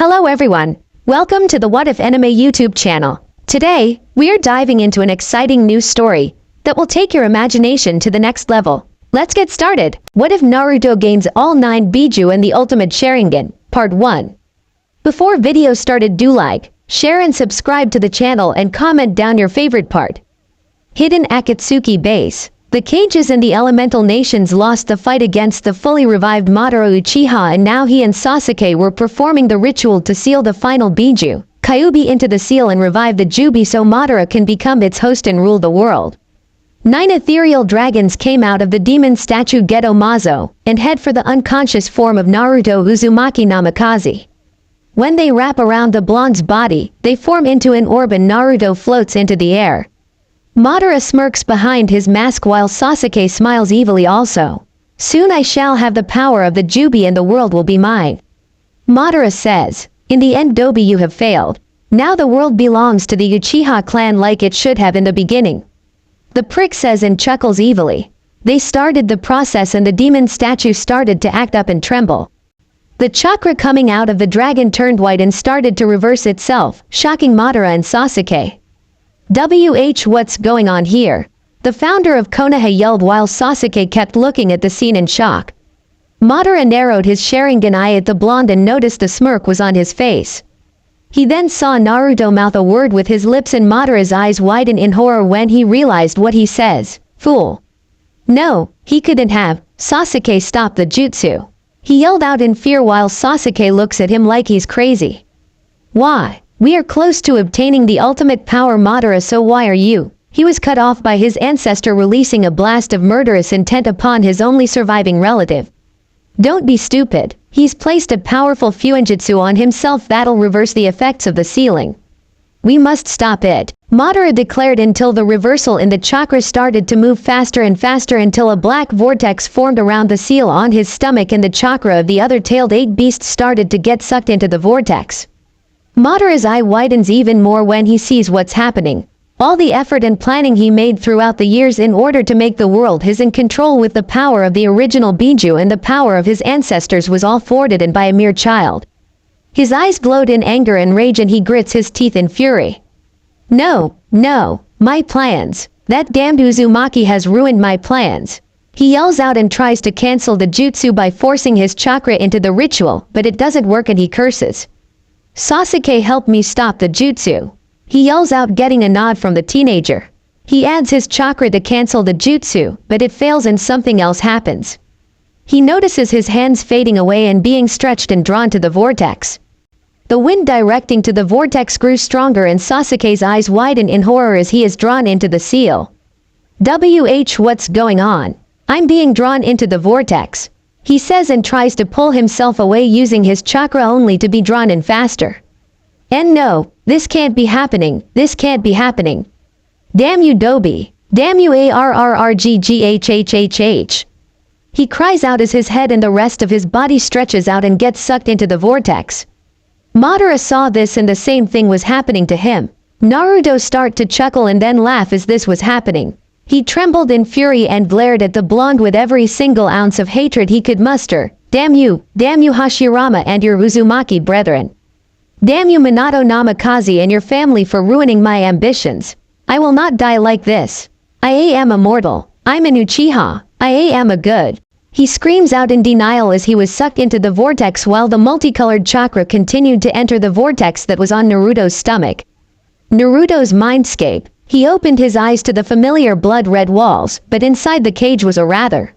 Hello everyone, welcome to the What If Anime YouTube channel. Today, we're diving into an exciting new story that will take your imagination to the next level. Let's get started. What if Naruto gains all 9 Bijuu and the ultimate Sharingan? Part 1. Before video started, do like, share and subscribe to the channel and comment down your favorite part. Hidden Akatsuki Base. The Cages and the Elemental Nations lost the fight against the fully revived Madara Uchiha, and now he and Sasuke were performing the ritual to seal the final Bijuu, Kyuubi, into the seal and revive the Jubi so Madara can become its host and rule the world. 9 ethereal dragons came out of the demon statue Geto Mazo and head for the unconscious form of Naruto Uzumaki Namikaze. When they wrap around the blonde's body, they form into an orb and Naruto floats into the air. Madara smirks behind his mask while Sasuke smiles evilly also. Soon I shall have the power of the Jubi and the world will be mine. Madara says, in the end Dobi, you have failed. Now the world belongs to the Uchiha clan like it should have in the beginning. The prick says and chuckles evilly. They started the process and the demon statue started to act up and tremble. The chakra coming out of the dragon turned white and started to reverse itself, shocking Madara and Sasuke. What's going on here? The founder of Konoha yelled while Sasuke kept looking at the scene in shock. Madara narrowed his Sharingan eye at the blonde and noticed a smirk was on his face. He then saw Naruto mouth a word with his lips and Madara's eyes widen in horror when he realized what he says. Fool. No, he couldn't have. Sasuke, stop the jutsu. He yelled out in fear while Sasuke looks at him like he's crazy. Why? We are close to obtaining the ultimate power, Madara, so why are you? He was cut off by his ancestor releasing a blast of murderous intent upon his only surviving relative. Don't be stupid. He's placed a powerful Fuinjutsu on himself that'll reverse the effects of the sealing. We must stop it, Madara declared until the reversal in the chakra started to move faster and faster until a black vortex formed around the seal on his stomach and the chakra of the other tailed 8 beasts started to get sucked into the vortex. Madara's eye widens even more when he sees what's happening. All the effort and planning he made throughout the years in order to make the world his in control with the power of the original Bijuu and the power of his ancestors was all thwarted and by a mere child. His eyes glowed in anger and rage and he grits his teeth in fury. No, my plans. That damned Uzumaki has ruined my plans. He yells out and tries to cancel the jutsu by forcing his chakra into the ritual, but it doesn't work and he curses. Sasuke, help me stop the jutsu. He yells out, getting a nod from the teenager. He adds his chakra to cancel the jutsu, but it fails and something else happens. He notices his hands fading away and being stretched and drawn to the vortex. The wind directing to the vortex grew stronger and Sasuke's eyes widen in horror as he is drawn into the seal. What's going on? I'm being drawn into the vortex. He says and tries to pull himself away using his chakra only to be drawn in faster. And no, this can't be happening, this can't be happening. Damn you Dobi, damn you ARRRGGHHHH. He cries out as his head and the rest of his body stretches out and gets sucked into the vortex. Madara saw this and the same thing was happening to him. Naruto started to chuckle and then laugh as this was happening. He trembled in fury and glared at the blonde with every single ounce of hatred he could muster. Damn you Hashirama and your Uzumaki brethren. Damn you Minato Namikaze and your family for ruining my ambitions. I will not die like this. I am immortal. I'm an Uchiha. I am a good. He screams out in denial as he was sucked into the vortex while the multicolored chakra continued to enter the vortex that was on Naruto's stomach. Naruto's mindscape. He opened his eyes to the familiar blood-red walls, but inside the cage was a rather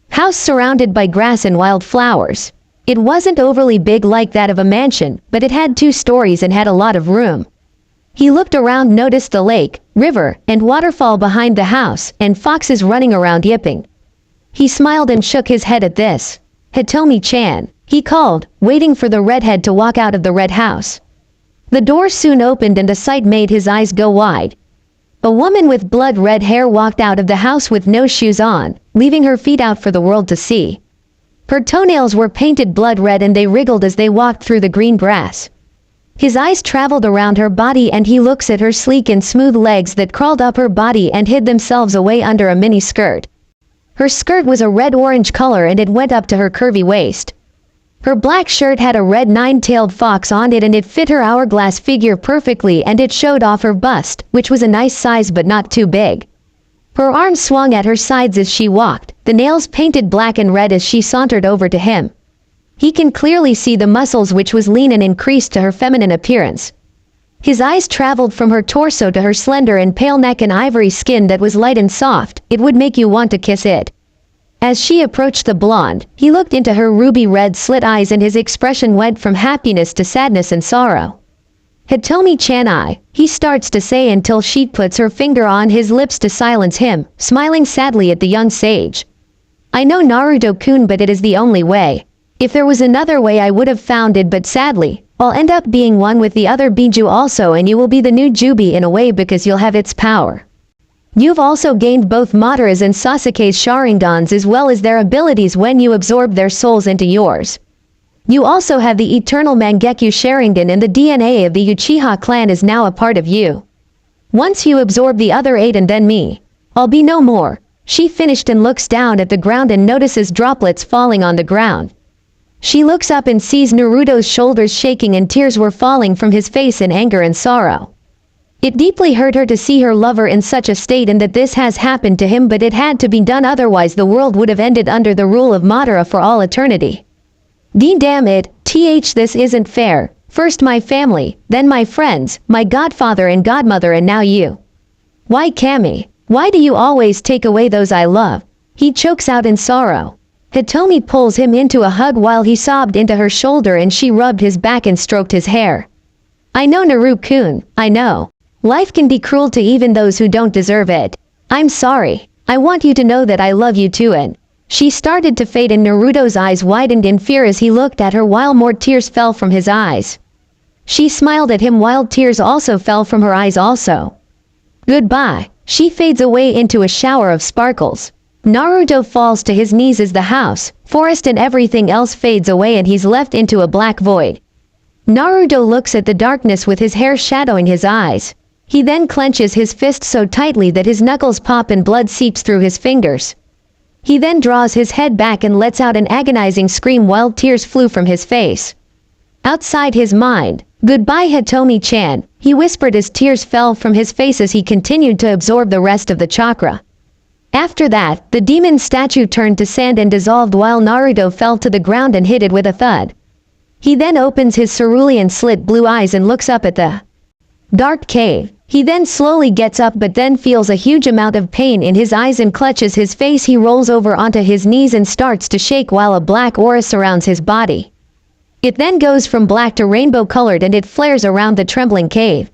house surrounded by grass and wild flowers. It wasn't overly big like that of a mansion, but it had 2 stories and had a lot of room. He looked around, noticed the lake, river, and waterfall behind the house, and foxes running around yipping. He smiled and shook his head at this. Hitomi-chan, he called, waiting for the redhead to walk out of the red house. The door soon opened and the sight made his eyes go wide. A woman with blood-red hair walked out of the house with no shoes on, leaving her feet out for the world to see. Her toenails were painted blood-red and they wriggled as they walked through the green grass. His eyes traveled around her body and he looks at her sleek and smooth legs that crawled up her body and hid themselves away under a mini skirt. Her skirt was a red-orange color and it went up to her curvy waist. Her black shirt had a red nine-tailed fox on it and it fit her hourglass figure perfectly and it showed off her bust, which was a nice size but not too big. Her arms swung at her sides as she walked, the nails painted black and red as she sauntered over to him. He can clearly see the muscles which was lean and increased to her feminine appearance. His eyes traveled from her torso to her slender and pale neck and ivory skin that was light and soft, it would make you want to kiss it. As she approached the blonde, he looked into her ruby-red slit eyes and his expression went from happiness to sadness and sorrow. Hitomi-chan, he starts to say until she puts her finger on his lips to silence him, smiling sadly at the young sage. I know Naruto-kun, but it is the only way. If there was another way I would have found it, but sadly, I'll end up being one with the other Bijuu also, and you will be the new Jubi in a way because you'll have its power. You've also gained both Madara's and Sasuke's Sharingans as well as their abilities when you absorb their souls into yours. You also have the eternal Mangekyo Sharingan, and the DNA of the Uchiha clan is now a part of you. Once you absorb the other 8 and then me, I'll be no more. She finished and looks down at the ground and notices droplets falling on the ground. She looks up and sees Naruto's shoulders shaking and tears were falling from his face in anger and sorrow. It deeply hurt her to see her lover in such a state and that this has happened to him, but it had to be done, otherwise the world would have ended under the rule of Madara for all eternity. Damn it, this isn't fair. First my family, then my friends, my godfather and godmother, and now you. Why Kami? Why do you always take away those I love? He chokes out in sorrow. Hitomi pulls him into a hug while he sobbed into her shoulder and she rubbed his back and stroked his hair. I know Naruto-kun, I know. Life can be cruel to even those who don't deserve it. I'm sorry. I want you to know that I love you too. And she started to fade and Naruto's eyes widened in fear as he looked at her while more tears fell from his eyes. She smiled at him while tears also fell from her eyes also. Goodbye. She fades away into a shower of sparkles. Naruto falls to his knees as the house, forest and everything else fades away and he's left into a black void. Naruto looks at the darkness with his hair shadowing his eyes. He then clenches his fist so tightly that his knuckles pop and blood seeps through his fingers. He then draws his head back and lets out an agonizing scream while tears flew from his face. Outside his mind, goodbye Hitomi-chan, he whispered as tears fell from his face as he continued to absorb the rest of the chakra. After that, the demon statue turned to sand and dissolved while Naruto fell to the ground and hit it with a thud. He then opens his cerulean slit blue eyes and looks up at the dark cave. He then slowly gets up but then feels a huge amount of pain in his eyes and clutches his face. He rolls over onto his knees and starts to shake while a black aura surrounds his body. It then goes from black to rainbow colored and it flares around the trembling cave.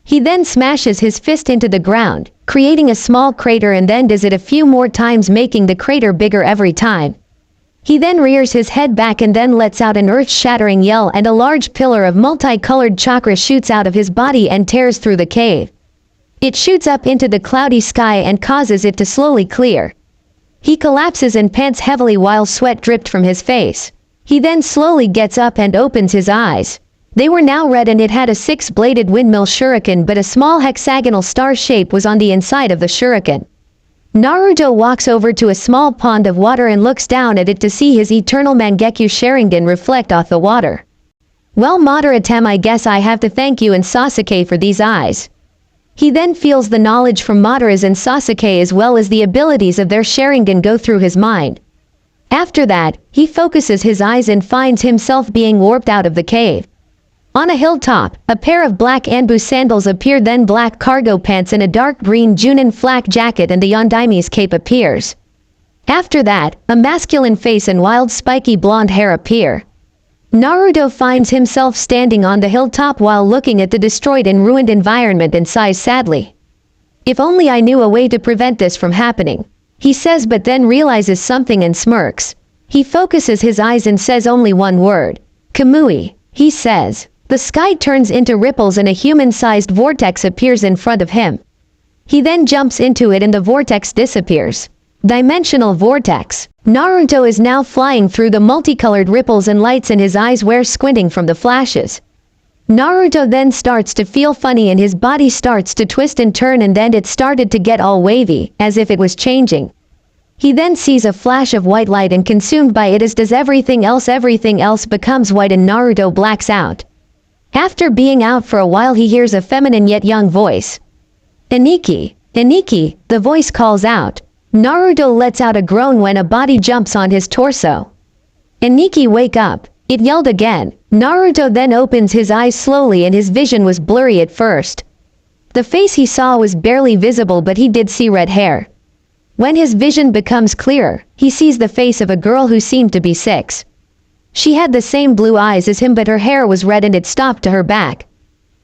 He then smashes his fist into the ground, creating a small crater, and then does it a few more times, making the crater bigger every time. He then rears his head back and then lets out an earth-shattering yell and a large pillar of multicolored chakra shoots out of his body and tears through the cave. It shoots up into the cloudy sky and causes it to slowly clear. He collapses and pants heavily while sweat dripped from his face. He then slowly gets up and opens his eyes. They were now red and it had a 6-bladed windmill shuriken, but a small hexagonal star shape was on the inside of the shuriken. Naruto walks over to a small pond of water and looks down at it to see his eternal Mangekyo Sharingan reflect off the water. Well, Madara-tem, I guess I have to thank you and Sasuke for these eyes. He then feels the knowledge from Madara's and Sasuke as well as the abilities of their Sharingan go through his mind. After that, he focuses his eyes and finds himself being warped out of the cave. On a hilltop, a pair of black Anbu sandals appear, then black cargo pants and a dark green Junin flak jacket and the Yondaime's cape appears. After that, a masculine face and wild spiky blonde hair appear. Naruto finds himself standing on the hilltop while looking at the destroyed and ruined environment and sighs sadly. If only I knew a way to prevent this from happening, he says, but then realizes something and smirks. He focuses his eyes and says only one word. Kamui, he says. The sky turns into ripples and a human-sized vortex appears in front of him. He then jumps into it and the vortex disappears. Dimensional vortex. Naruto is now flying through the multicolored ripples and lights and his eyes were squinting from the flashes. Naruto then starts to feel funny and his body starts to twist and turn, and then it started to get all wavy, as if it was changing. He then sees a flash of white light and consumed by it as does everything else becomes white and Naruto blacks out. After being out for a while he hears a feminine yet young voice. Aniki, Aniki, the voice calls out. Naruto lets out a groan when a body jumps on his torso. Aniki, wake up, it yelled again. Naruto then opens his eyes slowly and his vision was blurry at first. The face he saw was barely visible but he did see red hair. When his vision becomes clearer, he sees the face of a girl who seemed to be 6. She had the same blue eyes as him but her hair was red and it stopped to her back.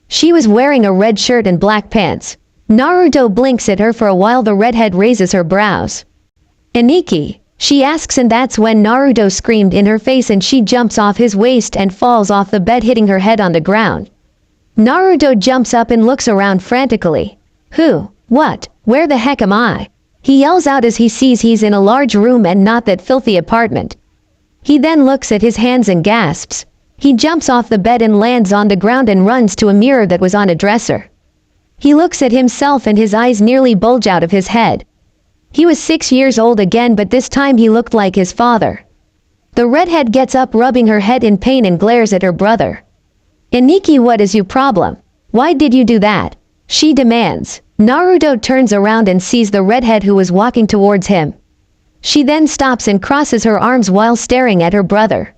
She was wearing a red shirt and black pants. Naruto blinks at her for a while. The redhead raises her brows. Aniki, she asks, and that's when Naruto screamed in her face and she jumps off his waist and falls off the bed hitting her head on the ground. Naruto jumps up and looks around frantically. Who? What? Where the heck am I? He yells out as he sees he's in a large room and not that filthy apartment. He then looks at his hands and gasps. He jumps off the bed and lands on the ground and runs to a mirror that was on a dresser. He looks at himself and his eyes nearly bulge out of his head. He was 6 years old again but this time he looked like his father. The redhead gets up rubbing her head in pain and glares at her brother. Aniki, what is your problem? Why did you do that? She demands. Naruto turns around and sees the redhead who was walking towards him. She then stops and crosses her arms while staring at her brother.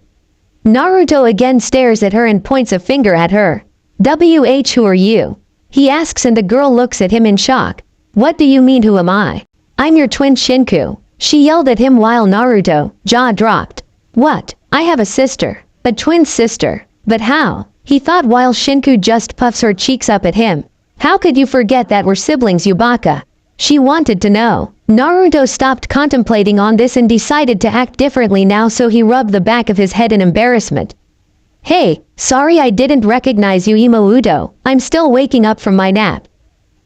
Naruto again stares at her and points a finger at her. Who are you? He asks and the girl looks at him in shock. What do you mean, who am I? I'm your twin Shinku. She yelled at him while Naruto, jaw dropped. What? I have a sister. A twin sister. But how? He thought while Shinku just puffs her cheeks up at him. How could you forget that we're siblings, Yubaka? She wanted to know. Naruto stopped contemplating on this and decided to act differently now, so he rubbed the back of his head in embarrassment. Hey, sorry I didn't recognize you, Imoudo. I'm still waking up from my nap.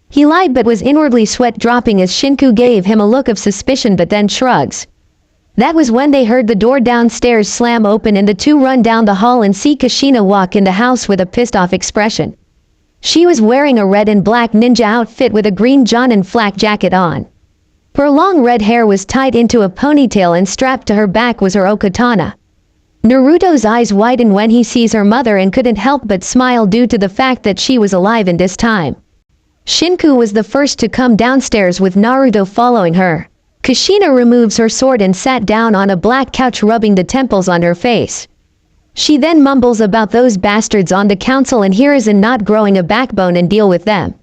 He lied but was inwardly sweat dropping as Shinku gave him a look of suspicion but then shrugs. That was when they heard the door downstairs slam open and the two run down the hall and see Kushina walk in the house with a pissed off expression. She was wearing a red and black ninja outfit with a green John and flak jacket on. Her long red hair was tied into a ponytail and strapped to her back was her okatana. Naruto's eyes widen when he sees her mother and couldn't help but smile due to the fact that she was alive in this time. Shinku was the first to come downstairs with Naruto following her. Kushina removes her sword and sat down on a black couch rubbing the temples on her face. She then mumbles about those bastards on the council and Hiruzen not growing a backbone and deal with them.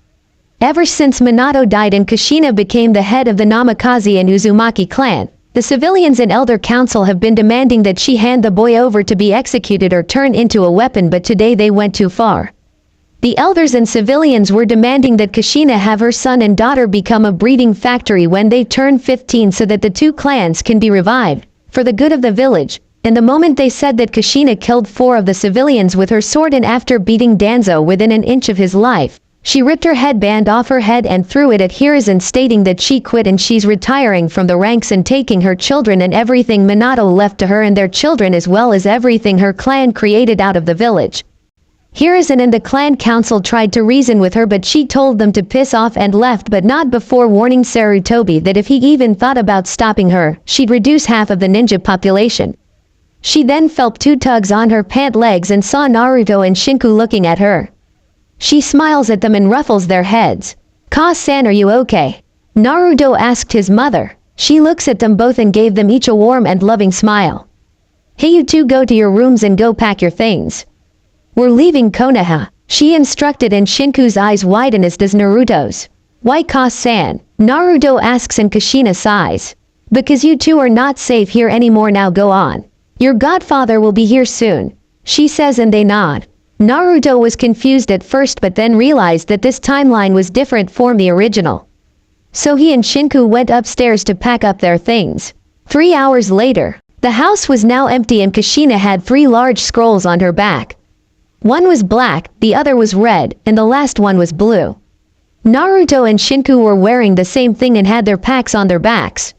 Ever since Minato died and Kushina became the head of the Namikaze and Uzumaki clan, the civilians and elder council have been demanding that she hand the boy over to be executed or turned into a weapon, but today they went too far. The elders and civilians were demanding that Kushina have her son and daughter become a breeding factory when they turn 15 so that the two clans can be revived, for the good of the village. And the moment they said that Kushina killed 4 of the civilians with her sword and after beating Danzo within an inch of his life, she ripped her headband off her head and threw it at Hiruzen, stating that she quit and she's retiring from the ranks and taking her children and everything Minato left to her and their children as well as everything her clan created out of the village. Hiruzen and the clan council tried to reason with her but she told them to piss off and left, but not before warning Sarutobi that if he even thought about stopping her, she'd reduce half of the ninja population. She then felt 2 tugs on her pant legs and saw Naruto and Shinku looking at her. She smiles at them and ruffles their heads. Ka-san, are you okay? Naruto asked his mother. She looks at them both and gave them each a warm and loving smile. Hey, you two, go to your rooms and go pack your things. We're leaving Konoha, she instructed, and Shinku's eyes widen as does Naruto's. Why, Ka-san? Naruto asks and Kushina sighs. Because you two are not safe here anymore, now go on. Your godfather will be here soon, she says, and they nod. Naruto was confused at first but then realized that this timeline was different from the original. So he and Shinku went upstairs to pack up their things. 3 hours later, the house was now empty and Kushina had 3 large scrolls on her back. One was black, the other was red, and the last one was blue. Naruto and Shinku were wearing the same thing and had their packs on their backs.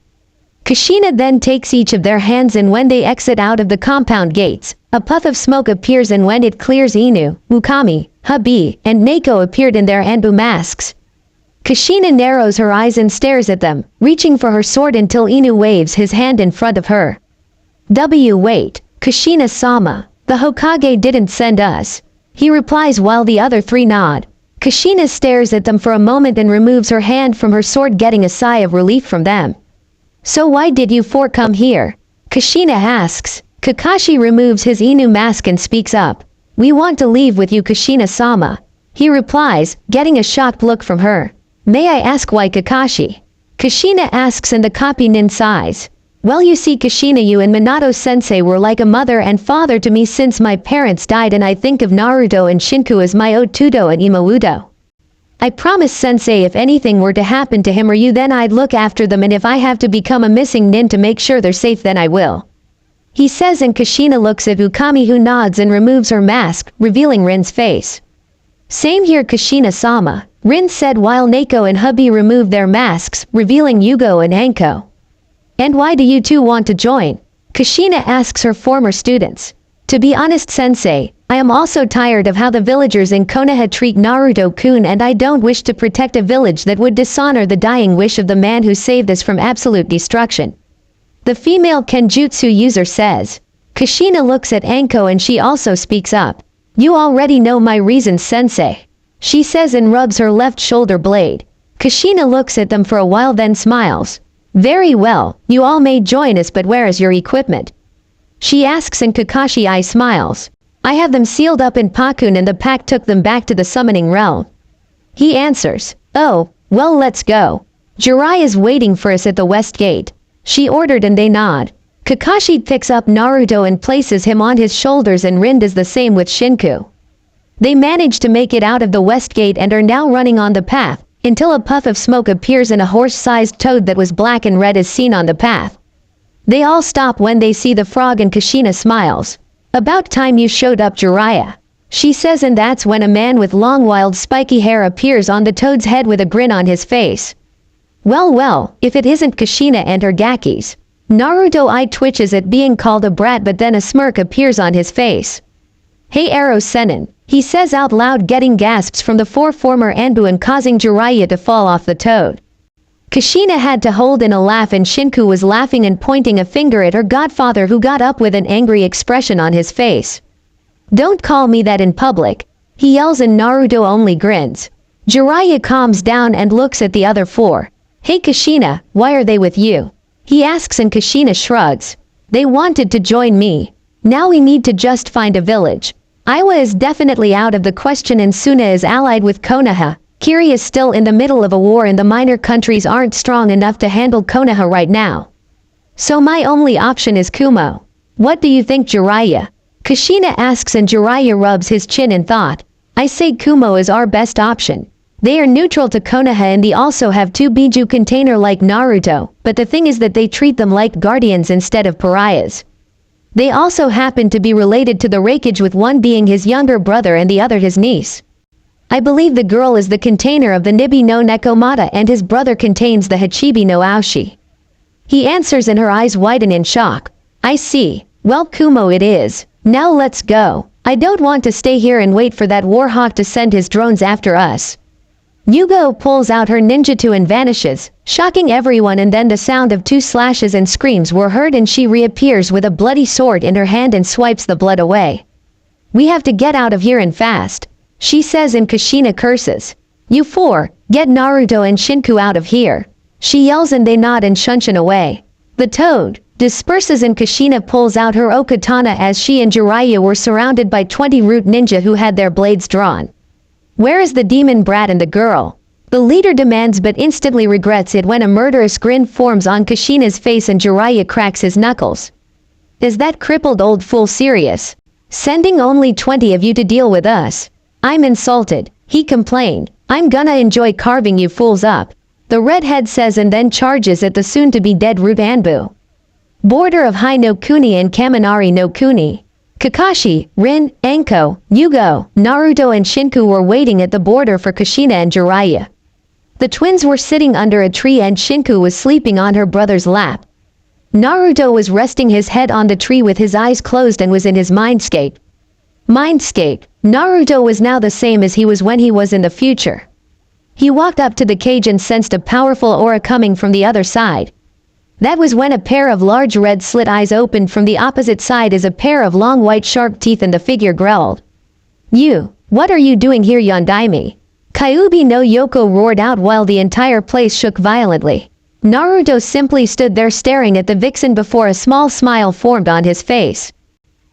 Kushina then takes each of their hands, and when they exit out of the compound gates, a puff of smoke appears, and when it clears, Inu, Mukami, Habi, and Neko appeared in their Anbu masks. Kushina narrows her eyes and stares at them, reaching for her sword until Inu waves his hand in front of her. Wait, Kushina-sama, the Hokage didn't send us, he replies while the other three nod. Kushina stares at them for a moment and removes her hand from her sword, getting a sigh of relief from them. So why did you four come here? Kushina asks. Kakashi removes his Inu mask and speaks up. We want to leave with you, Kushina-sama, he replies, getting a shocked look from her. May I ask why, Kakashi? Kushina asks, and the copy nin sighs. Well, you see, Kushina, you and Minato-sensei were like a mother and father to me since my parents died, and I think of Naruto and Shinku as my Otudo and Imaudo. I promise, Sensei, if anything were to happen to him or you, then I'd look after them, and if I have to become a missing nin to make sure they're safe, then I will. He says, and Kushina looks at Ukami, who nods and removes her mask, revealing Rin's face. Same here, Kushina-sama, Rin said while Neko and hubby removed their masks, revealing Yugo and Anko. And why do you two want to join? Kushina asks her former students. To be honest, Sensei, I am also tired of how the villagers in Konoha treat Naruto-kun, and I don't wish to protect a village that would dishonor the dying wish of the man who saved us from absolute destruction. The female Kenjutsu user says. Kushina looks at Anko and she also speaks up. You already know my reasons, Sensei, she says and rubs her left shoulder blade. Kushina looks at them for a while, then smiles. Very well, you all may join us, but where is your equipment? She asks, and Kakashi I smiles. I have them sealed up in Pakun, and the pack took them back to the summoning realm. He answers. Oh, well, let's go. Jiraiya is waiting for us at the west gate, she ordered, and they nod. Kakashi picks up Naruto and places him on his shoulders, and Rin does the same with Shinku. They manage to make it out of the west gate and are now running on the path, until a puff of smoke appears and a horse-sized toad that was black and red is seen on the path. They all stop when they see the frog, and Kushina smiles. About time you showed up, Jiraiya, she says, and that's when a man with long wild spiky hair appears on the toad's head with a grin on his face. Well, if it isn't Kushina and her Gakis. Naruto eye twitches at being called a brat, but then a smirk appears on his face. Hey Arrow Senin, he says out loud, getting gasps from the four former Anbu and causing Jiraiya to fall off the toad. Kushina had to hold in a laugh, and Shinku was laughing and pointing a finger at her godfather, who got up with an angry expression on his face. Don't call me that in public, he yells, and Naruto only grins. Jiraiya calms down and looks at the other four. Hey Kushina, why are they with you? He asks, and Kushina shrugs. They wanted to join me. Now we need to just find a village. Iwa is definitely out of the question, and Suna is allied with Konoha. Kiri is still in the middle of a war, and the minor countries aren't strong enough to handle Konoha right now. So my only option is Kumo. What do you think, Jiraiya? Kushina asks, and Jiraiya rubs his chin in thought. I say Kumo is our best option. They are neutral to Konoha, and they also have two Bijuu container like Naruto, but the thing is that they treat them like guardians instead of pariahs. They also happen to be related to the Raikage, with one being his younger brother and the other his niece. I believe the girl is the container of the Nibi no Nekomata, and his brother contains the Hachibi no Aoshi. He answers, and her eyes widen in shock. I see. Well, Kumo it is. Now let's go. I don't want to stay here and wait for that Warhawk to send his drones after us. Yugo pulls out her ninjutsu and vanishes, shocking everyone, and then the sound of two slashes and screams were heard, and she reappears with a bloody sword in her hand and swipes the blood away. We have to get out of here, and fast, she says, and Kushina curses. You four, get Naruto and Shinku out of here, she yells, and they nod and shunshin away. The toad disperses, and Kushina pulls out her okatana as she and Jiraiya were surrounded by 20 root ninja who had their blades drawn. Where is the demon brat and the girl? The leader demands, but instantly regrets it when a murderous grin forms on Kushina's face and Jiraiya cracks his knuckles. Is that crippled old fool serious? Sending only 20 of you to deal with us? I'm insulted, he complained. I'm gonna enjoy carving you fools up, the redhead says, and then charges at the soon-to-be dead Root Anbu. Border of Hai no Kuni and Kaminari no Kuni. Kakashi, Rin, Anko, Yugo, Naruto and Shinku were waiting at the border for Kushina and Jiraiya. The twins were sitting under a tree, and Shinku was sleeping on her brother's lap. Naruto was resting his head on the tree with his eyes closed and was in his mindscape. Naruto was now the same as he was when he was in the future. He walked up to the cage and sensed a powerful aura coming from the other side. That was when a pair of large red slit eyes opened from the opposite side as a pair of long white sharp teeth, and the figure growled. "You, what are you doing here, Yondaime?" Kyuubi no Yoko roared out while the entire place shook violently. Naruto simply stood there staring at the vixen before a small smile formed on his face.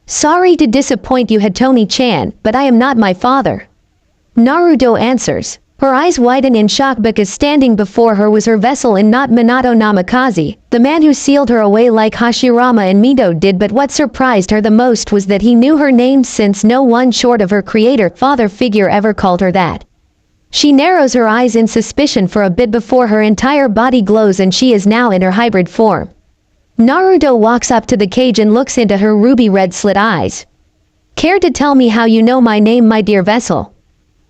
"Sorry to disappoint you, Hitomi-chan, but I am not my father," Naruto answers. Her eyes widen in shock because standing before her was her vessel and not Minato Namikaze, the man who sealed her away like Hashirama and Mito did. But what surprised her the most was that he knew her name, since no one short of her creator father figure ever called her that. She narrows her eyes in suspicion for a bit before her entire body glows and she is now in her hybrid form. Naruto walks up to the cage and looks into her ruby red slit eyes. "Care to tell me how you know my name, my dear vessel?"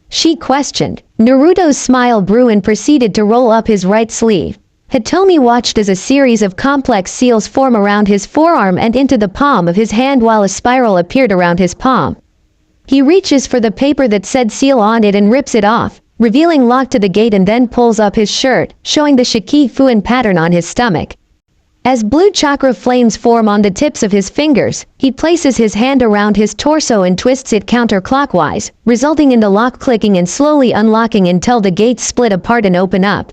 she questioned. Naruto's smile grew and proceeded to roll up his right sleeve. Hitomi watched as a series of complex seals form around his forearm and into the palm of his hand while a spiral appeared around his palm. He reaches for the paper that said seal on it and rips it off, revealing lock to the gate, and then pulls up his shirt, showing the Shiki-Fuin pattern on his stomach. As blue chakra flames form on the tips of his fingers, he places his hand around his torso and twists it counterclockwise, resulting in the lock clicking and slowly unlocking until the gates split apart and open up.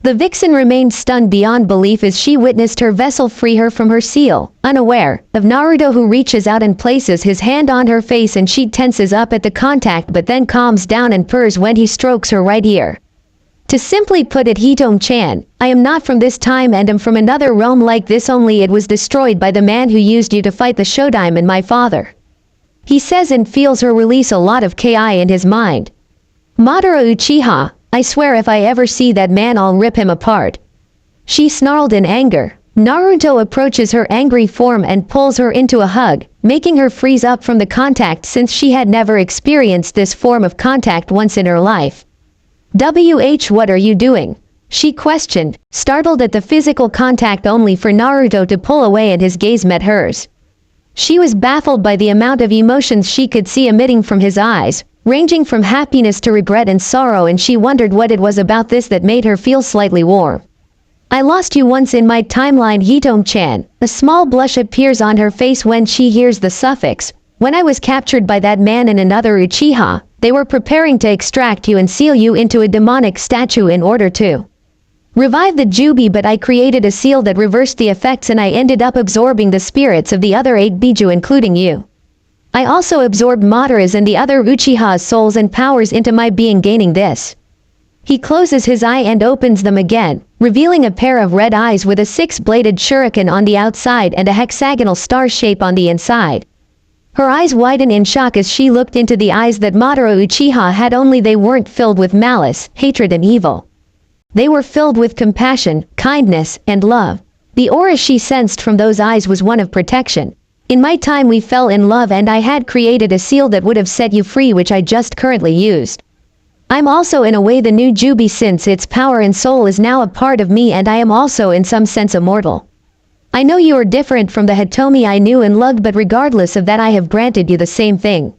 The vixen remained stunned beyond belief as she witnessed her vessel free her from her seal, unaware of Naruto, who reaches out and places his hand on her face, and she tenses up at the contact but then calms down and purrs when he strokes her right ear. "To simply put it, Hitomi-chan, I am not from this time and am from another realm like this, only it was destroyed by the man who used you to fight the Shodaime and my father," he says, and feels her release a lot of ki in his mind. "Madara Uchiha, I swear if I ever see that man I'll rip him apart," she snarled in anger. Naruto approaches her angry form and pulls her into a hug, making her freeze up from the contact since she had never experienced this form of contact once in her life. "What are you doing?" she questioned, startled at the physical contact only for Naruto to pull away and his gaze met hers. She was baffled by the amount of emotions she could see emitting from his eyes, ranging from happiness to regret and sorrow, and she wondered what it was about this that made her feel slightly warm. "I lost you once in my timeline, Hitomi-chan." A small blush appears on her face when she hears the suffix. "When I was captured by that man and another Uchiha, they were preparing to extract you and seal you into a demonic statue in order to revive the Jubi, but I created a seal that reversed the effects and I ended up absorbing the spirits of the other 8 Bijuu, including you. I also absorbed Madara's and the other Uchiha's souls and powers into my being, gaining this." He closes his eye and opens them again, revealing a pair of red eyes with a 6-bladed shuriken on the outside and a hexagonal star shape on the inside. Her eyes widen in shock as she looked into the eyes that Madara Uchiha had, only they weren't filled with malice, hatred and evil. They were filled with compassion, kindness, and love. The aura she sensed from those eyes was one of protection. "In my time we fell in love and I had created a seal that would have set you free, which I just currently used. I'm also in a way the new Jubi, since its power and soul is now a part of me, and I am also in some sense immortal. I know you are different from the Hitomi I knew and loved, but regardless of that I have granted you the same thing.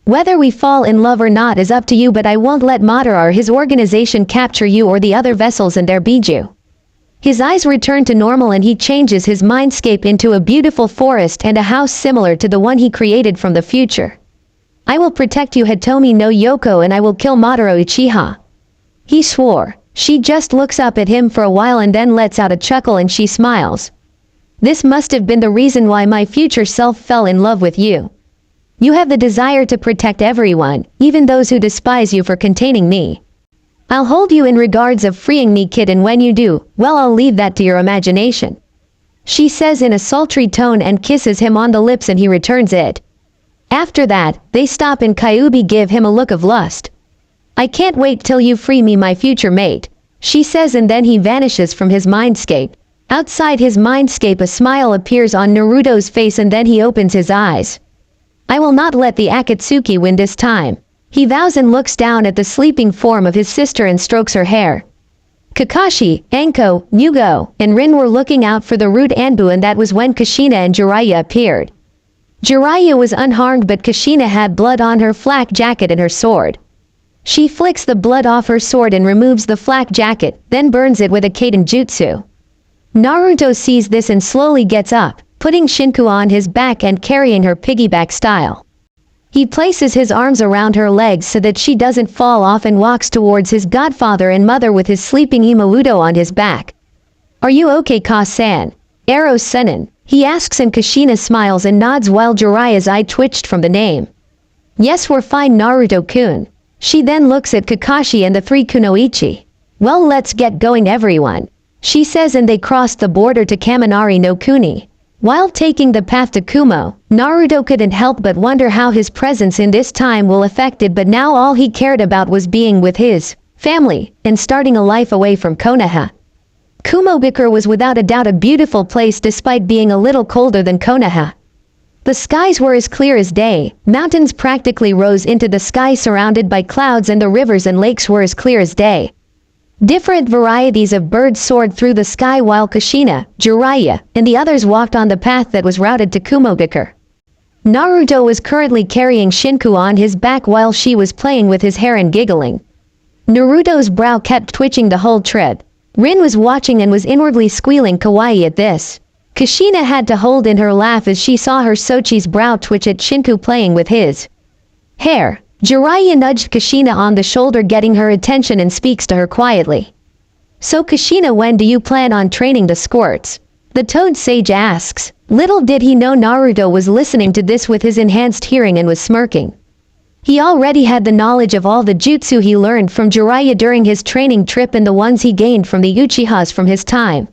Whether we fall in love or not is up to you, but I won't let Madara or his organization capture you or the other vessels and their Bijuu." His eyes return to normal and he changes his mindscape into a beautiful forest and a house similar to the one he created from the future. "I will protect you, Hitomi no Yoko, and I will kill Madara Uchiha," he swore. She just looks up at him for a while and then lets out a chuckle and she smiles. "This must have been the reason why my future self fell in love with you. You have the desire to protect everyone, even those who despise you for containing me. I'll hold you in regards of freeing me, kid, and when you do, well, I'll leave that to your imagination," she says in a sultry tone and kisses him on the lips, and he returns it. After that, they stop and Kyuubi give him a look of lust. "I can't wait till you free me, my future mate," she says, and then he vanishes from his mindscape. Outside his mindscape a smile appears on Naruto's face and then he opens his eyes. "I will not let the Akatsuki win this time," he vows and looks down at the sleeping form of his sister and strokes her hair. Kakashi, Anko, Mugo, and Rin were looking out for the rude Anbu, and that was when Kushina and Jiraiya appeared. Jiraiya was unharmed, but Kushina had blood on her flak jacket and her sword. She flicks the blood off her sword and removes the flak jacket, then burns it with a Kaiden jutsu. Naruto sees this and slowly gets up, putting Shinku on his back and carrying her piggyback style. He places his arms around her legs so that she doesn't fall off and walks towards his godfather and mother with his sleeping Imauto on his back. "Are you okay, Ka-san? Ero Senin?" he asks and Kushina smiles and nods while Jiraiya's eye twitched from the name. "Yes, we're fine, Naruto-kun." She then looks at Kakashi and the three kunoichi. "Well, let's get going, everyone," she says, and they cross the border to Kaminari no Kuni. While taking the path to Kumo, Naruto couldn't help but wonder how his presence in this time will affect it, but now all he cared about was being with his family and starting a life away from Konoha. Kumogakure was without a doubt a beautiful place despite being a little colder than Konoha. The skies were as clear as day, mountains practically rose into the sky surrounded by clouds, and the rivers and lakes were as clear as day. Different varieties of birds soared through the sky while Kushina, Jiraiya, and the others walked on the path that was routed to Kumogakure. Naruto was currently carrying Shinku on his back while she was playing with his hair and giggling. Naruto's brow kept twitching the whole trip. Rin was watching and was inwardly squealing kawaii at this. Kushina had to hold in her laugh as she saw her Sochi's brow twitch at Shinku playing with his hair. Jiraiya nudged Kushina on the shoulder, getting her attention, and speaks to her quietly. "So Kushina, when do you plan on training the squirts?" the Toad Sage asks. Little did he know Naruto was listening to this with his enhanced hearing and was smirking. He already had the knowledge of all the jutsu he learned from Jiraiya during his training trip and the ones he gained from the Uchihas from his time.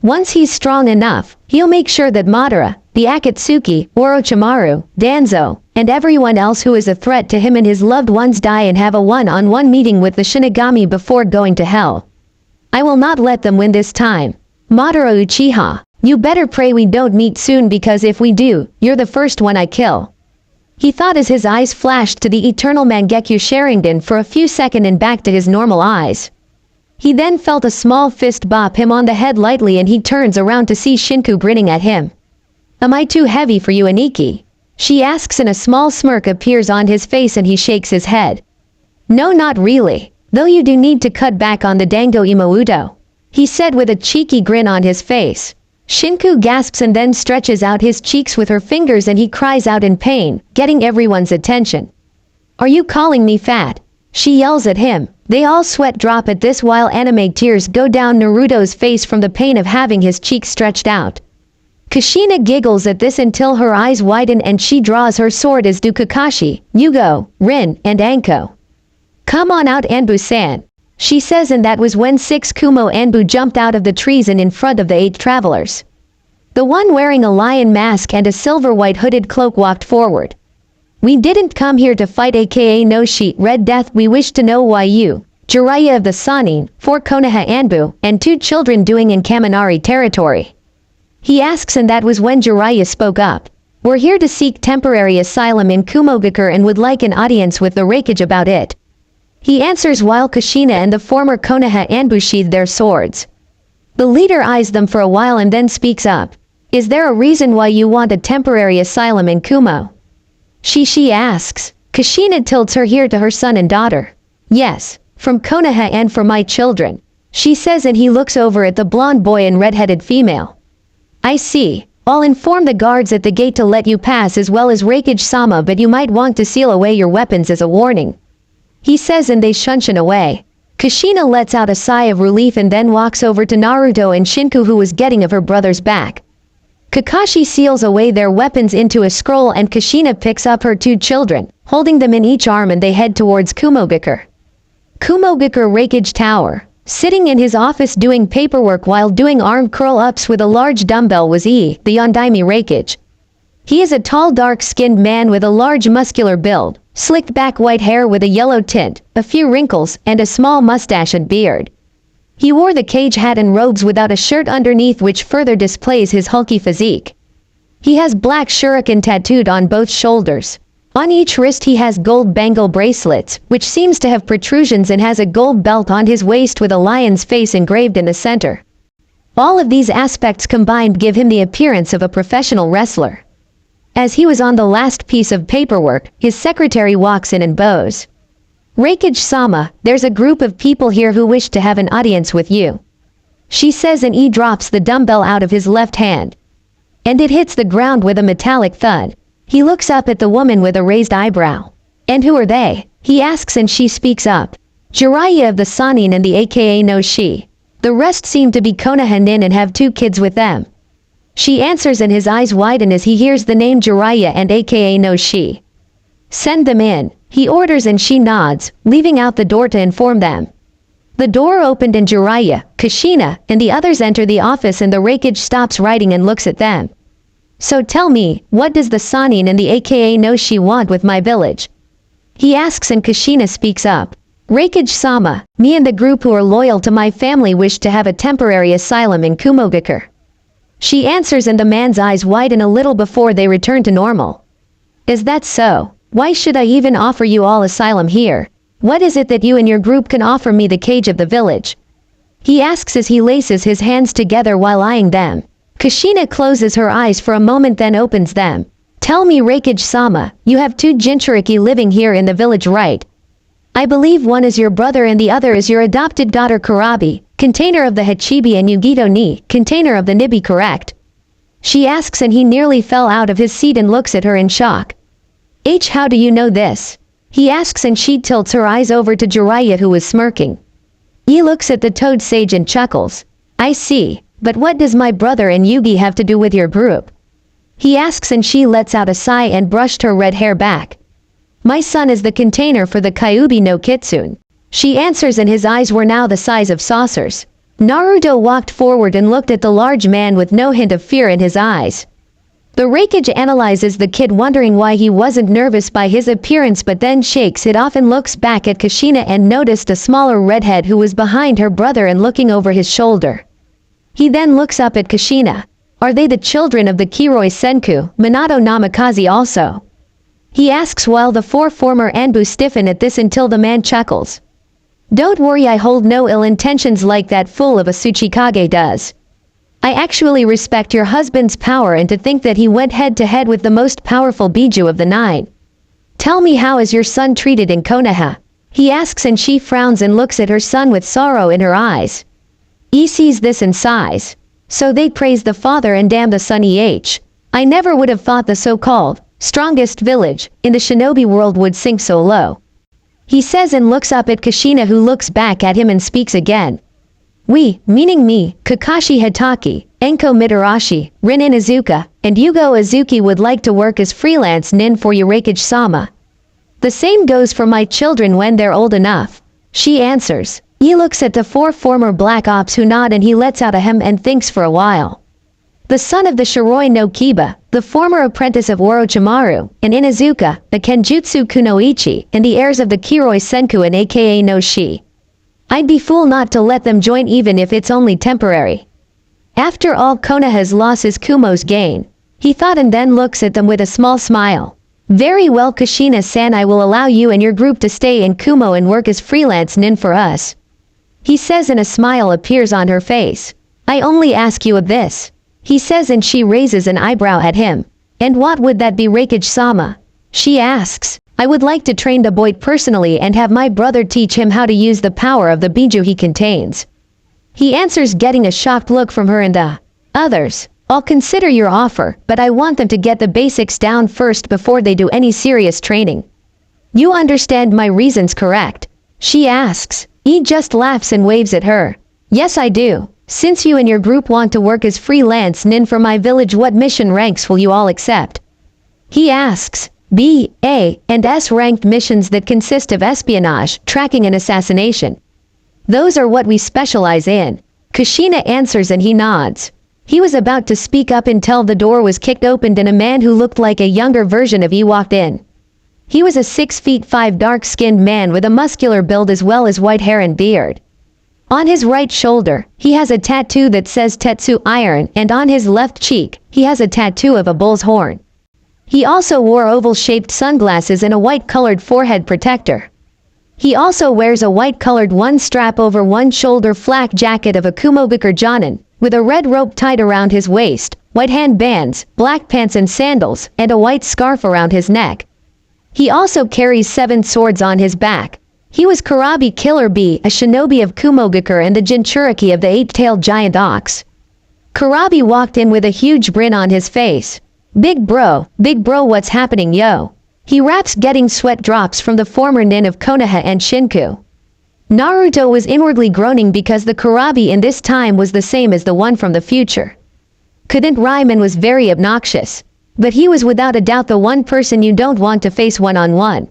Once he's strong enough, he'll make sure that Madara, the Akatsuki, Orochimaru, Danzo, and everyone else who is a threat to him and his loved ones die and have a one-on-one meeting with the Shinigami before going to hell. I will not let them win this time. Madara Uchiha, you better pray we don't meet soon, because if we do, you're the first one I kill. He thought as his eyes flashed to the eternal Mangekyo Sharingan for a few seconds and back to his normal eyes. He then felt a small fist bop him on the head lightly, and he turns around to see Shinku grinning at him. "Am I too heavy for you, Aniki?" she asks, and a small smirk appears on his face and he shakes his head. "No, not really, though you do need to cut back on the dango imouto," he said with a cheeky grin on his face. Shinku gasps and then stretches out his cheeks with her fingers and he cries out in pain, getting everyone's attention. "Are you calling me fat?" she yells at him. They all sweat drop at this while anime tears go down Naruto's face from the pain of having his cheeks stretched out. Kushina giggles at this until her eyes widen and she draws her sword, as do Kakashi, Yugo, Rin, and Anko. "Come on out, Anbu-san," she says, and that was when 6 Kumo Anbu jumped out of the trees and in front of the 8 travelers. The one wearing a lion mask and a silver-white hooded cloak walked forward. "We didn't come here to fight, aka no sheet Red Death. We wish to know why you, Jiraiya of the Sannin, 4 Konoha Anbu, and 2 children doing in Kaminari territory," he asks, and that was when Jiraiya spoke up. "We're here to seek temporary asylum in Kumogakure and would like an audience with the Raikage about it," he answers while Kushina and the former Konoha Anbu sheathe their swords. The leader eyes them for a while and then speaks up. "Is there a reason why you want a temporary asylum in Kumo?" She asks. Kushina tilts her here to her son and daughter. "Yes, from Konoha and for my children," she says, and he looks over at the blonde boy and red-headed female. "I see. I'll inform the guards at the gate to let you pass, as well as Raikage-sama, but you might want to seal away your weapons as a warning," he says, and they shunshin away. Kushina lets out a sigh of relief and then walks over to Naruto and Shinku, who was getting of her brother's back. Kakashi seals away their weapons into a scroll and Kushina picks up her 2 children, holding them in each arm, and they head towards Kumogakure. Kumogakure Raikage Tower. Sitting in his office doing paperwork while doing arm curl-ups with a large dumbbell was the Yondaime Raikage. He is a tall, dark-skinned man with a large muscular build, slicked back white hair with a yellow tint, a few wrinkles, and a small mustache and beard. He wore the cage hat and robes without a shirt underneath, which further displays his hulky physique. He has black shuriken tattooed on both shoulders. On each wrist he has gold bangle bracelets, which seems to have protrusions, and has a gold belt on his waist with a lion's face engraved in the center. All of these aspects combined give him the appearance of a professional wrestler. As he was on the last piece of paperwork, his secretary walks in and bows. Reikage-sama, there's a group of people here who wish to have an audience with you. She says, and he drops the dumbbell out of his left hand. And it hits the ground with a metallic thud. He looks up at the woman with a raised eyebrow. And who are they? He asks and she speaks up. Jiraiya of the Sannin and the aka no Shi. The rest seem to be Konoha nin and have 2 kids with them. She answers and his eyes widen as he hears the name Jiraiya and aka no Shi. Send them in, he orders and she nods, leaving out the door to inform them. The door opened and Jiraiya, Kushina, and the others enter the office and the Reikage stops writing and looks at them. So tell me, what does the Sannin and the aka no Shi want with my village? He asks and Kushina speaks up. Reikage-sama, me and the group who are loyal to my family wish to have a temporary asylum in Kumogakure. She answers and the man's eyes widen a little before they return to normal. Is that so? Why should I even offer you all asylum here? What is it that you and your group can offer me the cage of the village? He asks as he laces his hands together while eyeing them. Kushina closes her eyes for a moment then opens them. Tell me Reikage-sama, you have 2 Jinchuriki living here in the village, right? I believe one is your brother and the other is your adopted daughter Kurabi, container of the Hachibi and Yugito ni, container of the Nibi, correct? She asks and he nearly fell out of his seat and looks at her in shock. How do you know this? He asks and she tilts her eyes over to Jiraiya who is smirking. He looks at the Toad Sage and chuckles. I see, but what does my brother and Yugi have to do with your group? He asks and she lets out a sigh and brushed her red hair back. My son is the container for the Kyuubi no Kitsune. She answers and his eyes were now the size of saucers. Naruto walked forward and looked at the large man with no hint of fear in his eyes. The Reikage analyzes the kid wondering why he wasn't nervous by his appearance but then shakes it off and looks back at Kushina and noticed a smaller redhead who was behind her brother and looking over his shoulder. He then looks up at Kushina. Are they the children of the Kiroi Senku, Minato Namikaze also? He asks while the 4 former Anbu stiffen at this until the man chuckles. Don't worry, I hold no ill intentions like that fool of a Tsuchikage does. I actually respect your husband's power and to think that he went head to head with the most powerful Bijuu of the 9. Tell me, how is your son treated in Konoha? He asks and she frowns and looks at her son with sorrow in her eyes. He sees this and sighs. So they praise the father and damn the son. I never would have thought the so-called strongest village in the shinobi world would sink so low. He says and looks up at Kushina who looks back at him and speaks again. We, meaning me, Kakashi Hitaki, Enko Mitarashi, Rin Inuzuka, and Yugo Azuki would like to work as freelance nin for Reikage-sama. The same goes for my children when they're old enough. She answers. He looks at the 4 former Black Ops who nod and he lets out a hem and thinks for a while. The son of the Shiroi no Kiba, the former apprentice of Orochimaru, and Inuzuka, the Kenjutsu Kunoichi, and the heirs of the Kiroi Senku and aka no Shi. I'd be fool not to let them join even if it's only temporary. After all, Konoha's loss is Kumo's gain. He thought and then looks at them with a small smile. Very well, Kushina-san, I will allow you and your group to stay in Kumo and work as freelance nin for us. He says and a smile appears on her face. I only ask you of this. He says and she raises an eyebrow at him. And what would that be, Reikage-sama? She asks. I would like to train the boy personally and have my brother teach him how to use the power of the Bijuu he contains. He answers, getting a shocked look from her and the others. I'll consider your offer, but I want them to get the basics down first before they do any serious training. You understand my reasons, correct? She asks. He just laughs and waves at her. Yes, I do. Since you and your group want to work as freelance nin for my village, what mission ranks will you all accept? He asks. B, A, and S ranked missions that consist of espionage, tracking and assassination. Those are what we specialize in. Kushina answers and he nods. He was about to speak up until the door was kicked open and a man who looked like a younger version of he walked in. He was a 6'5" dark-skinned man with a muscular build as well as white hair and beard. On his right shoulder, he has a tattoo that says Tetsu Iron, and on his left cheek, he has a tattoo of a bull's horn. He also wore oval-shaped sunglasses and a white-colored forehead protector. He also wears a white-colored one-strap over one shoulder flak jacket of a Kumogakure Jonin, with a red rope tied around his waist, white handbands, black pants and sandals, and a white scarf around his neck. He also carries 7 swords on his back. He was Kurabi Killer Bee, a shinobi of Kumogakure and the Jinchuriki of the eight-tailed giant ox. Kurabi walked in with a huge grin on his face. Big bro, what's happening yo? He raps, getting sweat drops from the former nin of Konoha and Shinku. Naruto was inwardly groaning because the Kurabi in this time was the same as the one from the future. Couldn't rhyme and was very obnoxious. But he was without a doubt the one person you don't want to face one-on-one.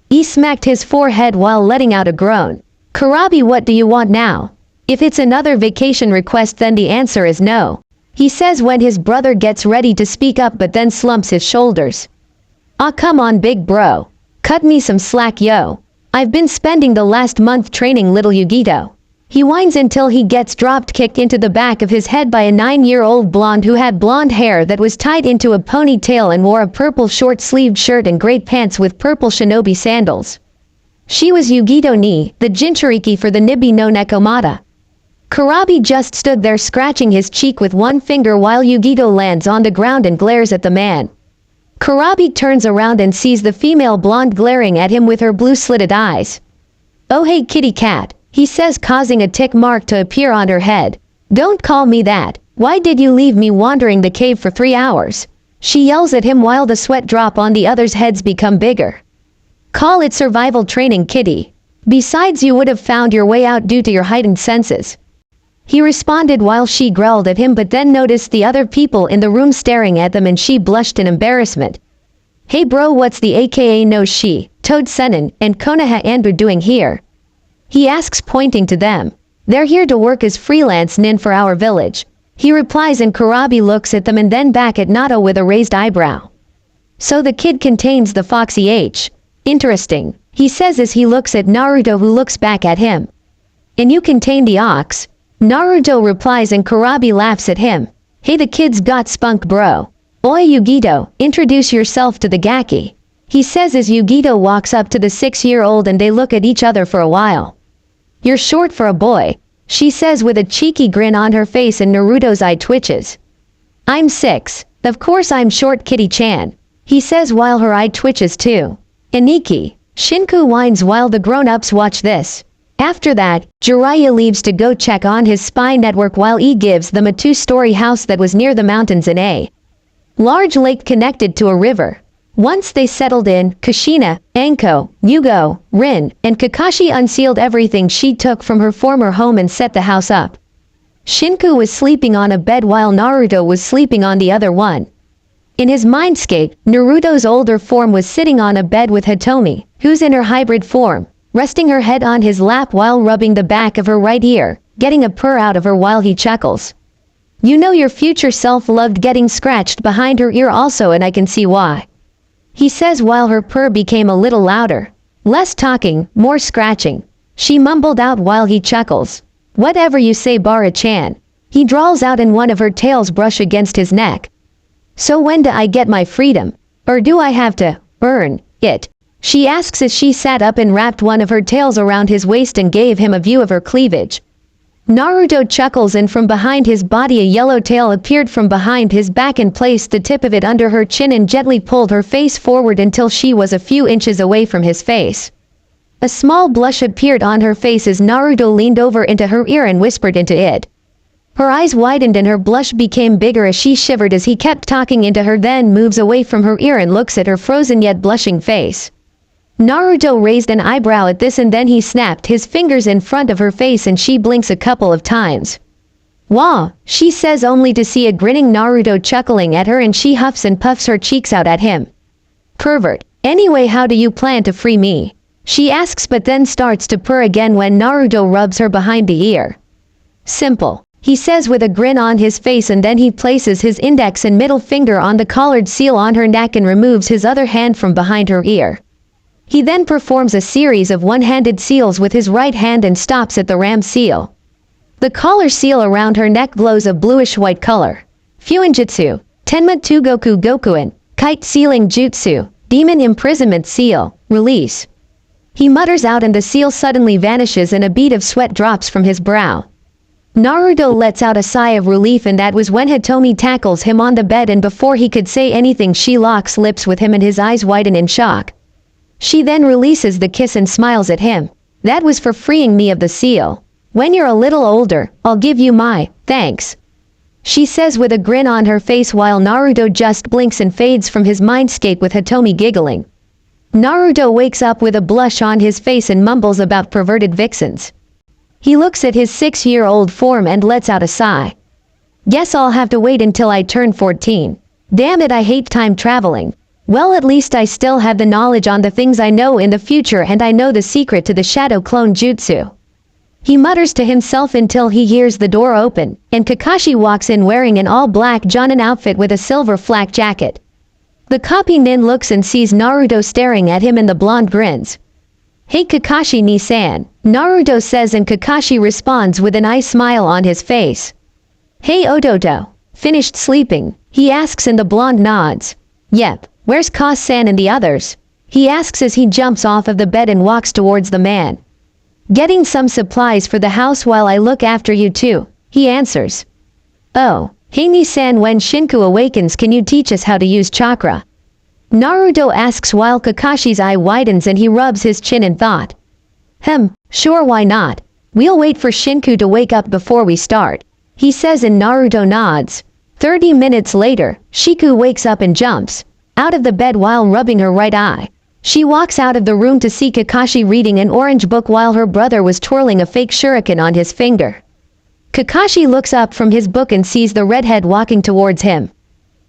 He smacked his forehead while letting out a groan. Kurabi, what do you want now? If it's another vacation request then the answer is no. He says when his brother gets ready to speak up but then slumps his shoulders. Ah, come on big bro. Cut me some slack yo. I've been spending the last month training little Yugito. He whines until he gets drop-kicked into the back of his head by a 9-year-old blonde who had blonde hair that was tied into a ponytail and wore a purple short-sleeved shirt and gray pants with purple shinobi sandals. She was Yugito ni, the Jinchuriki for the Nibi no Nekomata. Kurabi just stood there scratching his cheek with one finger while Yugito lands on the ground and glares at the man. Kurabi turns around and sees the female blonde glaring at him with her blue-slitted eyes. Oh hey kitty cat, he says, causing a tick mark to appear on her head. Don't call me that. Why did you leave me wandering the cave for 3 hours? She yells at him while the sweat drop on the others' heads become bigger. Call it survival training, kitty. Besides, you would have found your way out due to your heightened senses. He responded while she growled at him but then noticed the other people in the room staring at them and she blushed in embarrassment. Hey bro, what's the aka no she, Toad Senin, and Konoha Andrew doing here? He asks, pointing to them. They're here to work as freelance nin for our village. He replies and Kurabi looks at them and then back at Nato with a raised eyebrow. So the kid contains the Foxy H. Interesting, he says as he looks at Naruto who looks back at him. And you contain the ox? Naruto replies and Kurabi laughs at him. Hey, the kid's got spunk bro. Oi Yugito, introduce yourself to the Gaki. He says as Yugito walks up to the 6-year-old and they look at each other for a while. You're short for a boy, she says with a cheeky grin on her face and Naruto's eye twitches. I'm 6, of course I'm short kitty-chan, he says while her eye twitches too. Iniki, Shinku whines while the grown-ups watch this. After that, Jiraiya leaves to go check on his spy network while he gives them a 2-story house that was near the mountains in a large lake connected to a river. Once they settled in, Kushina, Anko, Yugo, Rin, and Kakashi unsealed everything she took from her former home and set the house up. Shinku was sleeping on a bed while Naruto was sleeping on the other one. In his mindscape, Naruto's older form was sitting on a bed with Hitomi, who's in her hybrid form, resting her head on his lap while rubbing the back of her right ear, getting a purr out of her while he chuckles. You know your future self loved getting scratched behind her ear also, and I can see why. He says while her purr became a little louder. Less talking, more scratching. She mumbled out while he chuckles. Whatever you say, Bara-chan. He drawls out and one of her tails brush against his neck. So when do I get my freedom? Or do I have to earn it? She asks as she sat up and wrapped one of her tails around his waist and gave him a view of her cleavage. Naruto chuckles and from behind his body a yellow tail appeared from behind his back and placed the tip of it under her chin and gently pulled her face forward until she was a few inches away from his face. A small blush appeared on her face as Naruto leaned over into her ear and whispered into it. Her eyes widened and her blush became bigger as she shivered as he kept talking into her, then moves away from her ear and looks at her frozen yet blushing face. Naruto raised an eyebrow at this and then he snapped his fingers in front of her face and she blinks a couple of times. Wah, she says only to see a grinning Naruto chuckling at her and she huffs and puffs her cheeks out at him. Pervert, anyway how do you plan to free me? She asks but then starts to purr again when Naruto rubs her behind the ear. Simple, he says with a grin on his face and then he places his index and middle finger on the collared seal on her neck and removes his other hand from behind her ear. He then performs a series of one-handed seals with his right hand and stops at the ram seal. The collar seal around her neck glows a bluish-white color. Fuinjutsu, Tenma Tugoku Gokuen, Kite Sealing Jutsu, Demon Imprisonment Seal, Release. He mutters out and the seal suddenly vanishes and a bead of sweat drops from his brow. Naruto lets out a sigh of relief and that was when Hitomi tackles him on the bed and before he could say anything she locks lips with him and his eyes widen in shock. She then releases the kiss and smiles at him. That was for freeing me of the seal. When you're a little older, I'll give you my thanks. She says with a grin on her face while Naruto just blinks and fades from his mindscape with Hitomi giggling. Naruto wakes up with a blush on his face and mumbles about perverted vixens. He looks at his 6-year-old form and lets out a sigh. Guess I'll have to wait until I turn 14. Damn it, I hate time traveling. Well, at least I still have the knowledge on the things I know in the future, and I know the secret to the shadow clone jutsu. He mutters to himself until he hears the door open, and Kakashi walks in wearing an all-black Jonin outfit with a silver flak jacket. The copy nin looks and sees Naruto staring at him, and the blonde grins. Hey Kakashi ni-san, Naruto says, and Kakashi responds with an eye smile on his face. Hey Ototo, finished sleeping? He asks, and the blonde nods. Yep, where's Kaz-san and the others? He asks as he jumps off of the bed and walks towards the man. Getting some supplies for the house while I look after you too, he answers. Oh, hey ni-san, when Shinku awakens can you teach us how to use chakra? Naruto asks while Kakashi's eye widens and he rubs his chin in thought. Sure, why not? We'll wait for Shinku to wake up before we start, he says, and Naruto nods. 30 minutes later, Shinku wakes up and jumps out of the bed while rubbing her right eye. She walks out of the room to see Kakashi reading an orange book while her brother was twirling a fake shuriken on his finger. Kakashi looks up from his book and sees the redhead walking towards him.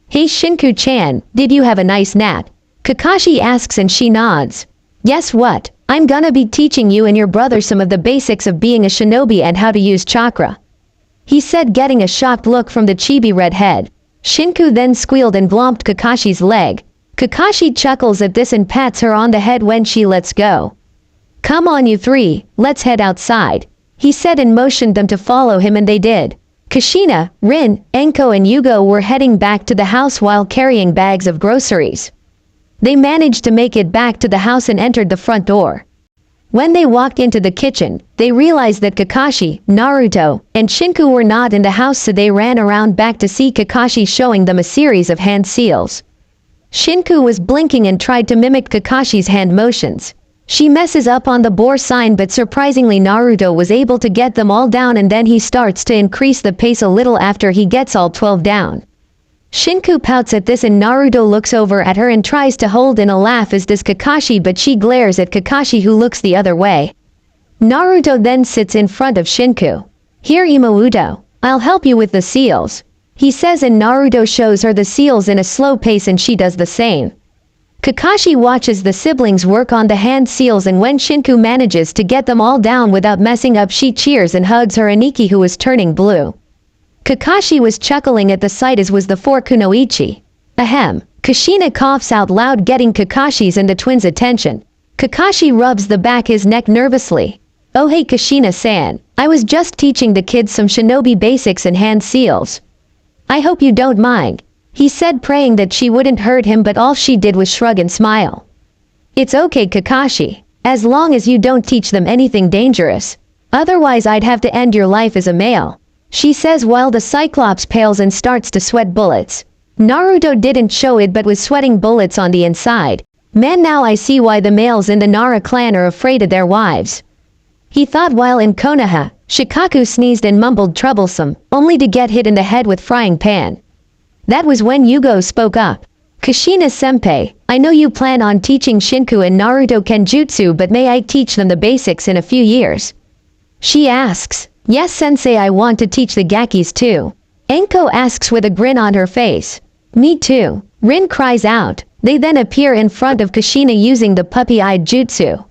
Hey Shinku-chan, did you have a nice nap? Kakashi asks and she nods. Guess what? I'm gonna be teaching you and your brother some of the basics of being a shinobi and how to use chakra, he said, getting a shocked look from the chibi redhead. Shinku then squealed and blomped Kakashi's leg. Kakashi chuckles at this and pats her on the head when she lets go. Come on you three, let's head outside, he said and motioned them to follow him, and they did. Kushina, Rin, Enko and Yugo were heading back to the house while carrying bags of groceries. They managed to make it back to the house and entered the front door. When they walked into the kitchen, they realized that Kakashi, Naruto, and Shinku were not in the house, so they ran around back to see Kakashi showing them a series of hand seals. Shinku was blinking and tried to mimic Kakashi's hand motions. She messes up on the boar sign, but surprisingly Naruto was able to get them all down, and then he starts to increase the pace a little after he gets all 12 down. Shinku pouts at this and Naruto looks over at her and tries to hold in a laugh, as does Kakashi, but she glares at Kakashi, who looks the other way. Naruto then sits in front of Shinku. Here Imouto, I'll help you with the seals, he says, and Naruto shows her the seals in a slow pace and she does the same. Kakashi watches the siblings work on the hand seals, and when Shinku manages to get them all down without messing up, she cheers and hugs her Aniki, who is turning blue. Kakashi was chuckling at the sight, as was the four kunoichi. Ahem. Kushina coughs out loud, getting Kakashi's and the twins' attention. Kakashi rubs the back his neck nervously. Oh hey Kushina-san, I was just teaching the kids some shinobi basics and hand seals. I hope you don't mind, he said, praying that she wouldn't hurt him, but all she did was shrug and smile. It's okay Kakashi, as long as you don't teach them anything dangerous. Otherwise I'd have to end your life as a male, she says while the Cyclops pales and starts to sweat bullets. Naruto didn't show it but was sweating bullets on the inside. Man, now I see why the males in the Nara clan are afraid of their wives, he thought while in Konoha. Shikaku sneezed and mumbled troublesome, only to get hit in the head with frying pan. That was when Yugo spoke up. Kushina-senpai, I know you plan on teaching Shinku and Naruto Kenjutsu, but may I teach them the basics in a few years? She asks. Yes sensei, I want to teach the Gakis too, Enko asks with a grin on her face. Me too, Rin cries out. They then appear in front of Kushina using the puppy-eyed jutsu.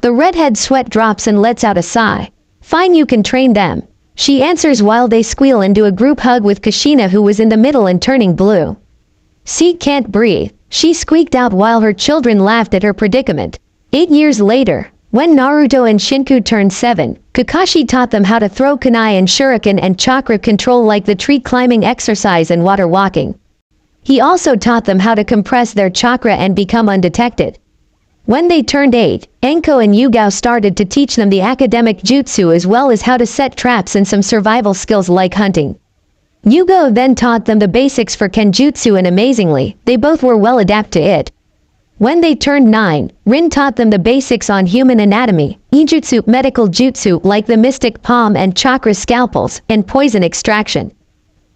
The redhead sweat drops and lets out a sigh. Fine, you can train them, she answers while they squeal and do a group hug with Kushina, who was in the middle and turning blue. See, can't breathe, she squeaked out while her children laughed at her predicament. 8 years later, when Naruto and Shinku turned 7, Kakashi taught them how to throw kunai and shuriken and chakra control, like the tree climbing exercise and water walking. He also taught them how to compress their chakra and become undetected. When they turned 8, Enko and Yugao started to teach them the academic jutsu, as well as how to set traps and some survival skills like hunting. Yugo then taught them the basics for Kenjutsu, and amazingly, they both were well adapted to it. When they turned 9, Rin taught them the basics on human anatomy, ijutsu, medical jutsu like the mystic palm and chakra scalpels, and poison extraction.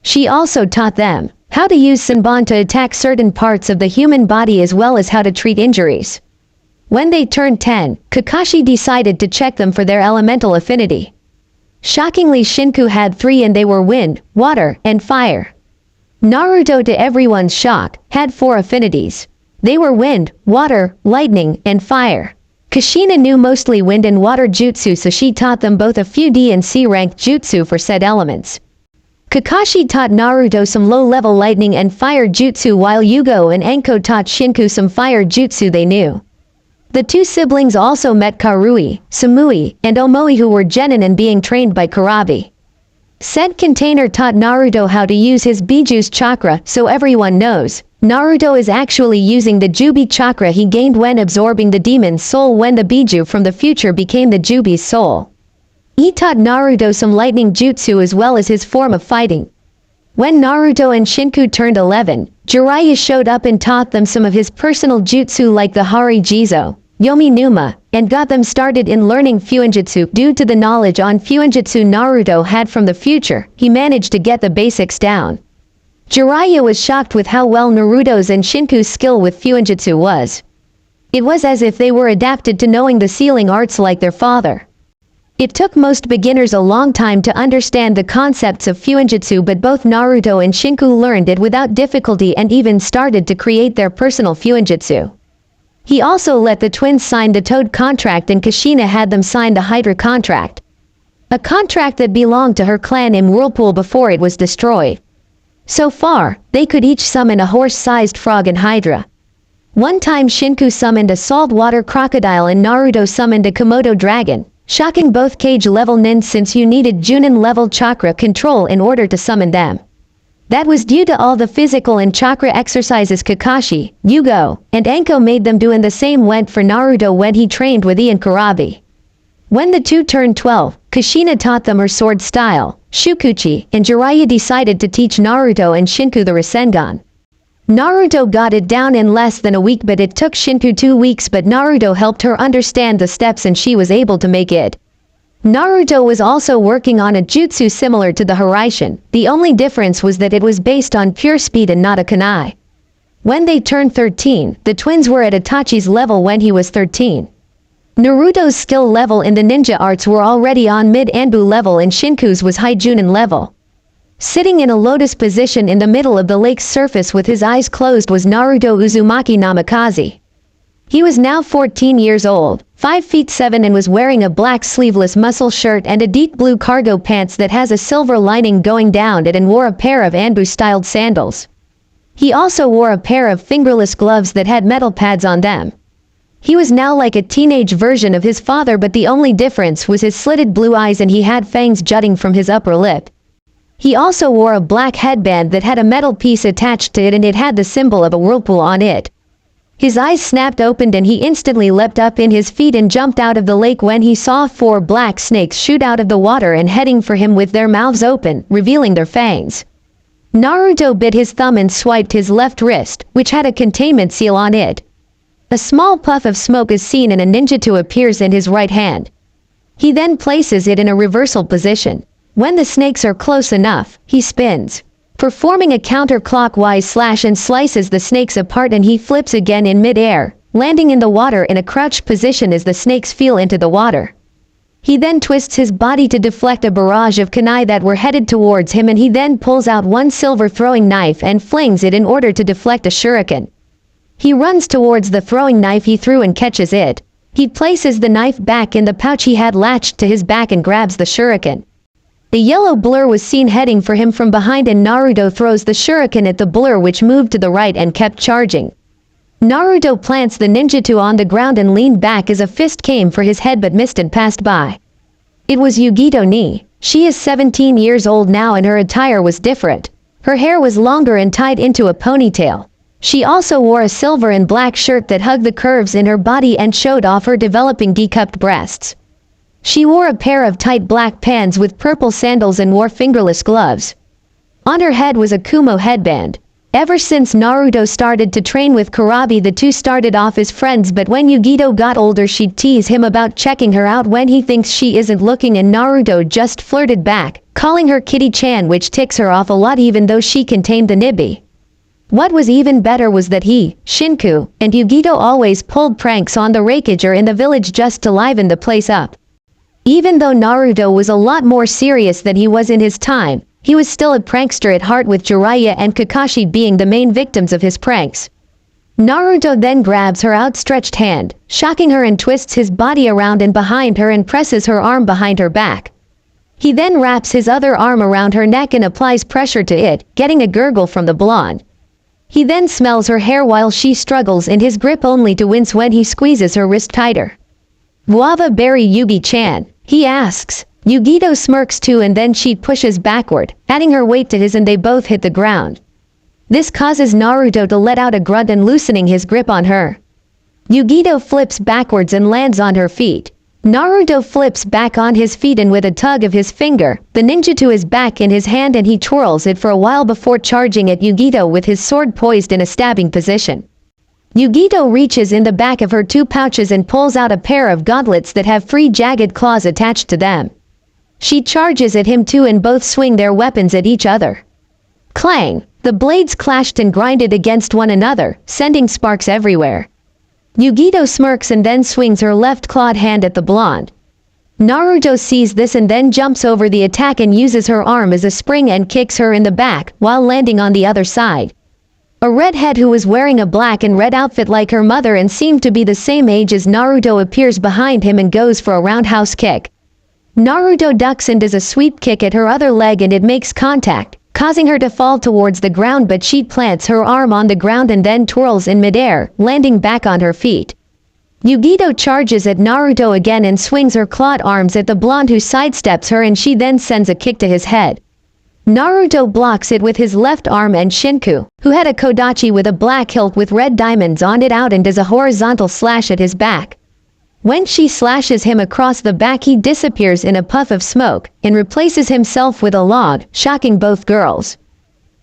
She also taught them how to use Senbon to attack certain parts of the human body as well as how to treat injuries. When they turned 10, Kakashi decided to check them for their elemental affinity. Shockingly, Shinku had 3 and they were wind, water, and fire. Naruto, to everyone's shock, had 4 affinities. They were wind, water, lightning, and fire. Kushina knew mostly wind and water jutsu, so she taught them both a few D and C ranked jutsu for said elements. Kakashi taught Naruto some low-level lightning and fire jutsu while Yugo and Anko taught Shinku some fire jutsu they knew. The 2 siblings also met Karui, Samui, and Omoi, who were genin and being trained by Kurabi. Said container taught Naruto how to use his Bijuu's chakra, so everyone knows. Naruto is actually using the Jubi chakra he gained when absorbing the demon's soul when the Bijuu from the future became the Jubi's soul. He taught Naruto some lightning jutsu as well as his form of fighting. When Naruto and Shinku turned 11, Jiraiya showed up and taught them some of his personal jutsu like the Hari Jizo, Yomi Numa, and got them started in learning Fuinjutsu. Due to the knowledge on Fuinjutsu Naruto had from the future, he managed to get the basics down. Jiraiya was shocked with how well Naruto's and Shinku's skill with Fuinjutsu was. It was as if they were adapted to knowing the sealing arts like their father. It took most beginners a long time to understand the concepts of Fuinjutsu, but both Naruto and Shinku learned it without difficulty and even started to create their personal Fuinjutsu. He also let the twins sign the Toad contract and Kushina had them sign the Hydra contract. A contract that belonged to her clan in Whirlpool before it was destroyed. So far, they could each summon a horse-sized frog and Hydra. One time Shinku summoned a saltwater crocodile and Naruto summoned a Komodo dragon, shocking both cage-level nins since you needed Junin-level chakra control in order to summon them. That was due to all the physical and chakra exercises Kakashi, Yugo, and Anko made them do, and the same went for Naruto when he trained with Ian Kurabi. When the 2 turned 12, Kushina taught them her sword style, Shukuchi, and Jiraiya decided to teach Naruto and Shinku the Rasengan. Naruto got it down in less than a week, but it took Shinku 2 weeks, but Naruto helped her understand the steps and she was able to make it. Naruto was also working on a jutsu similar to the Hiraishin, the only difference was that it was based on pure speed and not a kunai. When they turned 13, the twins were at Itachi's level when he was 13. Naruto's skill level in the ninja arts were already on mid-Anbu level and Shinku's was high Junin level. Sitting in a lotus position in the middle of the lake's surface with his eyes closed was Naruto Uzumaki Namikaze. He was now 14 years old, 5 feet 7, and was wearing a black sleeveless muscle shirt and a deep blue cargo pants that has a silver lining going down it, and wore a pair of Anbu-styled sandals. He also wore a pair of fingerless gloves that had metal pads on them. He was now like a teenage version of his father, but the only difference was his slitted blue eyes and he had fangs jutting from his upper lip. He also wore a black headband that had a metal piece attached to it and it had the symbol of a whirlpool on it. His eyes snapped open and he instantly leapt up in his feet and jumped out of the lake when he saw 4 black snakes shoot out of the water and heading for him with their mouths open, revealing their fangs. Naruto bit his thumb and swiped his left wrist, which had a containment seal on it. A small puff of smoke is seen and a ninjutsu appears in his right hand. He then places it in a reversal position. When the snakes are close enough, he spins, performing a counterclockwise slash and slices the snakes apart, and he flips again in mid-air, landing in the water in a crouched position as the snakes feel into the water. He then twists his body to deflect a barrage of kunai that were headed towards him, and he then pulls out one silver throwing knife and flings it in order to deflect a shuriken. He runs towards the throwing knife he threw and catches it. He places the knife back in the pouch he had latched to his back and grabs the shuriken. The yellow blur was seen heading for him from behind, and Naruto throws the shuriken at the blur, which moved to the right and kept charging. Naruto plants the ninjutsu on the ground and leaned back as a fist came for his head but missed and passed by. It was Yugito Ni. She is 17 years old now and her attire was different. Her hair was longer and tied into a ponytail. She also wore a silver and black shirt that hugged the curves in her body and showed off her developing D-cupped breasts. She wore a pair of tight black pants with purple sandals and wore fingerless gloves. On her head was a Kumo headband. Ever since Naruto started to train with Kurabi, the two started off as friends, but when Yugito got older she'd tease him about checking her out when he thinks she isn't looking, and Naruto just flirted back, calling her Kitty-chan, which ticks her off a lot even though she contained the nibby. What was even better was that he, Shinku, and Yugito always pulled pranks on the Raikager in the village just to liven the place up. Even though Naruto was a lot more serious than he was in his time, he was still a prankster at heart, with Jiraiya and Kakashi being the main victims of his pranks. Naruto then grabs her outstretched hand, shocking her, and twists his body around and behind her and presses her arm behind her back. He then wraps his other arm around her neck and applies pressure to it, getting a gurgle from the blonde. He then smells her hair while she struggles in his grip, only to wince when he squeezes her wrist tighter. "Guava berry Yugi-chan?" he asks. Yugito smirks too, and then she pushes backward, adding her weight to his, and they both hit the ground. This causes Naruto to let out a grunt and loosening his grip on her. Yugito flips backwards and lands on her feet. Naruto flips back on his feet, and with a tug of his finger, the ninjutsu is back in his hand and he twirls it for a while before charging at Yugito with his sword poised in a stabbing position. Yugito reaches in the back of her two pouches and pulls out a pair of gauntlets that have 3 jagged claws attached to them. She charges at him too, and both swing their weapons at each other. Clang! The blades clashed and grinded against one another, sending sparks everywhere. Yugito smirks and then swings her left clawed hand at the blonde. Naruto sees this and then jumps over the attack and uses her arm as a spring and kicks her in the back while landing on the other side. A redhead who was wearing a black and red outfit like her mother and seemed to be the same age as Naruto appears behind him and goes for a roundhouse kick. Naruto ducks and does a sweep kick at her other leg, and it makes contact, causing her to fall towards the ground, but she plants her arm on the ground and then twirls in midair, landing back on her feet. Yugito charges at Naruto again and swings her clawed arms at the blonde, who sidesteps her, and she then sends a kick to his head. Naruto blocks it with his left arm, and Shinku, who had a kodachi with a black hilt with red diamonds on it, out and does a horizontal slash at his back. When she slashes him across the back, he disappears in a puff of smoke and replaces himself with a log, shocking both girls.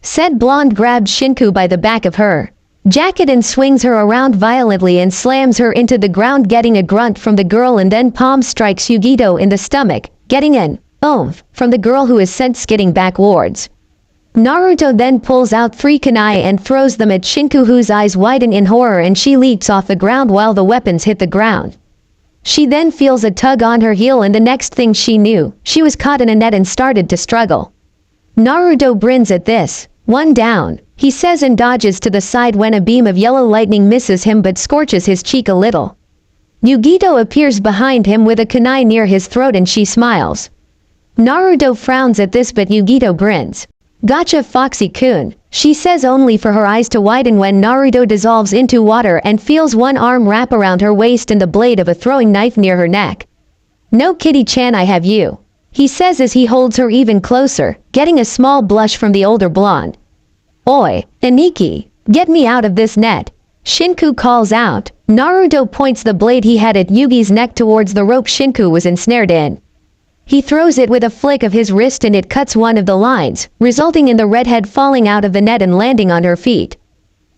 Said blonde grabs Shinku by the back of her jacket and swings her around violently and slams her into the ground, getting a grunt from the girl, and then palm strikes Yugito in the stomach, getting an "oomph" from the girl, who is sent skidding backwards. Naruto then pulls out 3 kunai and throws them at Shinku, whose eyes widen in horror, and she leaps off the ground while the weapons hit the ground. She then feels a tug on her heel, and the next thing she knew, she was caught in a net and started to struggle. Naruto grins at this. "One down," he says, and dodges to the side when a beam of yellow lightning misses him but scorches his cheek a little. Yugito appears behind him with a kunai near his throat, and she smiles. Naruto frowns at this, but Yugito grins. "Gotcha, Foxy-kun," she says, only for her eyes to widen when Naruto dissolves into water and feels one arm wrap around her waist and the blade of a throwing knife near her neck. "No, Kitty-chan, I have you," he says as he holds her even closer, getting a small blush from the older blonde. "Oi, Aniki, get me out of this net," Shinku calls out. Naruto points the blade he had at Yugi's neck towards the rope Shinku was ensnared in. He throws it with a flick of his wrist, and it cuts one of the lines, resulting in the redhead falling out of the net and landing on her feet.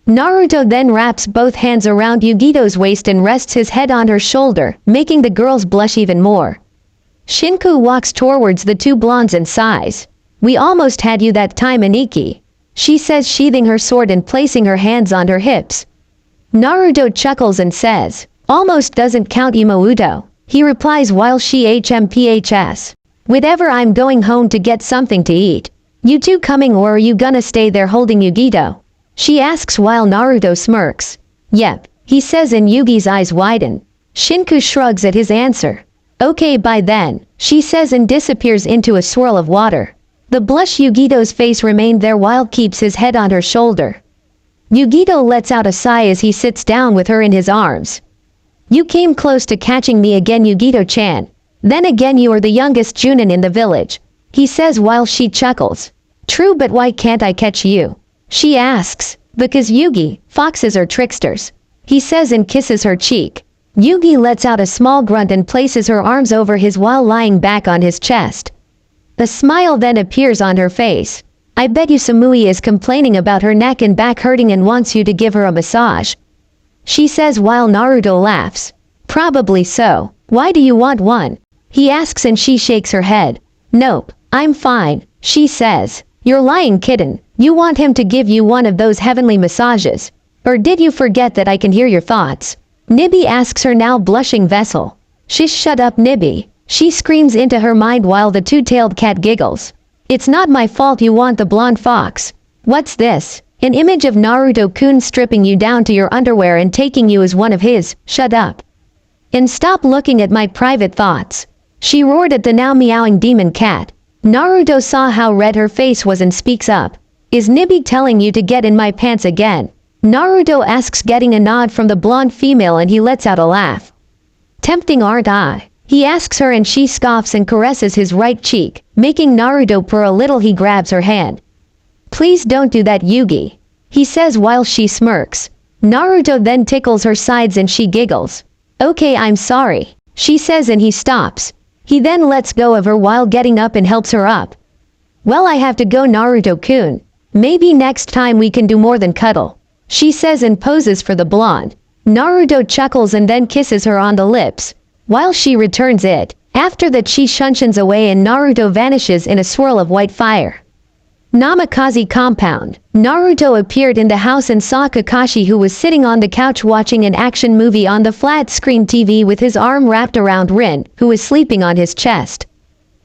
Naruto then wraps both hands around Yugito's waist and rests his head on her shoulder, making the girls blush even more. Shinku walks towards the two blondes and sighs. "We almost had you that time, Aniki," she says, sheathing her sword and placing her hands on her hips. Naruto chuckles and says, "Almost doesn't count, Imouto," he replies while she hmphs. "Whatever, I'm going home to get something to eat. You two coming, or are you gonna stay there holding Yugito?" she asks while Naruto smirks. "Yep," he says, and Yugi's eyes widen. Shinku shrugs at his answer. "Okay, bye then," she says, and disappears into a swirl of water. The blush Yugito's face remained there while keeps his head on her shoulder. Yugito lets out a sigh as he sits down with her in his arms. "You came close to catching me again, Yugito-chan. Then again, you are the youngest Junin in the village," he says while she chuckles. "True, but why can't I catch you?" she asks. "Because Yugi, foxes are tricksters," he says, and kisses her cheek. Yugi lets out a small grunt and places her arms over his while lying back on his chest. A smile then appears on her face. I bet you Samui is complaining about her neck and back hurting and wants you to give her a massage. She says while Naruto laughs. Probably so. Why do you want one? He asks and she shakes her head. Nope, I'm fine, she says. You're lying, kitten. You want him to give you one of those heavenly massages. Or did you forget that I can hear your thoughts? Nibby asks her now blushing vessel. Shish, shut up, Nibby. She screams into her mind while the two-tailed cat giggles. It's not my fault you want the blonde fox. What's this? An image of Naruto-kun stripping you down to your underwear and taking you as one of his. Shut up. And stop looking at my private thoughts. She roared at the now meowing demon cat. Naruto saw how red her face was and speaks up. Is Nibby telling you to get in my pants again? Naruto asks, getting a nod from the blonde female, and he lets out a laugh. Tempting, aren't I? He asks her and she scoffs and caresses his right cheek, making Naruto purr a little. He grabs her hand. Please don't do that, Yugi, he says while she smirks. Naruto then tickles her sides and she giggles. Okay, I'm sorry, she says, and he stops. He then lets go of her while getting up and helps her up. Well, I have to go, Naruto-kun. Maybe next time we can do more than cuddle, she says and poses for the blonde. Naruto chuckles and then kisses her on the lips, while she returns it. After that she shunshuns away and Naruto vanishes in a swirl of white fire. Namikaze compound. Naruto appeared in the house and saw Kakashi, who was sitting on the couch watching an action movie on the flat screen TV with his arm wrapped around Rin, who was sleeping on his chest.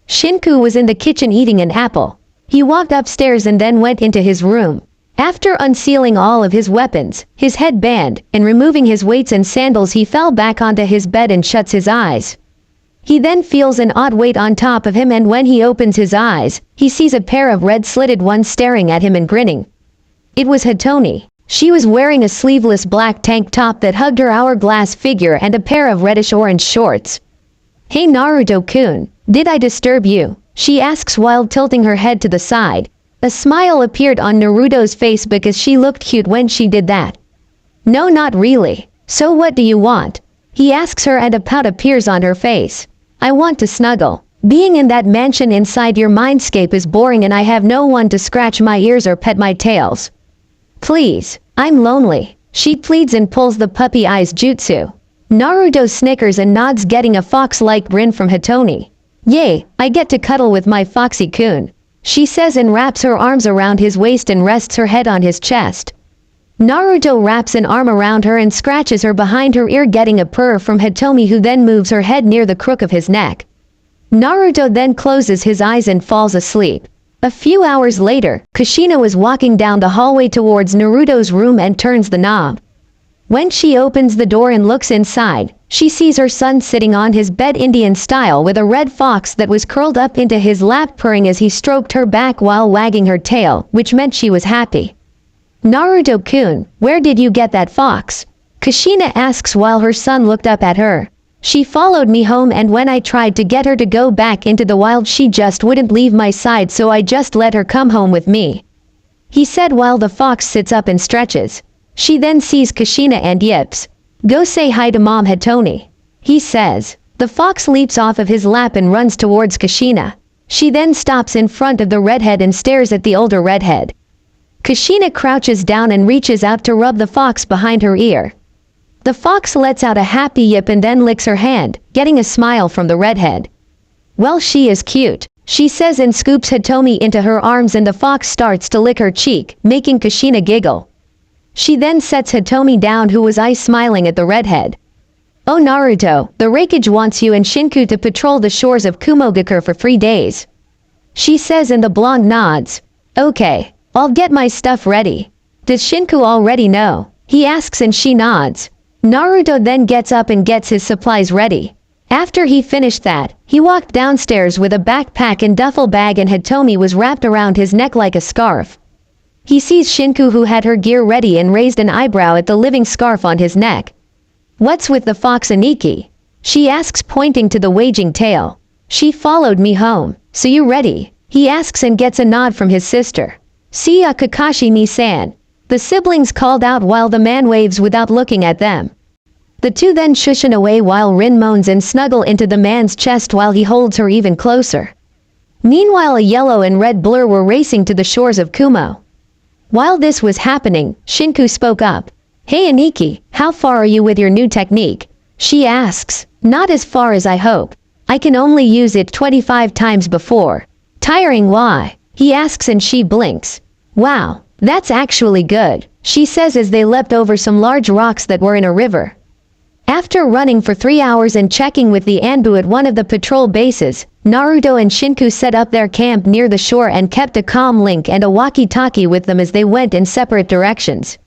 Shinku was in the kitchen eating an apple. He walked upstairs and then went into his room. After unsealing all of his weapons, his headband, and removing his weights and sandals, he fell back onto his bed and shuts his eyes. He then feels an odd weight on top of him, and when he opens his eyes, he sees a pair of red slitted ones staring at him and grinning. It was Hitomi. She was wearing a sleeveless black tank top that hugged her hourglass figure and a pair of reddish-orange shorts. Hey Naruto-kun, did I disturb you? She asks while tilting her head to the side. A smile appeared on Naruto's face because she looked cute when she did that. No, not really. So what do you want? He asks her and a pout appears on her face. I want to snuggle. Being in that mansion inside your mindscape is boring and I have no one to scratch my ears or pet my tails. Please, I'm lonely, she pleads and pulls the puppy eyes jutsu. Naruto snickers and nods, getting a fox-like grin from Hitomi. Yay, I get to cuddle with my Foxy-kun, she says and wraps her arms around his waist and rests her head on his chest. Naruto wraps an arm around her and scratches her behind her ear, getting a purr from Hitomi, who then moves her head near the crook of his neck. Naruto then closes his eyes and falls asleep. A few hours later, Kushina was walking down the hallway towards Naruto's room and turns the knob. When she opens the door and looks inside, she sees her son sitting on his bed Indian style with a red fox that was curled up into his lap, purring as he stroked her back while wagging her tail, which meant she was happy. Naruto-kun, where did you get that fox? Kushina asks while her son looked up at her. She followed me home, and when I tried to get her to go back into the wild, she just wouldn't leave my side, so I just let her come home with me, he said while the fox sits up and stretches. She then sees Kushina and yips. Go say hi to Mom, Hitomi, he says. The fox leaps off of his lap and runs towards Kushina. She then stops in front of the redhead and stares at the older redhead. Kushina crouches down and reaches out to rub the fox behind her ear. The fox lets out a happy yip and then licks her hand, getting a smile from the redhead. Well, she is cute, she says and scoops Hitomi into her arms, and the fox starts to lick her cheek, making Kushina giggle. She then sets Hitomi down, who was smiling at the redhead. Oh Naruto, the Raikage wants you and Shinku to patrol the shores of Kumogakure for 3 days, she says, and the blonde nods. Okay, I'll get my stuff ready. Does Shinku already know? He asks and she nods. Naruto then gets up and gets his supplies ready. After he finished that, he walked downstairs with a backpack and duffel bag, and Hitomi was wrapped around his neck like a scarf. He sees Shinku, who had her gear ready, and raised an eyebrow at the living scarf on his neck. What's with the fox, Aniki? She asks, pointing to the waging tail. She followed me home, so you ready? He asks and gets a nod from his sister. See ya, Kakashi ni-san, the siblings called out while the man waves without looking at them. The two then shushan away while Rin moans and snuggle into the man's chest while he holds her even closer. Meanwhile, a yellow and red blur were racing to the shores of Kumo. While this was happening, Shinku spoke up. "Hey Aniki, how far are you with your new technique?" She asks. "Not as far as I hope. I can only use it 25 times before." "Tiring, why?" he asks, and she blinks. "Wow, that's actually good," she says as they leapt over some large rocks that were in a river. After running for 3 hours and checking with the Anbu at one of the patrol bases, Naruto and Shinku set up their camp near the shore and kept a comm link and a walkie-talkie with them as they went in separate directions.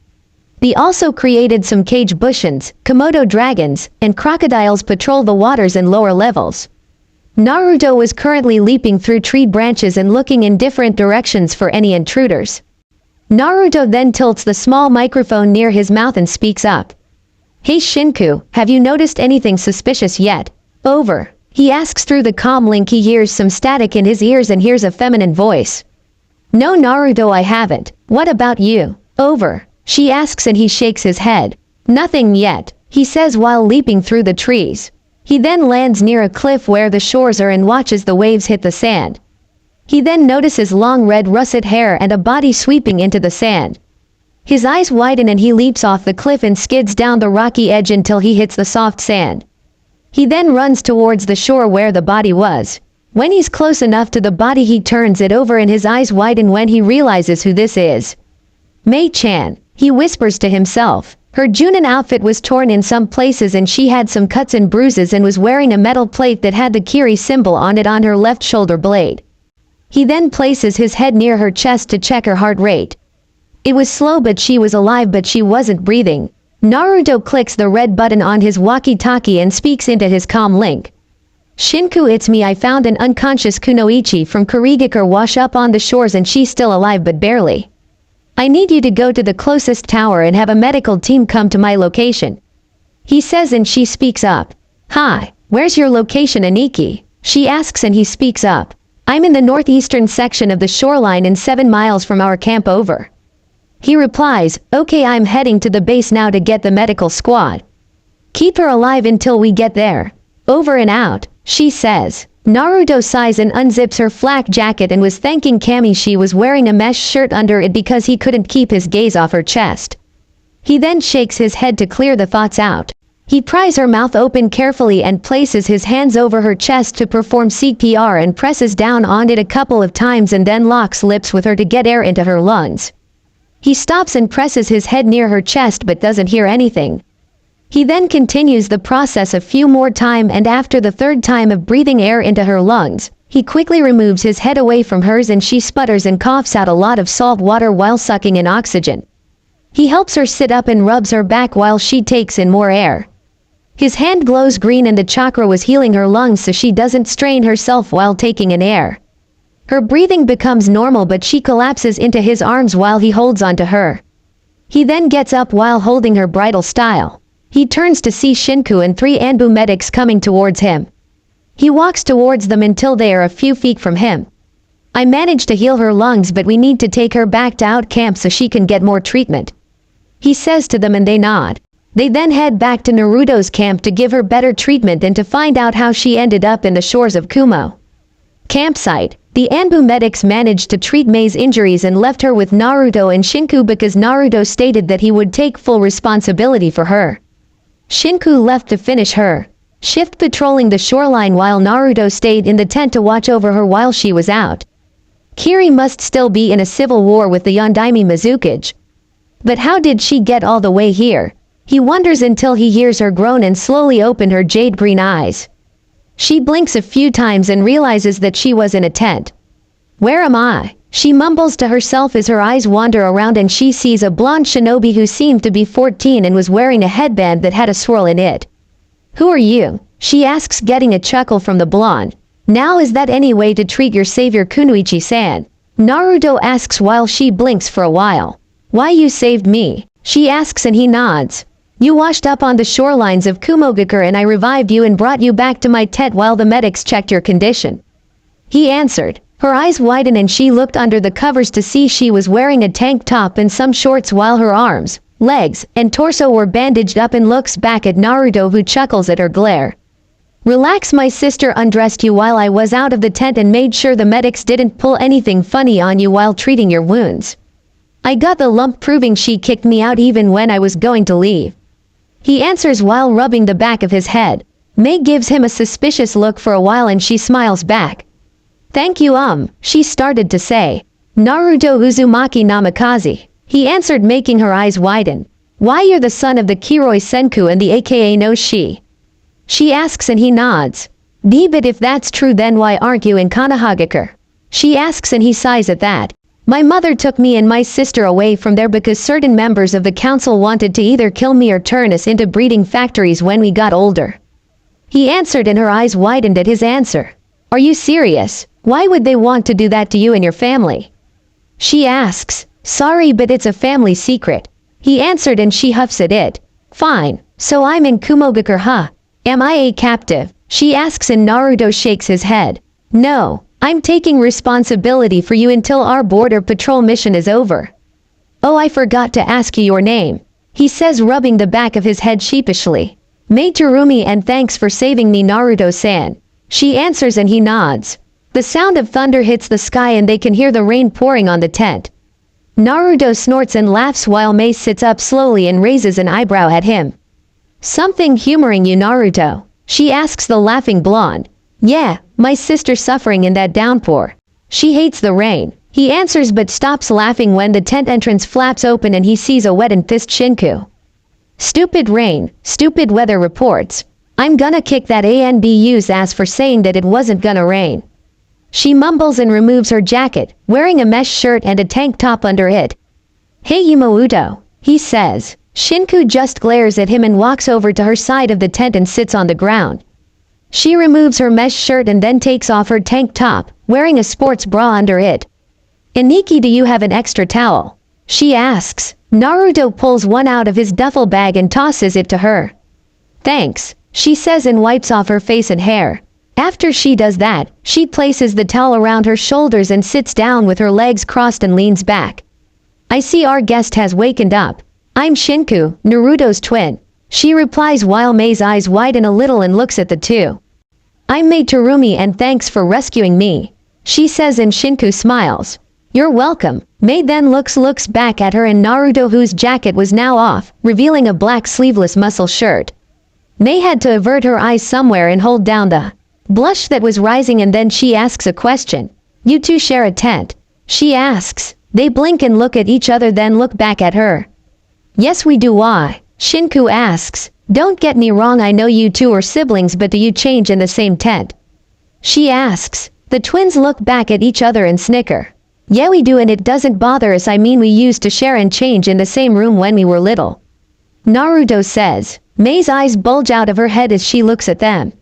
They also created some cage bushins, Komodo dragons, and crocodiles patrol the waters in lower levels. Naruto was currently leaping through tree branches and looking in different directions for any intruders. Naruto then tilts the small microphone near his mouth and speaks up. "Hey Shinku, have you noticed anything suspicious yet?" "Over." He asks through the comm link. He hears some static in his ears and hears a feminine voice. "No Naruto, I haven't. What about you?" "Over." She asks and he shakes his head. "Nothing yet," he says while leaping through the trees. He then lands near a cliff where the shores are and watches the waves hit the sand. He then notices long red russet hair and a body sweeping into the sand. His eyes widen and he leaps off the cliff and skids down the rocky edge until he hits the soft sand. He then runs towards the shore where the body was. When he's close enough to the body, he turns it over and his eyes widen when he realizes who this is. "Mei-chan," he whispers to himself. Her Junin outfit was torn in some places and she had some cuts and bruises and was wearing a metal plate that had the Kiri symbol on it on her left shoulder blade. He then places his head near her chest to check her heart rate. It was slow, but she was alive, but she wasn't breathing. Naruto clicks the red button on his walkie-talkie and speaks into his comm link. "Shinku, it's me. I found an unconscious Kunoichi from Kurigakure wash up on the shores and she's still alive but barely. I need you to go to the closest tower and have a medical team come to my location," he says, and she speaks up. "Hi, where's your location, Aniki?" she asks, and he speaks up. "I'm in the northeastern section of the shoreline and 7 miles from our camp, over." He replies, "Okay, I'm heading to the base now to get the medical squad. Keep her alive until we get there. Over and out," she says. Naruto sighs and unzips her flak jacket and was thanking Kami she was wearing a mesh shirt under it because he couldn't keep his gaze off her chest. He then shakes his head to clear the thoughts out. He pries her mouth open carefully and places his hands over her chest to perform CPR and presses down on it a couple of times and then locks lips with her to get air into her lungs. He stops and presses his head near her chest but doesn't hear anything. He then continues the process a few more times, and after the third time of breathing air into her lungs, he quickly removes his head away from hers and she sputters and coughs out a lot of salt water while sucking in oxygen. He helps her sit up and rubs her back while she takes in more air. His hand glows green and the chakra was healing her lungs so she doesn't strain herself while taking in air. Her breathing becomes normal but she collapses into his arms while he holds onto her. He then gets up while holding her bridal style. He turns to see Shinku and 3 Anbu medics coming towards him. He walks towards them until they are a few feet from him. "I managed to heal her lungs, but we need to take her back to out camp so she can get more treatment," he says to them, and they nod. They then head back to Naruto's camp to give her better treatment and to find out how she ended up in the shores of Kumo. Campsite. The Anbu medics managed to treat Mei's injuries and left her with Naruto and Shinku because Naruto stated that he would take full responsibility for her. Shinku left to finish her shift patrolling the shoreline while Naruto stayed in the tent to watch over her while she was out. Kiri must still be in a civil war with the Yondaime Mizukage. But how did she get all the way here? He wonders until he hears her groan and slowly open her jade green eyes. She blinks a few times and realizes that she was in a tent. "Where am I?" she mumbles to herself as her eyes wander around and she sees a blonde shinobi who seemed to be 14 and was wearing a headband that had a swirl in it. "Who are you?" she asks, getting a chuckle from the blonde. "Now is that any way to treat your savior Kunoichi-san?" Naruto asks while she blinks for a while. "Why you saved me?" she asks, and he nods. "You washed up on the shorelines of Kumogakure and I revived you and brought you back to my tent while the medics checked your condition," he answered. Her eyes widen and she looked under the covers to see she was wearing a tank top and some shorts while her arms, legs, and torso were bandaged up, and looks back at Naruto who chuckles at her glare. Relax, my sister undressed you while I was out of the tent and made sure the medics didn't pull anything funny on you while treating your wounds. I got the lump proving she kicked me out even when I was going to leave. He answers while rubbing the back of his head. Mei gives him a suspicious look for a while and she smiles back. Thank you, she started to say. Naruto Uzumaki Namikaze. He answered, making her eyes widen. Why, you're the son of the Kiroi Senku and the aka no Shi. She asks and he nods. But if that's true, then why aren't you in Konohagakure? She asks and he sighs at that. My mother took me and my sister away from there because certain members of the council wanted to either kill me or turn us into breeding factories when we got older. He answered and her eyes widened at his answer. Are you serious? Why would they want to do that to you and your family? She asks. Sorry, but it's a family secret. He answered and she huffs at it. Fine, so I'm in Kumogakure, huh? Am I a captive? She asks and Naruto shakes his head. No, I'm taking responsibility for you until our border patrol mission is over. Oh, I forgot to ask you your name. He says, rubbing the back of his head sheepishly. Mei Terumi, and thanks for saving me, Naruto-san. She answers and he nods. The sound of thunder hits the sky and they can hear the rain pouring on the tent. Naruto snorts and laughs while Mei sits up slowly and raises an eyebrow at him. Something humoring you, Naruto? She asks the laughing blonde. Yeah, my sister suffering in that downpour. She hates the rain. He answers but stops laughing when the tent entrance flaps open and he sees a wet and pissed Shinku. Stupid rain, stupid weather reports. I'm gonna kick that ANBU's ass for saying that it wasn't gonna rain. She mumbles and removes her jacket, wearing a mesh shirt and a tank top under it. Hey Yumauto, he says. Shinku just glares at him and walks over to her side of the tent and sits on the ground. She removes her mesh shirt and then takes off her tank top, wearing a sports bra under it. Iniki, do you have an extra towel? She asks. Naruto pulls one out of his duffel bag and tosses it to her. Thanks, she says and wipes off her face and hair. After she does that, she places the towel around her shoulders and sits down with her legs crossed and leans back. I see our guest has wakened up. I'm Shinku, Naruto's twin. She replies while Mei's eyes widen a little and looks at the two. I'm Mei Terumi and thanks for rescuing me. She says and Shinku smiles. You're welcome. Mei then looks back at her and Naruto, whose jacket was now off, revealing a black sleeveless muscle shirt. Mei had to avert her eyes somewhere and hold down the blush that was rising and then she asks a question. You two share a tent? She asks. They blink and look at each other then look back at her. Yes we do. Why? Shinku asks. Don't get me wrong, I know you two are siblings, but do you change in the same tent? She asks. The twins look back at each other and snicker. Yeah we do, and it doesn't bother us, I mean we used to share and change in the same room when we were little. Naruto says. Mei's eyes bulge out of her head as she looks at them.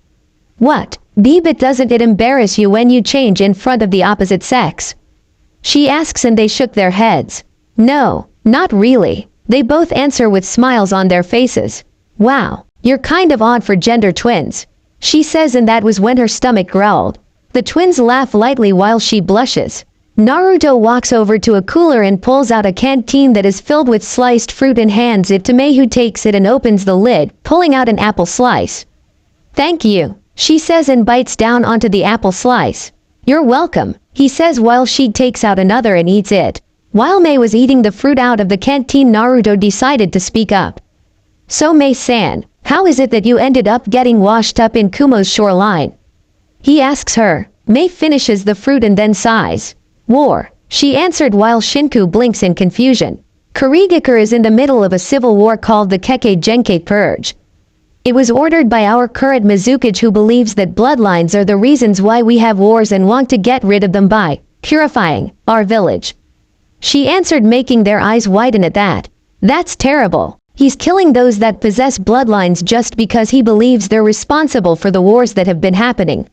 What? But doesn't it embarrass you when you change in front of the opposite sex? She asks and they shook their heads. No, not really. They both answer with smiles on their faces. Wow, you're kind of odd for gender twins. She says, and that was when her stomach growled. The twins laugh lightly while she blushes. Naruto walks over to a cooler and pulls out a canteen that is filled with sliced fruit and hands it to Mei, who takes it and opens the lid, pulling out an apple slice. Thank you, she says and bites down onto the apple slice. You're welcome, he says while she takes out another and eats it. While Mei was eating the fruit out of the canteen, Naruto decided to speak up. So Mei-san, how is it that you ended up getting washed up in Kumo's shoreline? He asks her. Mei finishes the fruit and then sighs. War, she answered while Shinku blinks in confusion. Kurigakure is in the middle of a civil war called the Kekkei Genkei Purge. It was ordered by our current Mizukage, who believes that bloodlines are the reasons why we have wars and want to get rid of them by purifying our village. She answered, making their eyes widen at that. That's terrible. He's killing those that possess bloodlines just because he believes they're responsible for the wars that have been happening.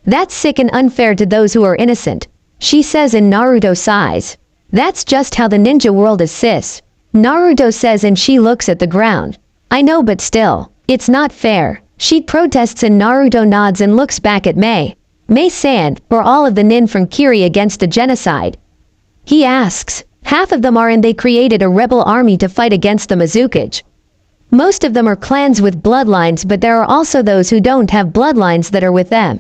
That's sick and unfair to those who are innocent. She says, and Naruto sighs. That's just how the ninja world is, sis. Naruto says, and she looks at the ground. I know, but still, it's not fair. She protests and Naruto nods and looks back at Mei. Mei-san, for all of the nin from Kiri against the genocide? He asks. Half of them are, and they created a rebel army to fight against the Mizukage. Most of them are clans with bloodlines, but there are also those who don't have bloodlines that are with them.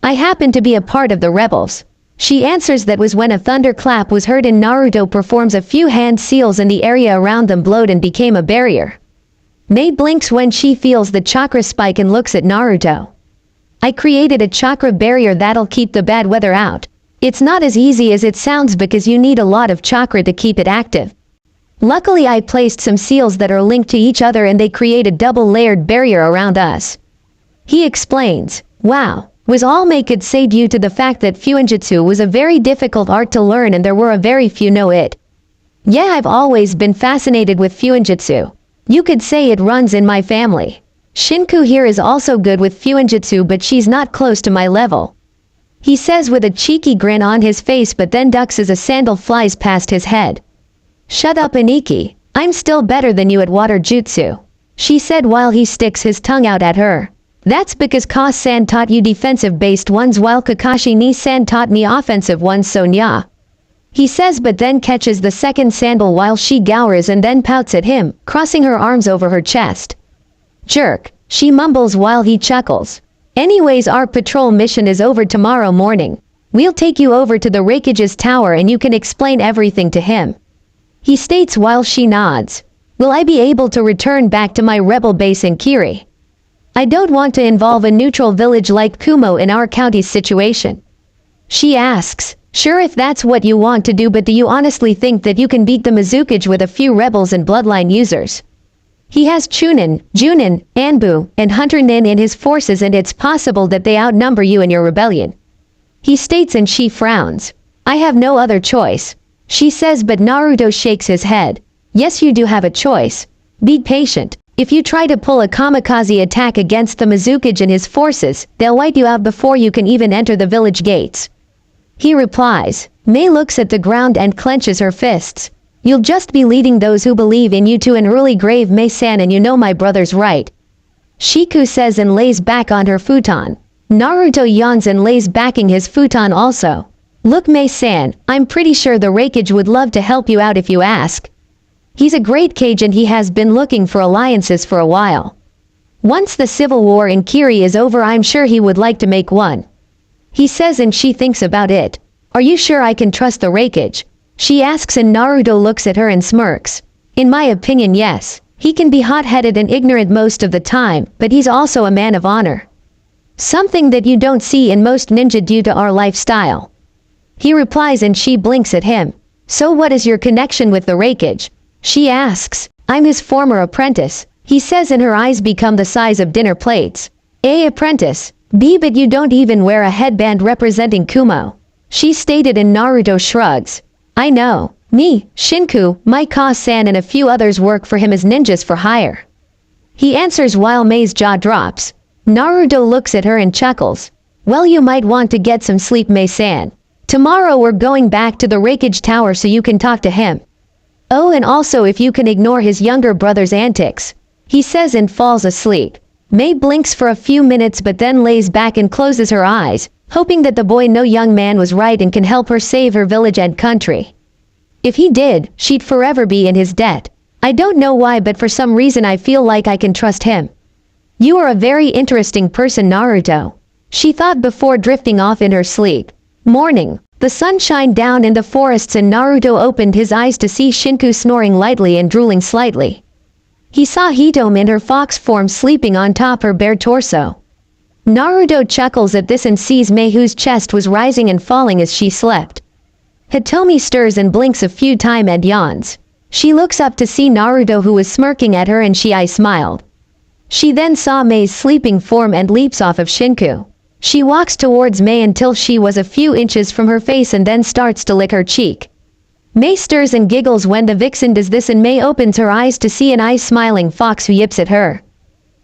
I happen to be a part of the rebels. She answers that was when a thunderclap was heard and Naruto performs a few hand seals and the area around them blowed and became a barrier. Mei blinks when she feels the chakra spike and looks at Naruto. I created a chakra barrier that'll keep the bad weather out. It's not as easy as it sounds because you need a lot of chakra to keep it active. Luckily I placed some seals that are linked to each other and they create a double-layered barrier around us. He explains, wow, was all Mei could say due to the fact that Fuinjutsu was a very difficult art to learn and there were a very few know it. Yeah, I've always been fascinated with Fuinjutsu. You could say it runs in my family. Shinku here is also good with Fuinjutsu but she's not close to my level. He says with a cheeky grin on his face but then ducks as a sandal flies past his head. Shut up Aniki, I'm still better than you at water jutsu. She said while he sticks his tongue out at her. That's because Ka-san taught you defensive-based ones while Kakashi-ni-san taught me offensive ones so nya. He says but then catches the second sandal while she glowers and then pouts at him, crossing her arms over her chest. Jerk, she mumbles while he chuckles. Anyways, our patrol mission is over tomorrow morning. We'll take you over to the Raikage's tower and you can explain everything to him. He states while she nods. Will I be able to return back to my rebel base in Kiri? I don't want to involve a neutral village like Kumo in our county's situation. She asks, sure if that's what you want to do, but do you honestly think that you can beat the Mizukage with a few rebels and bloodline users? He has Chunin, Junin, Anbu, and Hunter Nin in his forces and it's possible that they outnumber you in your rebellion. He states and she frowns. I have no other choice. She says but Naruto shakes his head. Yes, you do have a choice. Be patient. If you try to pull a kamikaze attack against the Mizukage and his forces, they'll wipe you out before you can even enter the village gates. He replies. Mei looks at the ground and clenches her fists. You'll just be leading those who believe in you to an early grave, Mei-san, and you know my brother's right. Shiku says and lays back on her futon. Naruto yawns and lays backing his futon also. Look Mei-san, I'm pretty sure the Raikage would love to help you out if you ask. He's a great Kage and he has been looking for alliances for a while. Once the civil war in Kiri is over, I'm sure he would like to make one. He says and she thinks about it. Are you sure I can trust the Raikage? She asks and Naruto looks at her and smirks. In my opinion, yes. He can be hot-headed and ignorant most of the time, but he's also a man of honor. Something that you don't see in most ninja due to our lifestyle. He replies and she blinks at him. So what is your connection with the Raikage? She asks. I'm his former apprentice. He says and her eyes become the size of dinner plates. A apprentice. B but you don't even wear a headband representing Kumo. She stated and Naruto shrugs. I know. Me, Shinku, my Ka-san and a few others work for him as ninjas for hire. He answers while Mei's jaw drops. Naruto looks at her and chuckles. Well, you might want to get some sleep, Mei-san. Tomorrow we're going back to the Raikage tower so you can talk to him. Oh, and also if you can ignore his younger brother's antics. He says and falls asleep. Mei blinks for a few minutes but then lays back and closes her eyes, hoping that the boy no young man was right and can help her save her village and country. If he did, she'd forever be in his debt. I don't know why, but for some reason I feel like I can trust him. You are a very interesting person, Naruto. She thought before drifting off in her sleep. Morning. The sun shined down in the forests and Naruto opened his eyes to see Shinku snoring lightly and drooling slightly. He saw Hitomi in her fox form sleeping on top her bare torso. Naruto chuckles at this and sees Mei whose chest was rising and falling as she slept. Hitomi stirs and blinks a few times and yawns. She looks up to see Naruto who was smirking at her and she smiled. She then saw Mei's sleeping form and leaps off of Shinku. She walks towards Mei until she was a few inches from her face and then starts to lick her cheek. Mei stirs and giggles when the vixen does this and Mei opens her eyes to see an smiling fox who yips at her.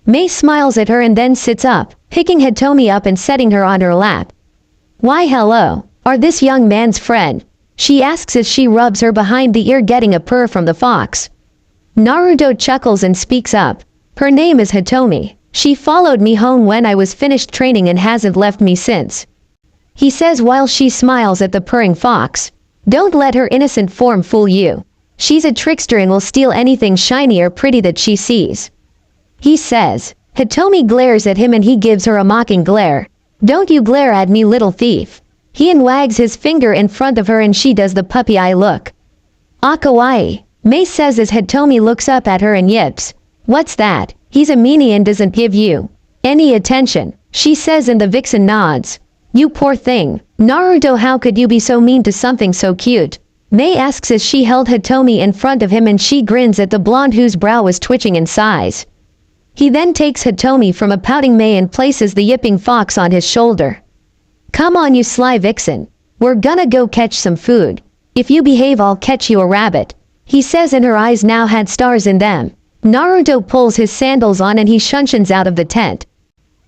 Mei smiles at her and then sits up, picking Hitomi up and setting her on her lap. Why hello, are this young man's friend? She asks as she rubs her behind the ear getting a purr from the fox. Naruto chuckles and speaks up. Her name is Hitomi. She followed me home when I was finished training and hasn't left me since. He says while she smiles at the purring fox. Don't let her innocent form fool you. She's a trickster and will steal anything shiny or pretty that she sees. He says. Hitomi glares at him and he gives her a mocking glare. Don't you glare at me, little thief. He wags his finger in front of her and she does the puppy eye look. Ah, kawaii, Mei says as Hitomi looks up at her and yips. What's that? He's a meanie and doesn't give you any attention, she says and the vixen nods. You poor thing. Naruto, how could you be so mean to something so cute? Mei asks as she held Hitomi in front of him and she grins at the blonde whose brow was twitching in size. He then takes Hitomi from a pouting Mei and places the yipping fox on his shoulder. Come on, you sly vixen. We're gonna go catch some food. If you behave, I'll catch you a rabbit, he says, and her eyes now had stars in them. Naruto pulls his sandals on and he shunshuns out of the tent.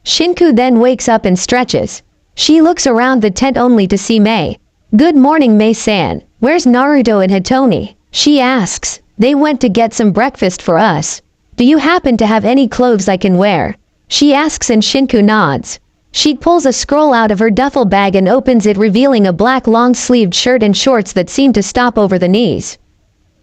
Shinku then wakes up and stretches. She looks around the tent only to see Mei. Good morning, Mei-san. Where's Naruto and Hitomi? She asks. They went to get some breakfast for us. Do you happen to have any clothes I can wear? She asks and Shinku nods. She pulls a scroll out of her duffel bag and opens it, revealing a black long-sleeved shirt and shorts that seem to stop over the knees.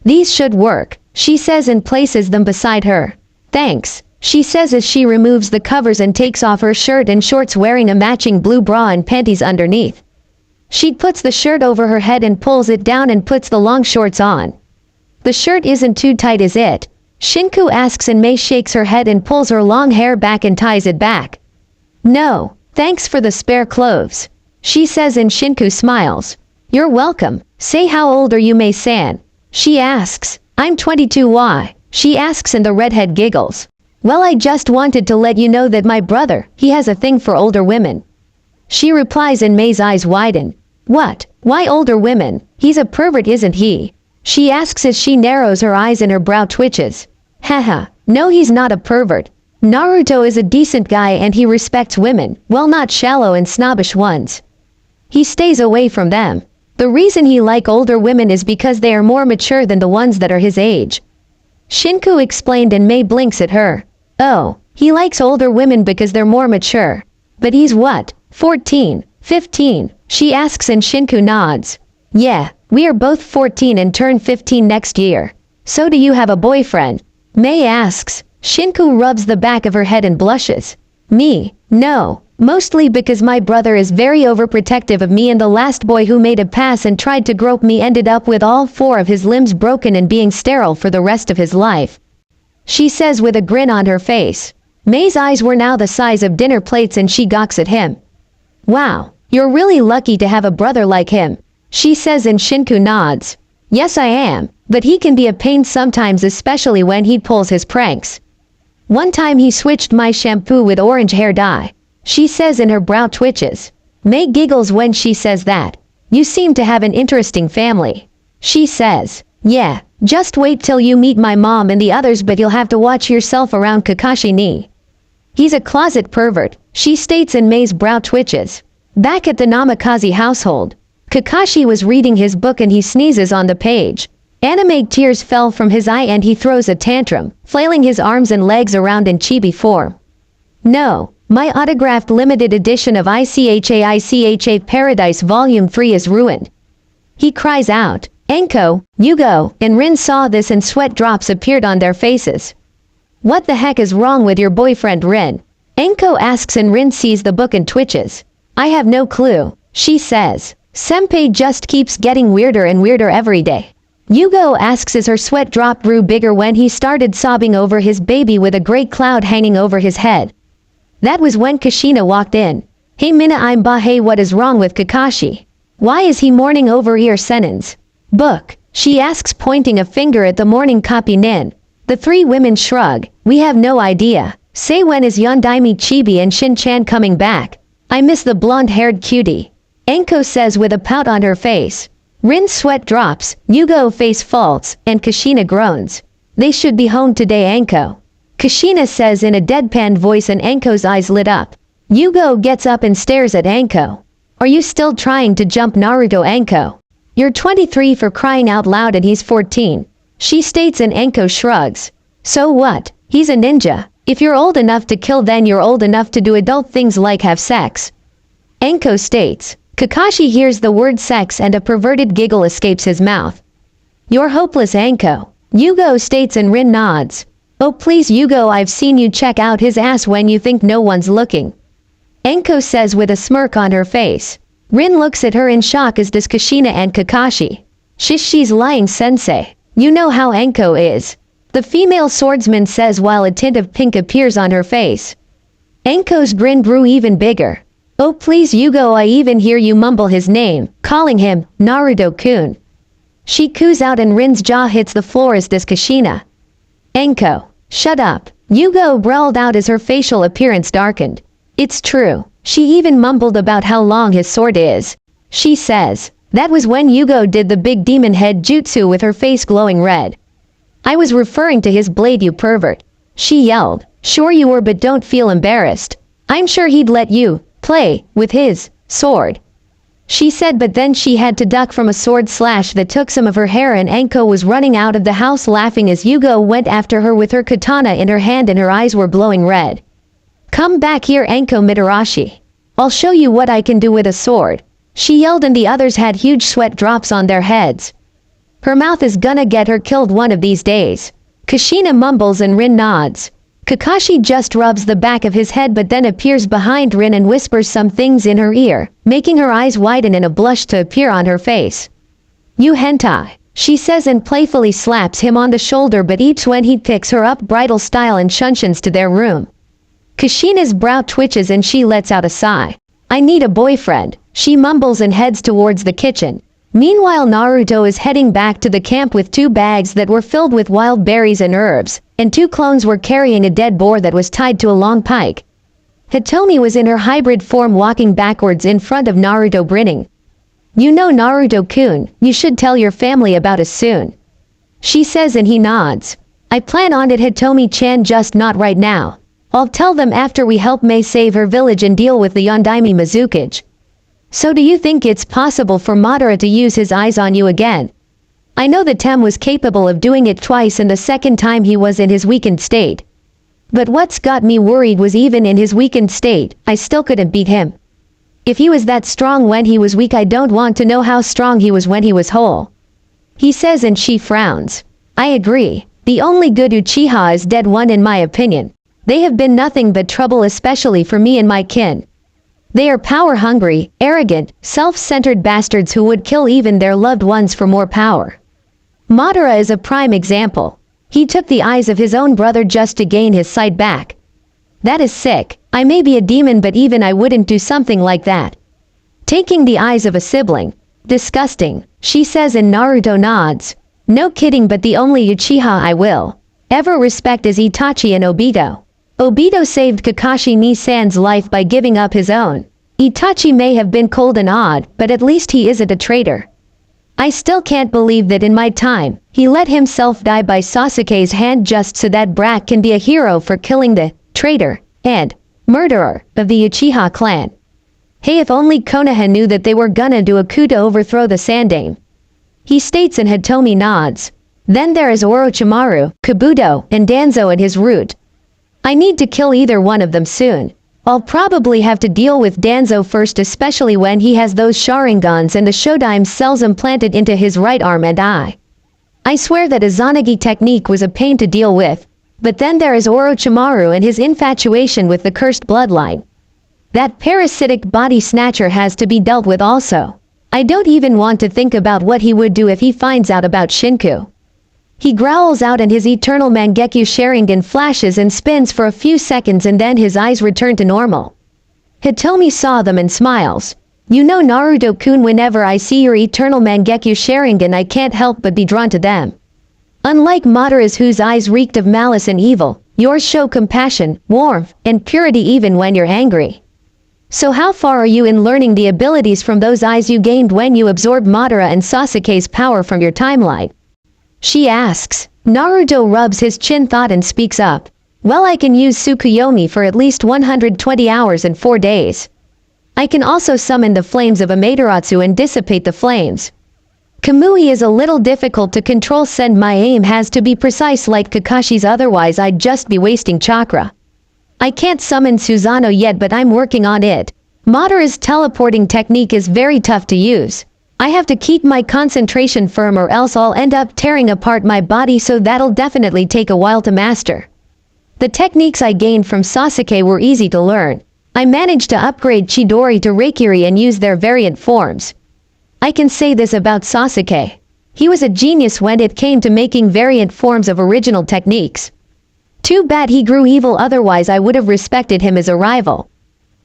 These should work, she says and places them beside her. Thanks, she says as she removes the covers and takes off her shirt and shorts, wearing a matching blue bra and panties underneath. She puts the shirt over her head and pulls it down and puts the long shorts on. The shirt isn't too tight, is it? Shinku asks and Mei shakes her head and pulls her long hair back and ties it back. No, thanks for the spare clothes, she says and Shinku smiles. You're welcome. Say, how old are you, Mei-san? She asks. I'm 22. Why? She asks and the redhead giggles. Well, I just wanted to let you know that my brother, he has a thing for older women. She replies and Mei's eyes widen. What? Why older women? He's a pervert, isn't he? She asks as she narrows her eyes and her brow twitches. Haha, no, he's not a pervert. Naruto is a decent guy and he respects women, well, not shallow and snobbish ones. He stays away from them. The reason he like older women is because they are more mature than the ones that are his age. Shinku explained and Mei blinks at her. Oh, he likes older women because they're more mature. But he's what, 14, 15? She asks and Shinku nods. Yeah, we are both 14 and turn 15 next year. So do you have a boyfriend? Mei asks. Shinku rubs the back of her head and blushes. Me? No, mostly because my brother is very overprotective of me and the last boy who made a pass and tried to grope me ended up with all 4 of his limbs broken and being sterile for the rest of his life. She says with a grin on her face. Mei's eyes were now the size of dinner plates and she gawks at him. Wow, you're really lucky to have a brother like him, she says and Shinku nods. Yes, I am, but he can be a pain sometimes, especially when he pulls his pranks. One time he switched my shampoo with orange hair dye, she says and her brow twitches. Mei giggles when she says that. You seem to have an interesting family, she says. Yeah, just wait till you meet my mom and the others, but you'll have to watch yourself around Kakashi ni. He's a closet pervert, she states and Mei's brow twitches. Back at the Namikaze household, Kakashi was reading his book and he sneezes on the page. Anime tears fell from his eye and he throws a tantrum, flailing his arms and legs around in chibi form. No, my autographed limited edition of ICHA Paradise Volume 3 is ruined. He cries out. Enko, Yugo, and Rin saw this and sweat drops appeared on their faces. What the heck is wrong with your boyfriend, Rin? Enko asks and Rin sees the book and twitches. I have no clue, she says. Senpai just keeps getting weirder and weirder every day. Yugo asks as her sweat drop grew bigger when he started sobbing over his baby with a gray cloud hanging over his head. That was when Kushina walked in. Hey Mina, I'm Ba. Hey, what is wrong with Kakashi? Why is he mourning over your sentence? Book, she asks, pointing a finger at the morning copy nin. The 3 women shrug. We have no idea. Say, when is Yondaime Chibi and Shin-chan coming back? I miss the blonde-haired cutie. Enko says with a pout on her face. Rin's sweat drops, Yugo face faults, and Kushina groans. They should be home today, Enko. Kushina says in a deadpan voice and Enko's eyes lit up. Yugo gets up and stares at Enko. Are you still trying to jump Naruto, Enko? You're 23 for crying out loud and he's 14. She states and Enko shrugs. So what? He's a ninja. If you're old enough to kill, then you're old enough to do adult things like have sex. Enko states. Kakashi hears the word sex and a perverted giggle escapes his mouth. You're hopeless, Anko. Yugo states and Rin nods. Oh please Yugo, I've seen you check out his ass when you think no one's looking. Anko says with a smirk on her face. Rin looks at her in shock as does Kushina and Kakashi. She's lying, sensei. You know how Anko is. The female swordsman says while a tint of pink appears on her face. Anko's grin grew even bigger. Oh please Yugo, I even hear you mumble his name, calling him Naruto-kun. She coos out and Rin's jaw hits the floor as does Kushina. Anko, shut up. Yugo growled out as her facial appearance darkened. It's true. She even mumbled about how long his sword is. She says, that was when Yugo did the big demon head jutsu with her face glowing red. I was referring to his blade, you pervert. She yelled. Sure you were, but don't feel embarrassed. I'm sure he'd let you play with his sword. She said, but then she had to duck from a sword slash that took some of her hair, and Anko was running out of the house laughing as Yugo went after her with her katana in her hand and her eyes were glowing red. Come back here, Anko Mitarashi. I'll show you what I can do with a sword. She yelled and the others had huge sweat drops on their heads. Her mouth is gonna get her killed one of these days. Kushina mumbles and Rin nods. Kakashi just rubs the back of his head but then appears behind Rin and whispers some things in her ear, making her eyes widen and a blush to appear on her face. You hentai, she says and playfully slaps him on the shoulder, but each when he picks her up bridal style and shunshuns to their room. Kushina's brow twitches and she lets out a sigh. I need a boyfriend, she mumbles and heads towards the kitchen. Meanwhile Naruto is heading back to the camp with 2 bags that were filled with wild berries and herbs, and 2 clones were carrying a dead boar that was tied to a long pike. Hitomi was in her hybrid form walking backwards in front of Naruto grinning. You know Naruto-kun, you should tell your family about us soon. She says and he nods. I plan on it, Hitomi-chan, just not right now. I'll tell them after we help Mei save her village and deal with the Yondaime Mizukage. So do you think it's possible for Madara to use his eyes on you again? I know that Tem was capable of doing it twice and the second time he was in his weakened state. But what's got me worried was even in his weakened state, I still couldn't beat him. If he was that strong when he was weak, I don't want to know how strong he was when he was whole. He says and she frowns. I agree. The only good Uchiha is dead one in my opinion. They have been nothing but trouble, especially for me and my kin. They are power-hungry, arrogant, self-centered bastards who would kill even their loved ones for more power. Madara is a prime example. He took the eyes of his own brother just to gain his sight back. That is sick. I may be a demon, but even I wouldn't do something like that. Taking the eyes of a sibling. Disgusting, she says and Naruto nods. No kidding, but the only Uchiha I will ever respect is Itachi and Obito. Obito saved Kakashi Ni-san's life by giving up his own. Itachi may have been cold and odd, but at least he isn't a traitor. I still can't believe that in my time, he let himself die by Sasuke's hand just so that Brat can be a hero for killing the traitor and murderer of the Uchiha clan. Hey, if only Konoha knew that they were gonna do a coup to overthrow the Sandaime. He states and Hitomi nods. Then there is Orochimaru, Kabuto, and Danzo and his route. I need to kill either one of them soon. I'll probably have to deal with Danzo first, especially when he has those Sharingans and the Shodaime cells implanted into his right arm and eye. I swear that Izanagi technique was a pain to deal with. But then there is Orochimaru and his infatuation with the cursed bloodline. That parasitic body snatcher has to be dealt with also. I don't even want to think about what he would do if he finds out about Shinku. He growls out and his eternal Mangekyo Sharingan flashes and spins for a few seconds and then his eyes return to normal. Hitomi saw them and smiles. You know Naruto-kun, whenever I see your eternal Mangekyo Sharingan I can't help but be drawn to them. Unlike Madara's, whose eyes reeked of malice and evil, yours show compassion, warmth, and purity even when you're angry. So how far are you in learning the abilities from those eyes you gained when you absorbed Madara and Sasuke's power from your timeline? She asks. Naruto rubs his chin thought and speaks up. Well, I can use Tsukuyomi for at least 120 hours and 4 days. I can also summon the flames of Amaterasu and dissipate the flames. Kamui is a little difficult to control, send my aim has to be precise like Kakashi's, otherwise I'd just be wasting chakra. I can't summon Susanoo yet, but I'm working on it. Madara's teleporting technique is very tough to use. I have to keep my concentration firm or else I'll end up tearing apart my body, so that'll definitely take a while to master. The techniques I gained from Sasuke were easy to learn. I managed to upgrade Chidori to Reikiri and use their variant forms. I can say this about Sasuke. He was a genius when it came to making variant forms of original techniques. Too bad he grew evil, otherwise I would have respected him as a rival.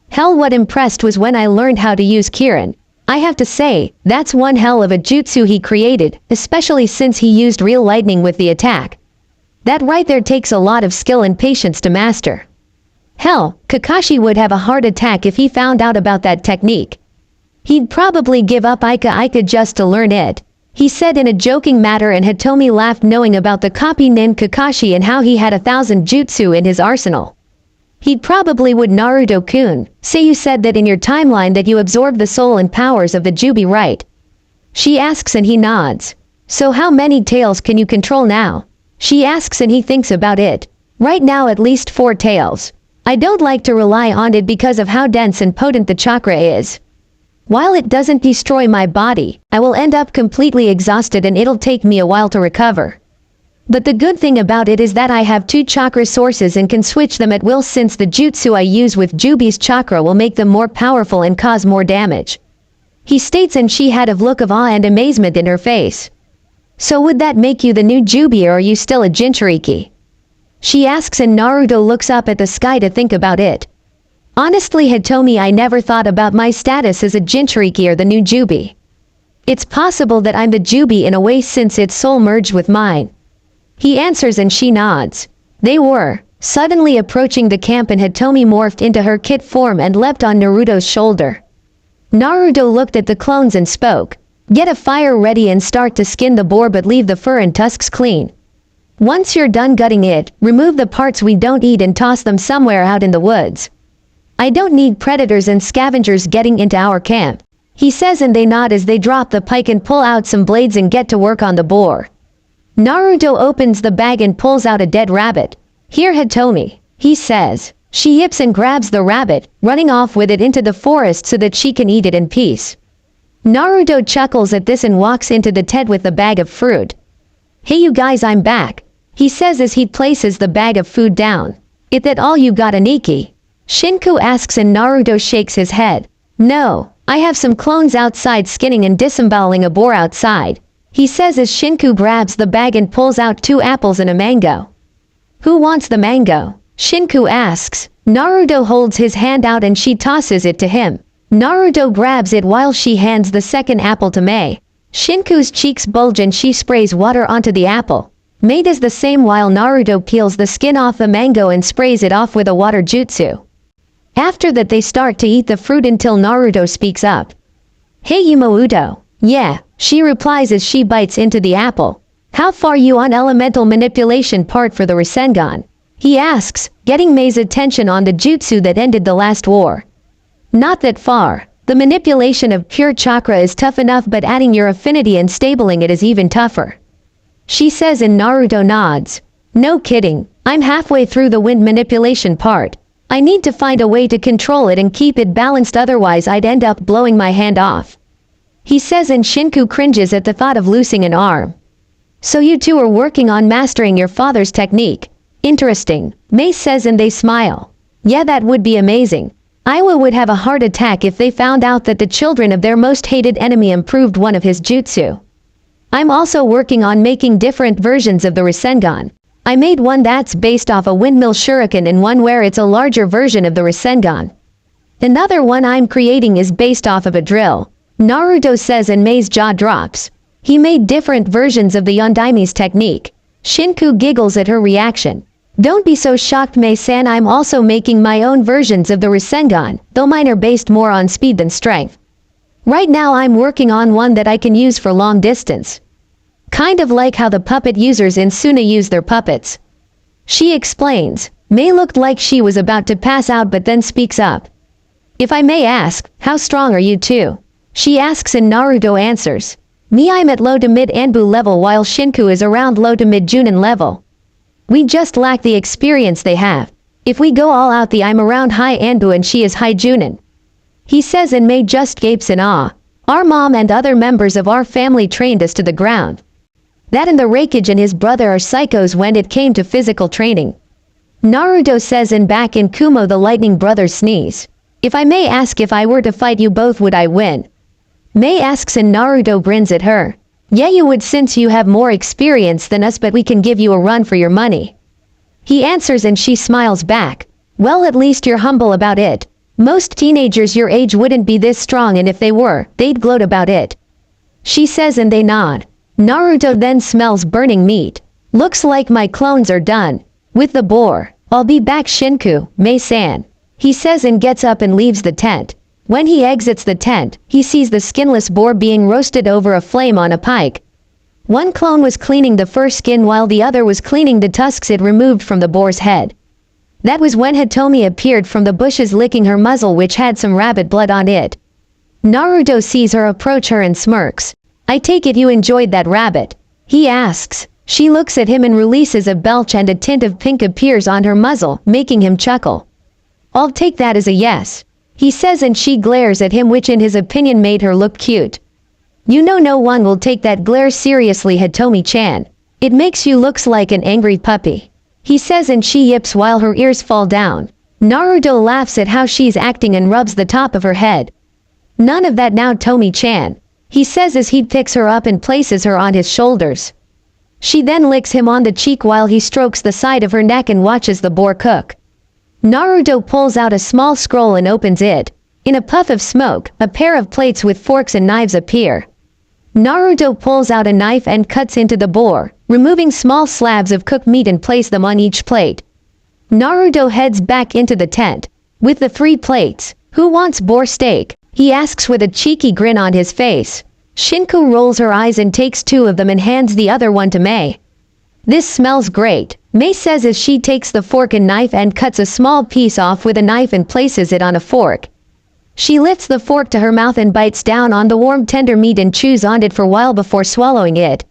Hell, what impressed was when I learned how to use Kirin. I have to say, that's one hell of a jutsu he created, especially since he used real lightning with the attack. That right there takes a lot of skill and patience to master. Hell, Kakashi would have a heart attack if he found out about that technique. He'd probably give up Ika just to learn it, he said in a joking manner, and Hitomi laughed knowing about the copy nin Kakashi and how he had 1,000 jutsu in his arsenal. He'd probably would Naruto-kun, say you said that in your timeline that you absorbed the soul and powers of the Jubi, right? She asks and he nods. So how many tails can you control now? She asks and he thinks about it. Right now at least 4 tails. I don't like to rely on it because of how dense and potent the chakra is. While it doesn't destroy my body, I will end up completely exhausted and it'll take me a while to recover. But the good thing about it is that I have 2 chakra sources and can switch them at will, since the jutsu I use with Jubi's chakra will make them more powerful and cause more damage. He states, and she had a look of awe and amazement in her face. So would that make you the new Jubi, or are you still a Jinchuriki? She asks, and Naruto looks up at the sky to think about it. Honestly, Hitomi, I never thought about my status as a Jinchuriki or the new Jubi. It's possible that I'm the Jubi in a way since its soul merged with mine. He answers and she nods. They were suddenly approaching the camp and Hitomi morphed into her kit form and leapt on Naruto's shoulder. Naruto looked at the clones and spoke. Get a fire ready and start to skin the boar, but leave the fur and tusks clean. Once you're done gutting it, remove the parts we don't eat and toss them somewhere out in the woods. I don't need predators and scavengers getting into our camp, he says, and they nod as they drop the pike and pull out some blades and get to work on the boar. Naruto opens the bag and pulls out a dead rabbit. Here, Hitomi, he says. She yips and grabs the rabbit, running off with it into the forest so that she can eat it in peace. Naruto chuckles at this and walks into the tent with the bag of fruit. Hey you guys, I'm back, he says as he places the bag of food down. Is that all you got, Aniki? Shinku asks, and Naruto shakes his head. No, I have some clones outside skinning and disemboweling a boar outside, he says as Shinku grabs the bag and pulls out 2 apples and a mango. Who wants the mango? Shinku asks. Naruto holds his hand out and she tosses it to him. Naruto grabs it while she hands the second apple to Mei. Shinku's cheeks bulge and she sprays water onto the apple. Mei does the same while Naruto peels the skin off the mango and sprays it off with a water jutsu. After that they start to eat the fruit until Naruto speaks up. Hey Yumauto. Yeah, she replies as she bites into the apple. How far you on elemental manipulation part for the Rasengan? He asks, getting Mei's attention on the jutsu that ended the last war. Not that far. The manipulation of pure chakra is tough enough, but adding your affinity and stabling it is even tougher, she says, and Naruto nods. No kidding, I'm halfway through the wind manipulation part. I need to find a way to control it and keep it balanced, otherwise I'd end up blowing my hand off, he says, and Shinku cringes at the thought of losing an arm. So you two are working on mastering your father's technique. Interesting, Mei says, and they smile. Yeah, that would be amazing. Iwa would have a heart attack if they found out that the children of their most hated enemy improved one of his jutsu. I'm also working on making different versions of the Rasengan. I made one that's based off a windmill shuriken and one where it's a larger version of the Rasengan. Another one I'm creating is based off of a drill, Naruto says, and Mei's jaw drops. He made different versions of the Yondaimi's technique. Shinku giggles at her reaction. Don't be so shocked, Mei-san, I'm also making my own versions of the Rasengan, though mine are based more on speed than strength. Right now I'm working on one that I can use for long distance. Kind of like how the puppet users in Suna use their puppets, she explains. Mei looked like she was about to pass out but then speaks up. If I may ask, how strong are you two? She asks, and Naruto answers. Me, I'm at low to mid Anbu level while Shinku is around low to mid Junin level. We just lack the experience they have. If we go all out, I'm around high Anbu and she is high Junin, he says, and Mei just gapes in awe. Our mom and other members of our family trained us to the ground. That and the Raikage and his brother are psychos when it came to physical training. Naruto says, and back in Kumo the lightning brothers sneeze. If I may ask, if I were to fight you both, would I win? May asks, and Naruto grins at her. Yeah, you would, since you have more experience than us, but we can give you a run for your money. He answers, and she smiles back. Well, at least you're humble about it. Most teenagers your age wouldn't be this strong, and if they were, they'd gloat about it. She says, and they nod. Naruto then smells burning meat. Looks like my clones are done with the boar. I'll be back, Shinku, Mei-san. He says, and gets up and leaves the tent. When he exits the tent, he sees the skinless boar being roasted over a flame on a pike. One clone was cleaning the fur skin while the other was cleaning the tusks it removed from the boar's head. That was when Hitomi appeared from the bushes, licking her muzzle, which had some rabbit blood on it. Naruto sees her approach her and smirks. I take it you enjoyed that rabbit? He asks. She looks at him and releases a belch, and a tint of pink appears on her muzzle, making him chuckle. I'll take that as a yes, he says, and she glares at him, which in his opinion made her look cute. You know no one will take that glare seriously, Hitomi-chan. It makes you looks like an angry puppy, he says, and she yips while her ears fall down. Naruto laughs at how she's acting and rubs the top of her head. None of that now, Tomi-chan, he says as he picks her up and places her on his shoulders. She then licks him on the cheek while he strokes the side of her neck and watches the boar cook. Naruto pulls out a small scroll and opens it. In a puff of smoke, a pair of plates with forks and knives appear. Naruto pulls out a knife and cuts into the boar, removing small slabs of cooked meat and place them on each plate. Naruto heads back into the tent. With the 3 plates, who wants boar steak? He asks with a cheeky grin on his face. Shinku rolls her eyes and takes 2 of them and hands the other one to Mei. This smells great, Mei says as she takes the fork and knife and cuts a small piece off with a knife and places it on a fork. She lifts the fork to her mouth and bites down on the warm tender meat and chews on it for a while before swallowing it.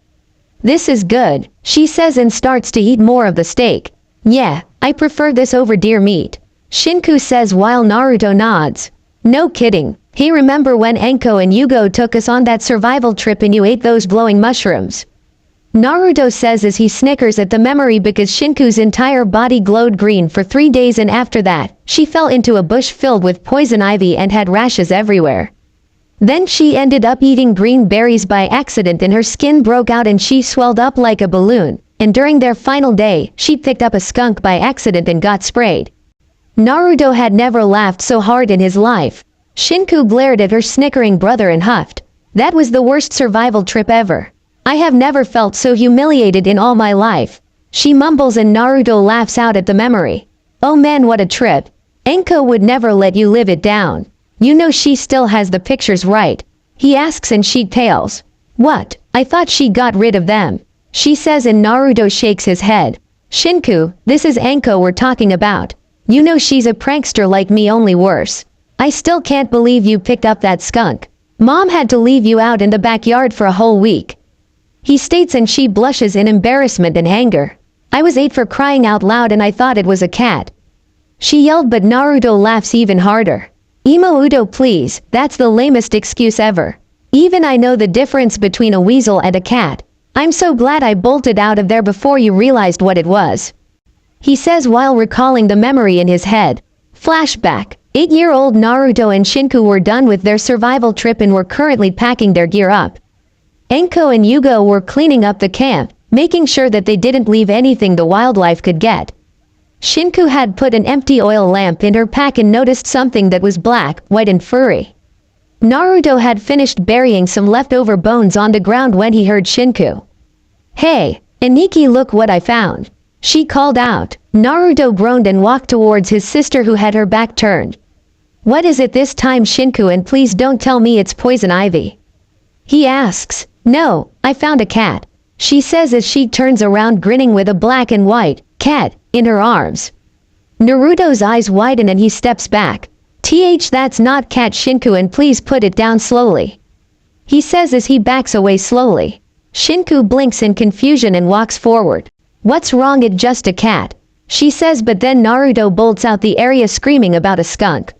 This is good, she says, and starts to eat more of the steak. Yeah, I prefer this over deer meat, Shinku says while Naruto nods. No kidding. Hey, remember when Enko and Yugo took us on that survival trip and you ate those glowing mushrooms? Naruto says as he snickers at the memory because Shinku's entire body glowed green for 3 days, and after that, she fell into a bush filled with poison ivy and had rashes everywhere. Then she ended up eating green berries by accident and her skin broke out and she swelled up like a balloon, and during their final day, she picked up a skunk by accident and got sprayed. Naruto had never laughed so hard in his life. Shinku glared at her snickering brother and huffed. That was the worst survival trip ever. I have never felt so humiliated in all my life, she mumbles, and Naruto laughs out at the memory. Oh man, what a trip. Enko would never let you live it down. You know she still has the pictures, right? He asks, and she tails. What? I thought she got rid of them, she says, and Naruto shakes his head. Shinku, this is Enko we're talking about. You know she's a prankster like me, only worse. I still can't believe you picked up that skunk. Mom had to leave you out in the backyard for a whole week, he states, and she blushes in embarrassment and anger. I was 8 for crying out loud, and I thought it was a cat, she yelled, but Naruto laughs even harder. Imo Udo, please, that's the lamest excuse ever. Even I know the difference between a weasel and a cat. I'm so glad I bolted out of there before you realized what it was, he says while recalling the memory in his head. Flashback. 8-year-old Naruto and Shinku were done with their survival trip and were currently packing their gear up. Enko and Yugo were cleaning up the camp, making sure that they didn't leave anything the wildlife could get. Shinku had put an empty oil lamp in her pack and noticed something that was black, white and furry. Naruto had finished burying some leftover bones on the ground when he heard Shinku. Hey, Aniki, look what I found, she called out. Naruto groaned and walked towards his sister, who had her back turned. What is it this time, Shinku, and please don't tell me it's poison ivy, he asks. No, I found a cat, she says as she turns around grinning with a black and white cat in her arms. Naruto's eyes widen and he steps back. That's not cat, Shinku, and please put it down slowly, he says as he backs away slowly. Shinku blinks in confusion and walks forward. What's wrong? It's just a cat, she says, but then Naruto bolts out the area screaming about a skunk.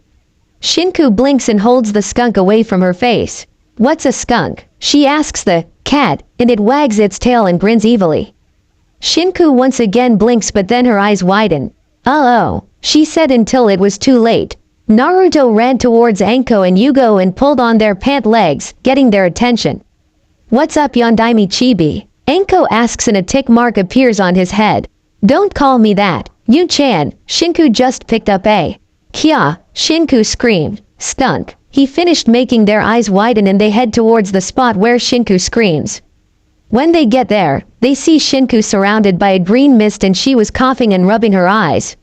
Shinku blinks and holds the skunk away from her face. What's a skunk? She asks the cat, and it wags its tail and grins evilly. Shinku once again blinks, but then her eyes widen. Oh, she said until it was too late. Naruto ran towards Anko and Yugo and pulled on their pant legs, getting their attention. What's up, Yondaime Chibi? Anko asks and a tick mark appears on his head. Don't call me that, Yu-chan. Shinku just picked up a Kya, Shinku screamed. Skunk. He finished, making their eyes widen and they head towards the spot where Shinku screams. When they get there, they see Shinku surrounded by a green mist and she was coughing and rubbing her eyes.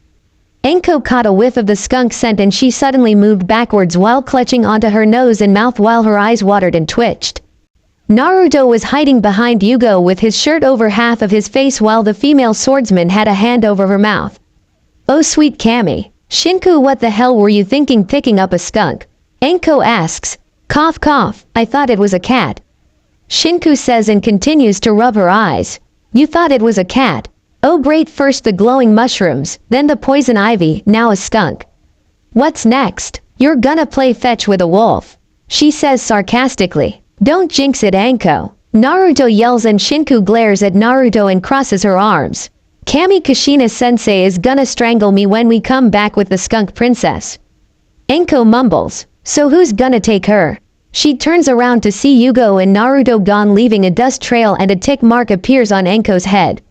Anko caught a whiff of the skunk scent and she suddenly moved backwards while clutching onto her nose and mouth while her eyes watered and twitched. Naruto was hiding behind Yugo with his shirt over half of his face while the female swordsman had a hand over her mouth. Oh sweet Kami. Shinku, what the hell were you thinking picking up a skunk? Anko asks. Cough cough, I thought it was a cat. Shinku says and continues to rub her eyes. You thought it was a cat? Oh great, first the glowing mushrooms, then the poison ivy, now a skunk. What's next? You're gonna play fetch with a wolf. She says sarcastically. Don't jinx it, Anko. Naruto yells and Shinku glares at Naruto and crosses her arms. Kami Kushina sensei is gonna strangle me when we come back with the skunk princess. Anko mumbles. So who's gonna take her? She turns around to see Yugo and Naruto gone, leaving a dust trail, and a tick mark appears on Anko's head.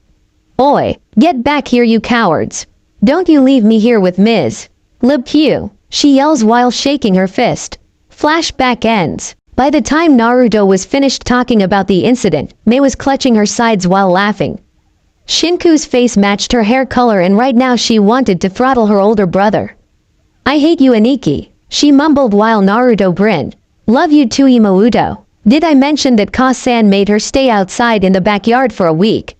Oi, get back here, you cowards. Don't you leave me here with Ms. Libq. She yells while shaking her fist. Flashback ends. By the time Naruto was finished talking about the incident, Mei was clutching her sides while laughing. Shinku's face matched her hair color and right now she wanted to throttle her older brother. I hate you, Aniki. She mumbled while Naruto grinned. Love you too, Imouto. Did I mention that Ka-san made her stay outside in the backyard for a week?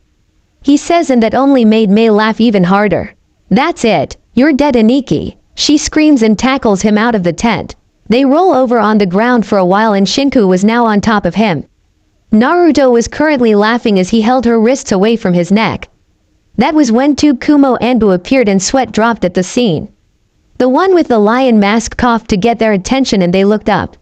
He says, and that only made Mei laugh even harder. That's it. You're dead, Aniki. She screams and tackles him out of the tent. They roll over on the ground for a while and Shinku was now on top of him. Naruto was currently laughing as he held her wrists away from his neck. That was when two Kumo Anbu appeared and sweat dropped at the scene. The one with the lion mask coughed to get their attention and they looked up.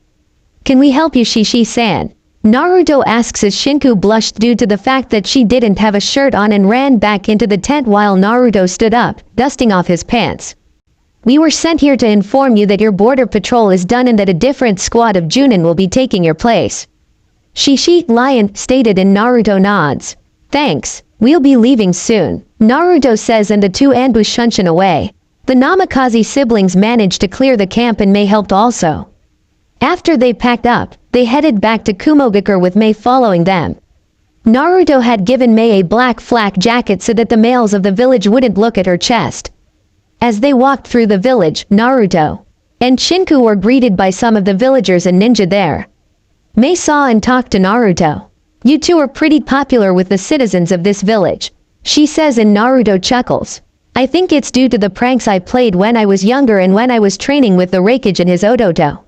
Can we help you, Shishi-san? Naruto asks as Shinku blushed due to the fact that she didn't have a shirt on and ran back into the tent while Naruto stood up, dusting off his pants. We were sent here to inform you that your border patrol is done and that a different squad of Junin will be taking your place. Shishi, lion, stated, and Naruto nods. Thanks, we'll be leaving soon, Naruto says, and the two Anbu shunshin away. The Namikaze siblings managed to clear the camp and Mei helped also. After they packed up, they headed back to Kumogakure with Mei following them. Naruto had given Mei a black flak jacket so that the males of the village wouldn't look at her chest. As they walked through the village, Naruto and Shinku were greeted by some of the villagers and ninja there. Mei saw and talked to Naruto. You two are pretty popular with the citizens of this village, she says, and Naruto chuckles. I think it's due to the pranks I played when I was younger and when I was training with the Raikage and his Odoto.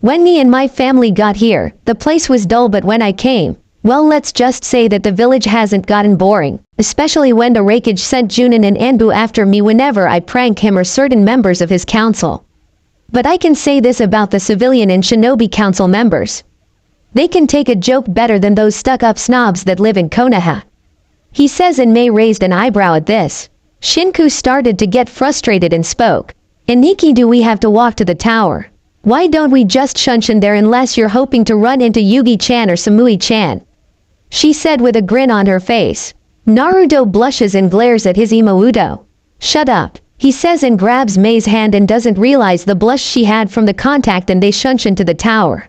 When me and my family got here, the place was dull, but when I came, well, let's just say that the village hasn't gotten boring, especially when the Raikage sent Junin and Anbu after me whenever I prank him or certain members of his council. But I can say this about the civilian and shinobi council members. They can take a joke better than those stuck-up snobs that live in Konoha. He says, and Mei raised an eyebrow at this. Shinku started to get frustrated and spoke. Aniki, do we have to walk to the tower? Why don't we just shunshin there unless you're hoping to run into Yugi-chan or Samui-chan? She said with a grin on her face. Naruto blushes and glares at his Imouto. Shut up, he says and grabs Mei's hand and doesn't realize the blush she had from the contact, and they shunshin to the tower.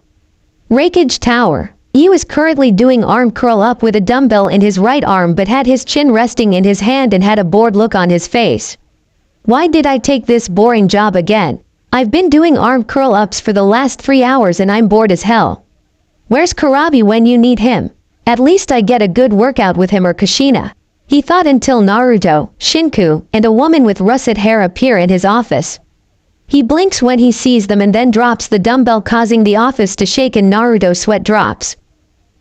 Raikage Tower. Yu is currently doing arm curl up with a dumbbell in his right arm but had his chin resting in his hand and had a bored look on his face. Why did I take this boring job again? I've been doing arm curl ups for the last 3 hours and I'm bored as hell. Where's Kurabi when you need him? At least I get a good workout with him or Kushina. He thought until Naruto, Shinku, and a woman with russet hair appear in his office. He blinks when he sees them and then drops the dumbbell, causing the office to shake and Naruto sweat drops.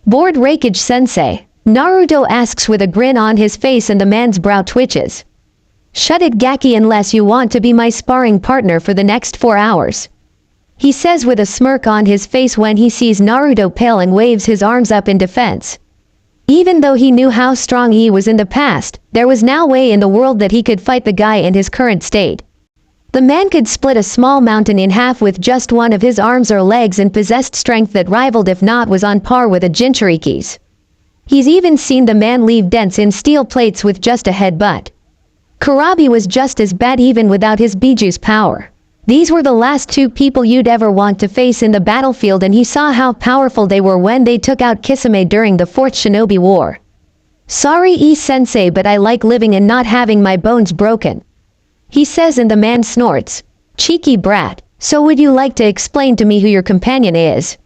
Bored Raikage sensei? Naruto asks with a grin on his face and the man's brow twitches. Shut it, Gaki, unless you want to be my sparring partner for the next 4 hours. he says with a smirk on his face when he sees Naruto pale and waves his arms up in defense. Even though he knew how strong he was in the past, there was no way in the world that he could fight the guy in his current state. The man could split a small mountain in half with just one of his arms or legs and possessed strength that rivaled if not was on par with a Jinchuriki's. He's even seen the man leave dents in steel plates with just a headbutt. Kurabi was just as bad even without his Bijuu's power. These were the last two people you'd ever want to face in the battlefield, and he saw how powerful they were when they took out Kisame during the 4th Shinobi War. Sorry sensei, but I like living and not having my bones broken, he says, and the man snorts. Cheeky brat, so would you like to explain to me who your companion is?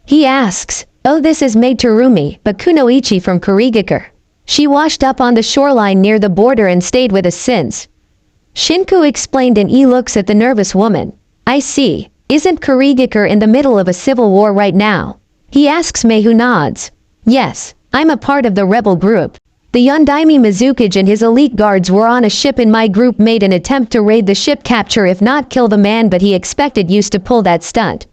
He asks. Oh, this is Maid Terumi, Bakunoichi from Kurigakure. She washed up on the shoreline near the border and stayed with us since. Shinku explained, and he looks at the nervous woman. I see. Isn't Kurigakure in the middle of a civil war right now? He asks Mei, who nods. Yes, I'm a part of the rebel group. The Yondaime Mizukage and his elite guards were on a ship and my group made an attempt to raid the ship, capture if not kill the man, but he expected used to pull that stunt.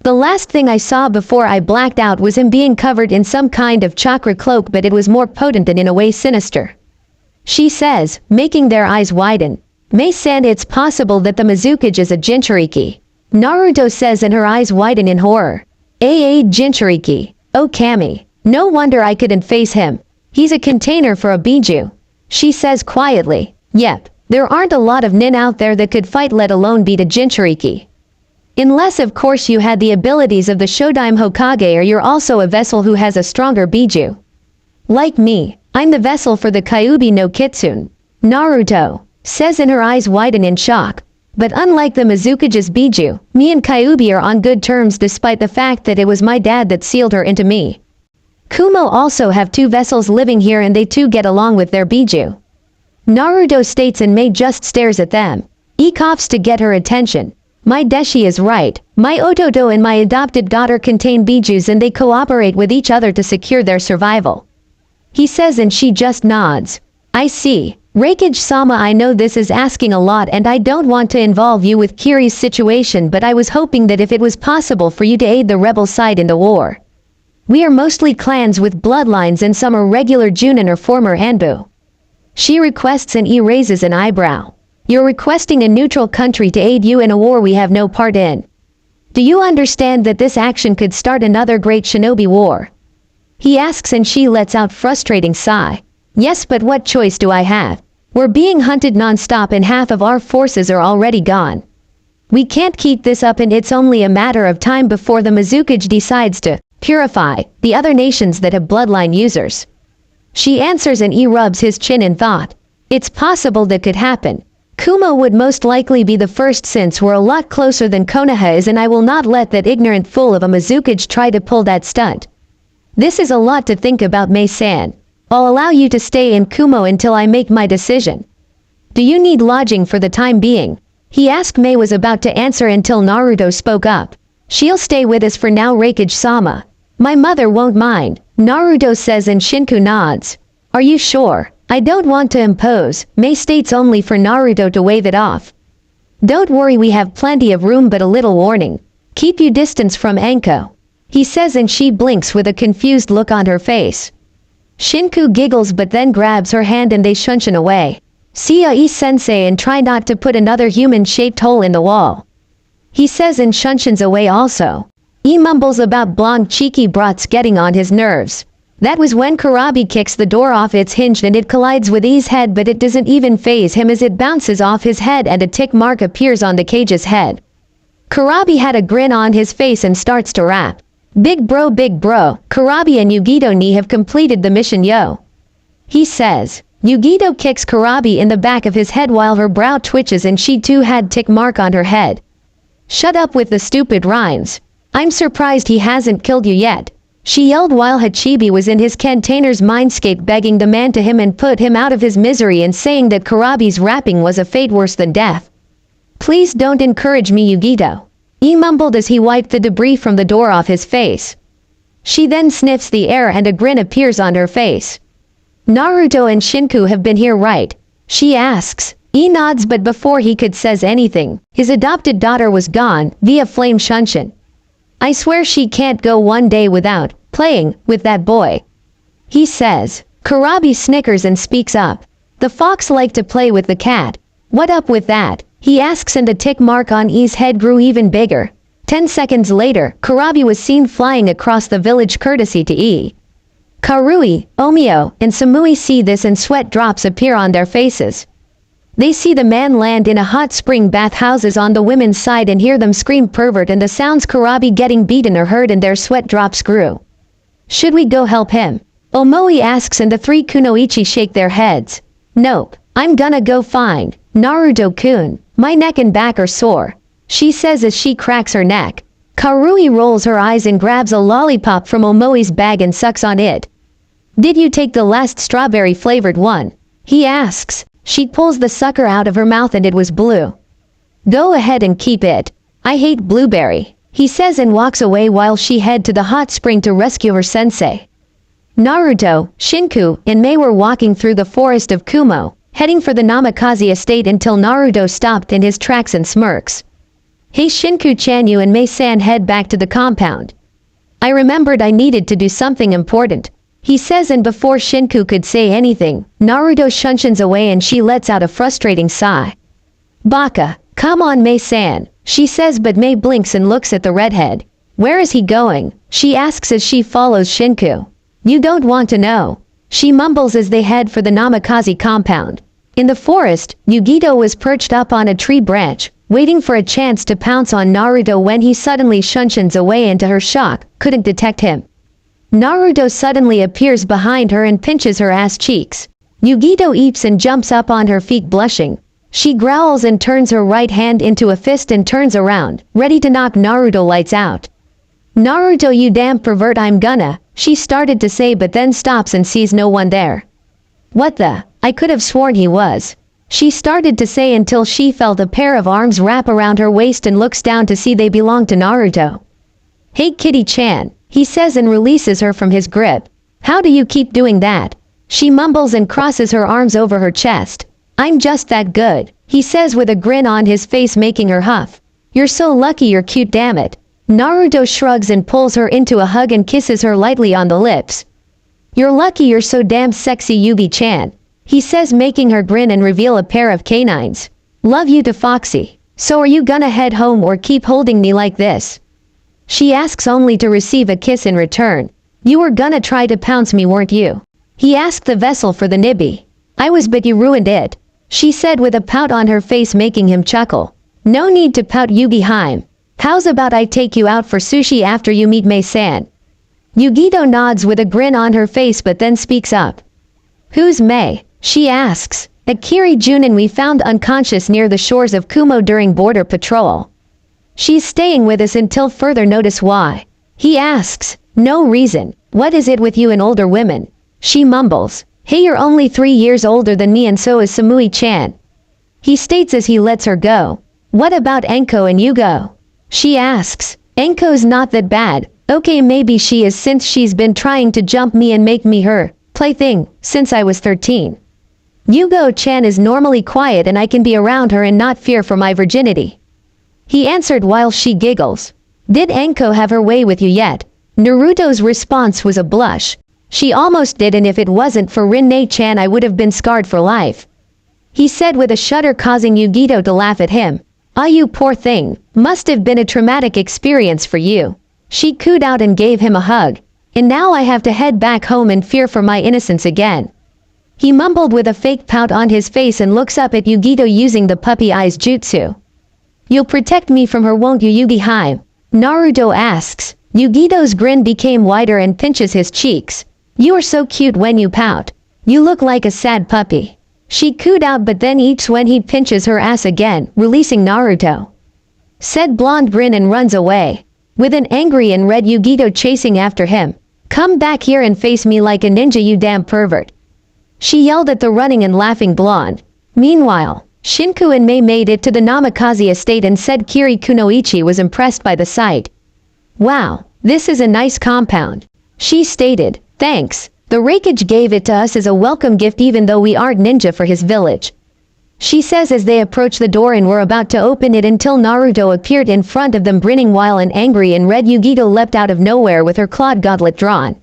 The last thing I saw before I blacked out was him being covered in some kind of chakra cloak, but it was more potent and in a way sinister. She says, making their eyes widen. Mei-san, it's possible that the Mizukage is a Jinchuriki. Naruto says, and her eyes widen in horror. Jinchuriki. Oh Kami. No wonder I couldn't face him. He's a container for a Bijuu. She says quietly. Yep, there aren't a lot of nin out there that could fight, let alone beat a Jinchuriki. Unless of course you had the abilities of the Shodaime Hokage, or you're also a vessel who has a stronger Bijuu. Like me, I'm the vessel for the Kyuubi no Kitsune. Naruto says, and her eyes widen in shock. But unlike the Mizukage's Bijuu, me and Kyuubi are on good terms despite the fact that it was my dad that sealed her into me. Kumo also have 2 vessels living here and they too get along with their Bijuu. Naruto states, and Mei just stares at them. He coughs to get her attention. My Deshi is right. My Ototo and my adopted daughter contain Bijuus and they cooperate with each other to secure their survival. He says, and she just nods. I see. Reikage-sama, I know this is asking a lot and I don't want to involve you with Kiri's situation, but I was hoping that if it was possible for you to aid the rebel side in the war. We are mostly clans with bloodlines and some are regular Junin or former Anbu. She requests, and he raises an eyebrow. You're requesting a neutral country to aid you in a war we have no part in. Do you understand that this action could start another great shinobi war? He asks, and she lets out frustrating sigh. Yes, but what choice do I have? We're being hunted non-stop and half of our forces are already gone. We can't keep this up, and it's only a matter of time before the Mizukage decides to purify the other nations that have bloodline users. She answers, and he rubs his chin in thought. It's possible that could happen. Kumo would most likely be the first since we're a lot closer than Konoha is, and I will not let that ignorant fool of a Mizukage try to pull that stunt. This is a lot to think about, Mei-san. I'll allow you to stay in Kumo until I make my decision. Do you need lodging for the time being? He asked. Mei was about to answer until Naruto spoke up. She'll stay with us for now, Reikage-sama. My mother won't mind, Naruto says, and Shinku nods. Are you sure? I don't want to impose, Mei states, only for Naruto to wave it off. Don't worry, we have plenty of room, but a little warning. Keep you distance from Anko. He says, and she blinks with a confused look on her face. Shinku giggles but then grabs her hand and they shunshin away. See ya, sensei, and try not to put another human-shaped hole in the wall. He says, and shunshins away also. He mumbles about blonde cheeky brats getting on his nerves. That was when Kurabi kicks the door off its hinge and it collides with E's head, but it doesn't even faze him as it bounces off his head and a tick mark appears on the cage's head. Kurabi had a grin on his face and starts to rap. Big bro, Kurabi and Yugito ni have completed the mission, yo. He says. Yugito kicks Kurabi in the back of his head while her brow twitches and she too had tick mark on her head. Shut up with the stupid rhymes. I'm surprised he hasn't killed you yet. She yelled while Hachibi was in his container's mindscape, begging the man to him and put him out of his misery and saying that Kurabi's rapping was a fate worse than death. Please don't encourage me, Yugito. He mumbled as he wiped the debris from the door off his face. She then sniffs the air and a grin appears on her face. Naruto and Shinku have been here, right? She asks. He nods, but before he could says anything, his adopted daughter was gone via flame Shunshin. I swear she can't go one day without playing with that boy. He says. Kurabi snickers and speaks up. The fox liked to play with the cat. What up with that? He asks, and the tick mark on E's head grew even bigger. 10 seconds later, Kurabi was seen flying across the village courtesy to E. Karui, Omio, and Samui see this and sweat drops appear on their faces. They see the man land in a hot spring bath houses on the women's side and hear them scream pervert, and the sounds Kurabi getting beaten are heard and their sweat drops grew. Should we go help him? Omoi asks, and the three kunoichi shake their heads. Nope, I'm gonna go find Naruto-kun. My neck and back are sore, she says as she cracks her neck. Karui rolls her eyes and grabs a lollipop from Omoi's bag and sucks on it. Did you take the last strawberry flavored one? He asks. She pulls the sucker out of her mouth and it was blue. Go ahead and keep it. I hate blueberry, he says and walks away while she head to the hot spring to rescue her sensei. Naruto, Shinku, and Mei were walking through the forest of Kumo, heading for the Namikaze estate until Naruto stopped in his tracks and smirks. Hey Shinku-chan, you and Mei-san head back to the compound. I remembered I needed to do something important, he says, and before Shinku could say anything, Naruto shunshins away and she lets out a frustrating sigh. Baka, come on Mei-san, she says, but Mei blinks and looks at the redhead. Where is he going? She asks as she follows Shinku. You don't want to know, she mumbles as they head for the Namikaze compound. In the forest, Yugito was perched up on a tree branch, waiting for a chance to pounce on Naruto when he suddenly shunshins away and to her shock, couldn't detect him. Naruto suddenly appears behind her and pinches her ass cheeks. Yugito eeps and jumps up on her feet blushing. She growls and turns her right hand into a fist and turns around, ready to knock Naruto lights out. Naruto, you damn pervert, I'm gonna, she started to say but then stops and sees no one there. What the? I could have sworn he was. She started to say until she felt a pair of arms wrap around her waist and looks down to see they belong to Naruto. Hey Kitty-chan, he says and releases her from his grip. How do you keep doing that? She mumbles and crosses her arms over her chest. I'm just that good, he says with a grin on his face, making her huff. You're so lucky you're cute, damn it. Naruto shrugs and pulls her into a hug and kisses her lightly on the lips. You're lucky you're so damn sexy, Yugi-chan, he says, making her grin and reveal a pair of canines. Love you to Foxy. So are you gonna head home or keep holding me like this? She asks, only to receive a kiss in return. You were gonna try to pounce me, weren't you? He asked the vessel for the nibby. I was, but you ruined it, she said with a pout on her face, making him chuckle. No need to pout, Yugi-hime. How's about I take you out for sushi after you meet Mei-san? Yugito nods with a grin on her face but then speaks up. Who's Mei? She asks. Akiri Junin we found unconscious near the shores of Kumo during border patrol. She's staying with us until further notice. Why? He asks. No reason. What is it with you and older women? She mumbles. Hey, you're only 3 years older than me and so is Samui-chan. He states as he lets her go. What about Enko and Yugo? She asks. Enko's not that bad. Okay, maybe she is, since she's been trying to jump me and make me her plaything since I was 13. Yugo-chan is normally quiet and I can be around her and not fear for my virginity. He answered while she giggles. Did Enko have her way with you yet? Naruto's response was a blush. She almost did, and if it wasn't for Rin-ne-chan I would have been scarred for life. He said with a shudder, causing Yugito to laugh at him. Ah, you poor thing, must have been a traumatic experience for you. She cooed out and gave him a hug. And now I have to head back home and fear for my innocence again. He mumbled with a fake pout on his face and looks up at Yugito using the puppy eyes jutsu. You'll protect me from her, won't you, Yugi-hime? Naruto asks. Yugito's grin became wider and pinches his cheeks. You are so cute when you pout. You look like a sad puppy. She cooed out but then eats when he pinches her ass again, releasing Naruto. Said blonde grin and runs away, with an angry and red Yugito chasing after him. Come back here and face me like a ninja, you damn pervert. She yelled at the running and laughing blonde. Meanwhile, Shinku and Mei made it to the Namikaze estate and said Kiri Kunoichi was impressed by the sight. Wow, this is a nice compound, she stated. Thanks. The Raikage gave it to us as a welcome gift even though we aren't ninja for his village. she says as they approach the door and were about to open it until Naruto appeared in front of them grinning wild and angry, and Red Yugito leapt out of nowhere with her clawed gauntlet drawn.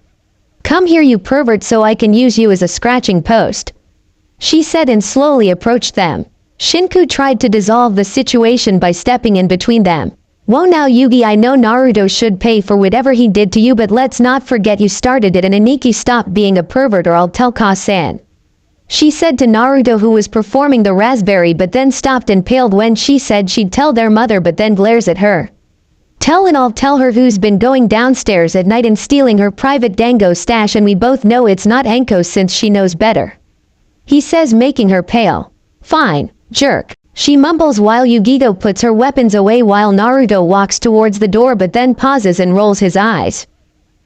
"Come here, you pervert, so I can use you as a scratching post," she said, and slowly approached them. Shinku tried to dissolve the situation by stepping in between them. "Whoa now, Yugi, I know Naruto should pay for whatever he did to you, but let's not forget you started it, and Aniki, stop being a pervert or I'll tell Ka-san," she said to Naruto, who was performing the raspberry but then stopped and paled when she said she'd tell their mother but then glares at her. "Tell, and I'll tell her who's been going downstairs at night and stealing her private dango stash, and we both know it's not Anko since she knows better," he says, making her pale. "Fine, jerk," she mumbles while Yugito puts her weapons away while Naruto walks towards the door but then pauses and rolls his eyes.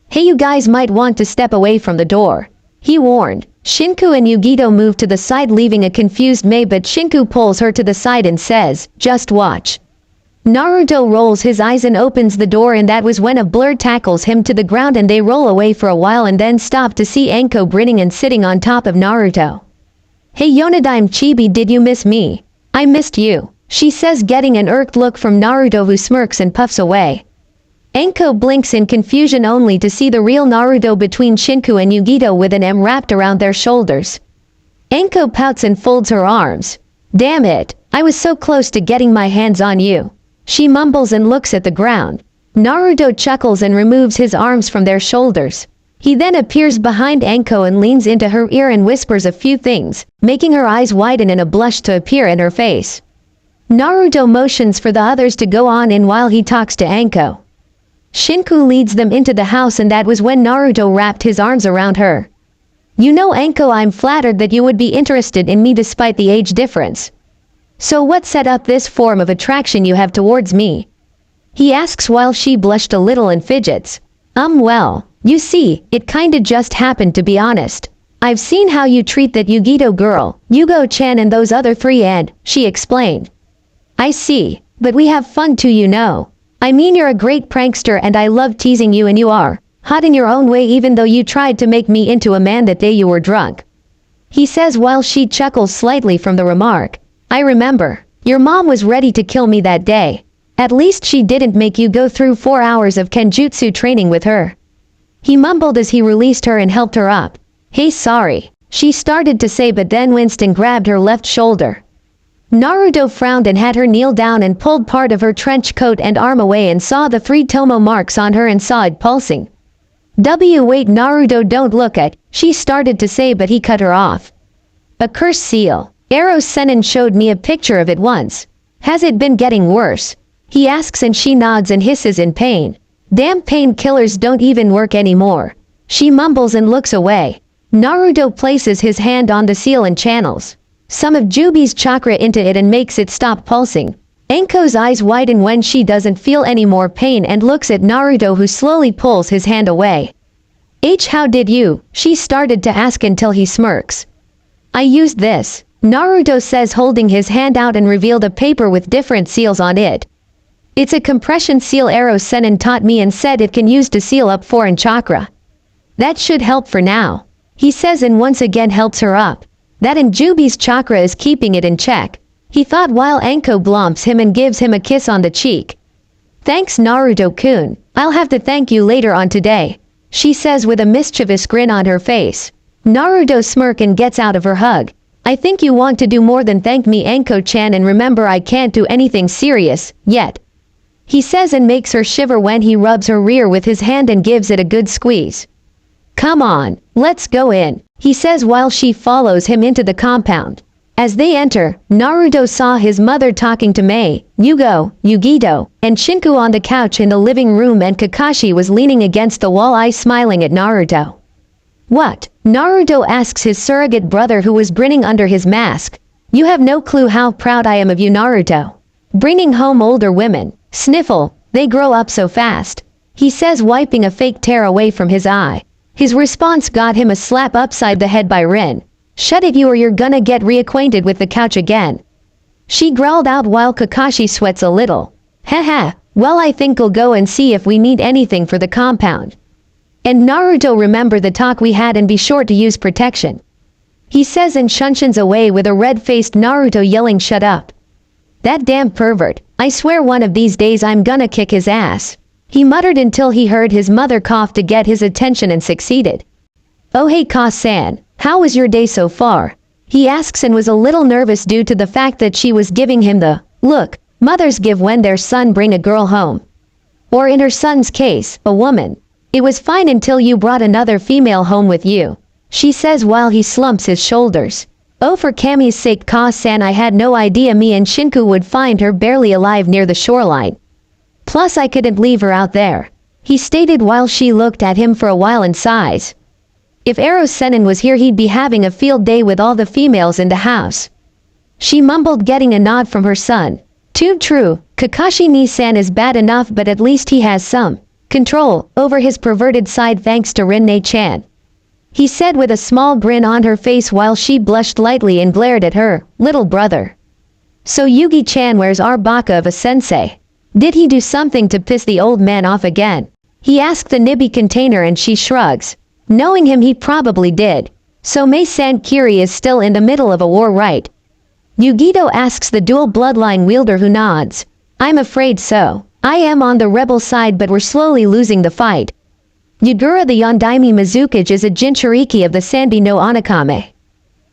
"Hey, you guys might want to step away from the door," he warned. Shinku and Yugito move to the side, leaving a confused Mei, but Shinku pulls her to the side and says, "Just watch." Naruto rolls his eyes and opens the door, and that was when a blur tackles him to the ground and they roll away for a while and then stop to see Anko grinning and sitting on top of Naruto. "Hey Yonadime Chibi, did you miss me?" "I missed you," she says, getting an irked look from Naruto, who smirks and puffs away. Anko blinks in confusion only to see the real Naruto between Shinku and Yugito with an M wrapped around their shoulders. Anko pouts and folds her arms. "Damn it, I was so close to getting my hands on you," she mumbles and looks at the ground. Naruto chuckles and removes his arms from their shoulders. He then appears behind Anko and leans into her ear and whispers a few things, making her eyes widen and a blush to appear in her face. Naruto motions for the others to go on in while he talks to Anko. Shinku leads them into the house, and that was when Naruto wrapped his arms around her. "You know, Anko, I'm flattered that you would be interested in me despite the age difference. So what set up this form of attraction you have towards me?" he asks while she blushed a little and fidgets. Well, you see, it kinda just happened, to be honest. I've seen how you treat that Yugito girl, Yugo-chan, and those other three, and," she explained. "I see, but we have fun too, you know. I mean, you're a great prankster and I love teasing you, and you are hot in your own way, even though you tried to make me into a man that day you were drunk," he says while she chuckles slightly from the remark. "I remember. Your mom was ready to kill me that day. At least she didn't make you go through 4 hours of kenjutsu training with her," he mumbled as he released her and helped her up. "Hey, sorry," she started to say but then winced and grabbed her left shoulder. Naruto frowned and had her kneel down and pulled part of her trench coat and arm away and saw the 3 tomo marks on her and saw it pulsing. Wait, Naruto, don't look at," she started to say but he cut her off. "A cursed seal. Ero Sennin showed me a picture of it once. Has it been getting worse?" he asks, and she nods and hisses in pain. "Damn painkillers don't even work anymore," she mumbles and looks away. Naruto places his hand on the seal and channels some of Jubi's chakra into it and makes it stop pulsing. Anko's eyes widen when she doesn't feel any more pain and looks at Naruto, who slowly pulls his hand away. How did you?" she started to ask until he smirks. "I used this," Naruto says, holding his hand out and revealed a paper with different seals on it. "It's a compression seal Ero Sennin taught me and said it can use to seal up foreign chakra. That should help for now," he says, and once again helps her up. That and Jubi's chakra is keeping it in check, he thought while Anko blomps him and gives him a kiss on the cheek. "Thanks, Naruto-kun. I'll have to thank you later on today," she says with a mischievous grin on her face. Naruto smirks and gets out of her hug. "I think you want to do more than thank me, Anko-chan, and remember, I can't do anything serious yet," he says, and makes her shiver when he rubs her rear with his hand and gives it a good squeeze. "Come on, let's go in," he says while she follows him into the compound. As they enter, Naruto saw his mother talking to Mei, Yugo, Yugito, and Shinku on the couch in the living room, and Kakashi was leaning against the wall, eyes smiling at Naruto. "What?" Naruto asks his surrogate brother, who was grinning under his mask. "You have no clue how proud I am of you, Naruto. Bringing home older women. Sniffle, they grow up so fast," he says, wiping a fake tear away from his eye. His response got him a slap upside the head by Rin. "Shut it, you, or you're gonna get reacquainted with the couch again," she growled out while Kakashi sweats a little. "Haha, well, I think I'll go and see if we need anything for the compound. And Naruto, remember the talk we had and be sure to use protection." he says and shunshuns away with a red-faced Naruto yelling shut up. That damn pervert, I swear one of these days I'm gonna kick his ass. He muttered until he heard his mother cough to get his attention and succeeded. Oh hey Ka-san, how was your day so far? He asks and was a little nervous due to the fact that she was giving him the look mothers give when their son bring a girl home. Or in her son's case, a woman. It was fine until you brought another female home with you, she says while he slumps his shoulders. Oh for Kami's sake Ka-san, I had no idea me and Shinku would find her barely alive near the shoreline. Plus I couldn't leave her out there, he stated while she looked at him for a while and sighs. If Eros Senin was here he'd be having a field day with all the females in the house. She mumbled, getting a nod from her son. Too true, Kakashi Ni-san is bad enough, but at least he has some control over his perverted side thanks to Rin-ne-chan, he said with a small grin on her face while she blushed lightly and glared at her little brother. So Yugi-chan wears our baka of a sensei. Did he do something to piss the old man off again? He asked the Nibi container and she shrugs. Knowing him he probably did. So Mei-san Kiri is still in the middle of a war, right? Yugito asks the dual bloodline wielder, who nods. I'm afraid so. I am on the rebel side, but we're slowly losing the fight. Yagura the Yondaime Mizukage is a Jinchuriki of the Sanbi no Anakame.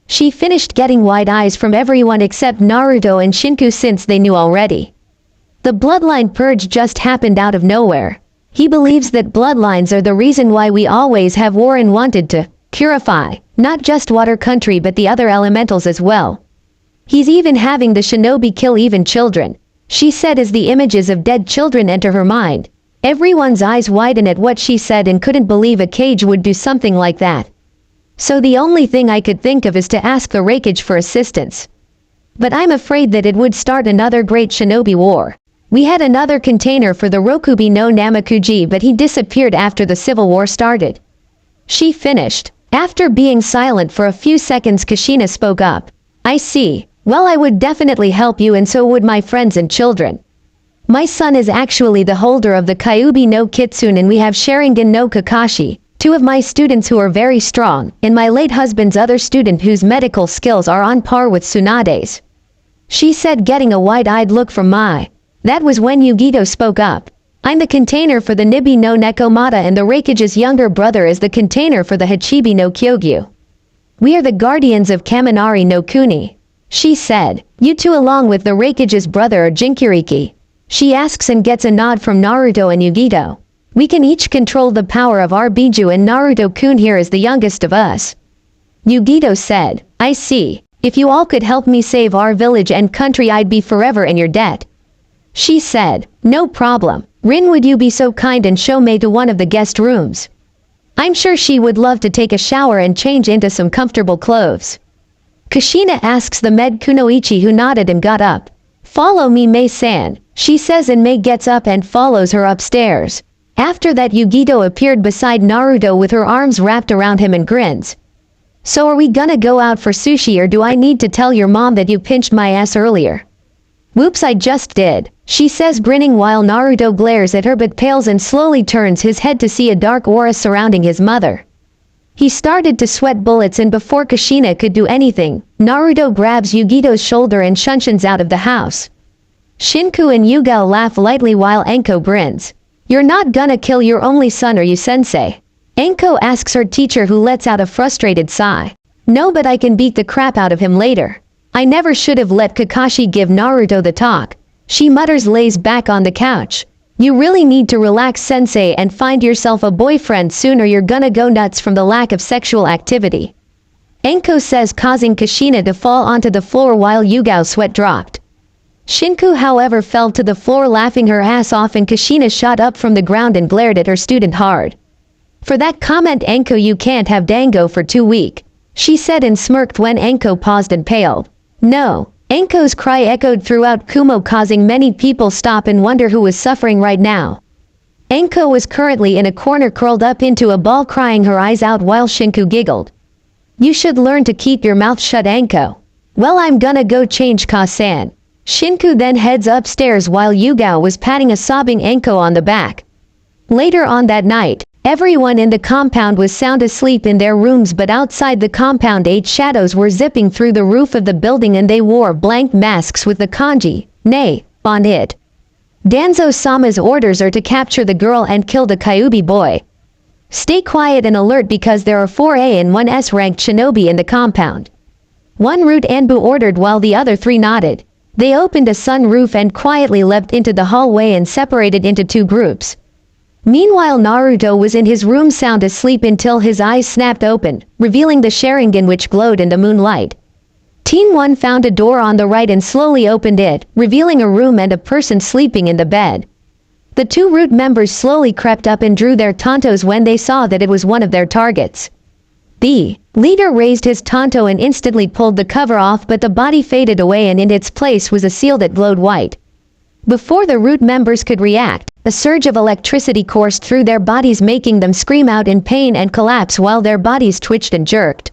She finished getting wide eyes from everyone except Naruto and Shinku since they knew already. The bloodline purge just happened out of nowhere. He believes that bloodlines are the reason why we always have war and wanted to purify, not just water country but the other elementals as well. He's even having the shinobi kill even children, she said as the images of dead children enter her mind. Everyone's eyes widen at what she said and couldn't believe a cage would do something like that. So the only thing I could think of is to ask the Raikage for assistance. But I'm afraid that it would start another great shinobi war. We had another container for the Rokubi no Namakuji, but he disappeared after the civil war started. She finished. After being silent for a few seconds, Kushina spoke up. I see. Well, I would definitely help you, and so would my friends and children. My son is actually the holder of the Kyuubi no Kitsune, and we have Sharingan no Kakashi, two of my students who are very strong, and my late husband's other student whose medical skills are on par with Tsunade's, she said, getting a wide-eyed look from Mai. That was when Yugito spoke up. I'm the container for the Nibi no Nekomata, and the Raikage's younger brother is the container for the Hachibi no Kyogyu. We are the guardians of Kaminari no Kuni, she said. You two along with the Raikage's brother are Jinchuriki, she asks and gets a nod from Naruto and Yugito. We can each control the power of our Bijuu, and Naruto-kun here is the youngest of us. Yugito said. I see. If you all could help me save our village and country, I'd be forever in your debt, she said. No problem. Rin, would you be so kind and show Mei to one of the guest rooms? I'm sure she would love to take a shower and change into some comfortable clothes. Kushina asks the Med Kunoichi, who nodded and got up. Follow me, Mei-san, she says, and Mei gets up and follows her upstairs. After that, Yugito appeared beside Naruto with her arms wrapped around him and grins. So are we gonna go out for sushi, or do I need to tell your mom that you pinched my ass earlier? Whoops, I just did, she says, grinning while Naruto glares at her but pales and slowly turns his head to see a dark aura surrounding his mother. He started to sweat bullets, and before Kushina could do anything, Naruto grabs Yugito's shoulder and shunshuns out of the house. Shinku and Yugao laugh lightly while Enko grins. You're not gonna kill your only son, are you, sensei? Enko asks her teacher, who lets out a frustrated sigh. No, but I can beat the crap out of him later. I never should have let Kakashi give Naruto the talk, she mutters, lays back on the couch. You really need to relax, sensei, and find yourself a boyfriend soon, or you're gonna go nuts from the lack of sexual activity, Enko says, causing Kushina to fall onto the floor while Yugao's sweat dropped. Shinku, however, fell to the floor laughing her ass off, and Kushina shot up from the ground and glared at her student hard. For that comment, Enko, you can't have dango for 2 weeks, she said, and smirked when Enko paused and paled. No. Enko's cry echoed throughout Kumo, causing many people stop and wonder who was suffering right now. Enko was currently in a corner curled up into a ball, crying her eyes out while Shinku giggled. You should learn to keep your mouth shut, Enko. Well, I'm gonna go change, Ka-san. Shinku then heads upstairs while Yugao was patting a sobbing Enko on the back. Later on that night, Everyone in the compound was sound asleep in their rooms, but outside the compound 8 shadows were zipping through the roof of the building, and they wore blank masks with the kanji, "Nei," on it. Danzo-sama's orders are to capture the girl and kill the Kyuubi boy. Stay quiet and alert because there are 4A and 1S ranked shinobi in the compound. One Root Anbu ordered while the other 3 nodded. They opened a sun roof and quietly leapt into the hallway and separated into 2 groups. Meanwhile, Naruto was in his room sound asleep until his eyes snapped open, revealing the Sharingan which glowed in the moonlight. Teen 1 found a door on the right and slowly opened it, revealing a room and a person sleeping in the bed. The 2 Root members slowly crept up and drew their tantos when they saw that it was one of their targets. The leader raised his tanto and instantly pulled the cover off, but the body faded away and in its place was a seal that glowed white. Before the Root members could react, a surge of electricity coursed through their bodies, making them scream out in pain and collapse while their bodies twitched and jerked.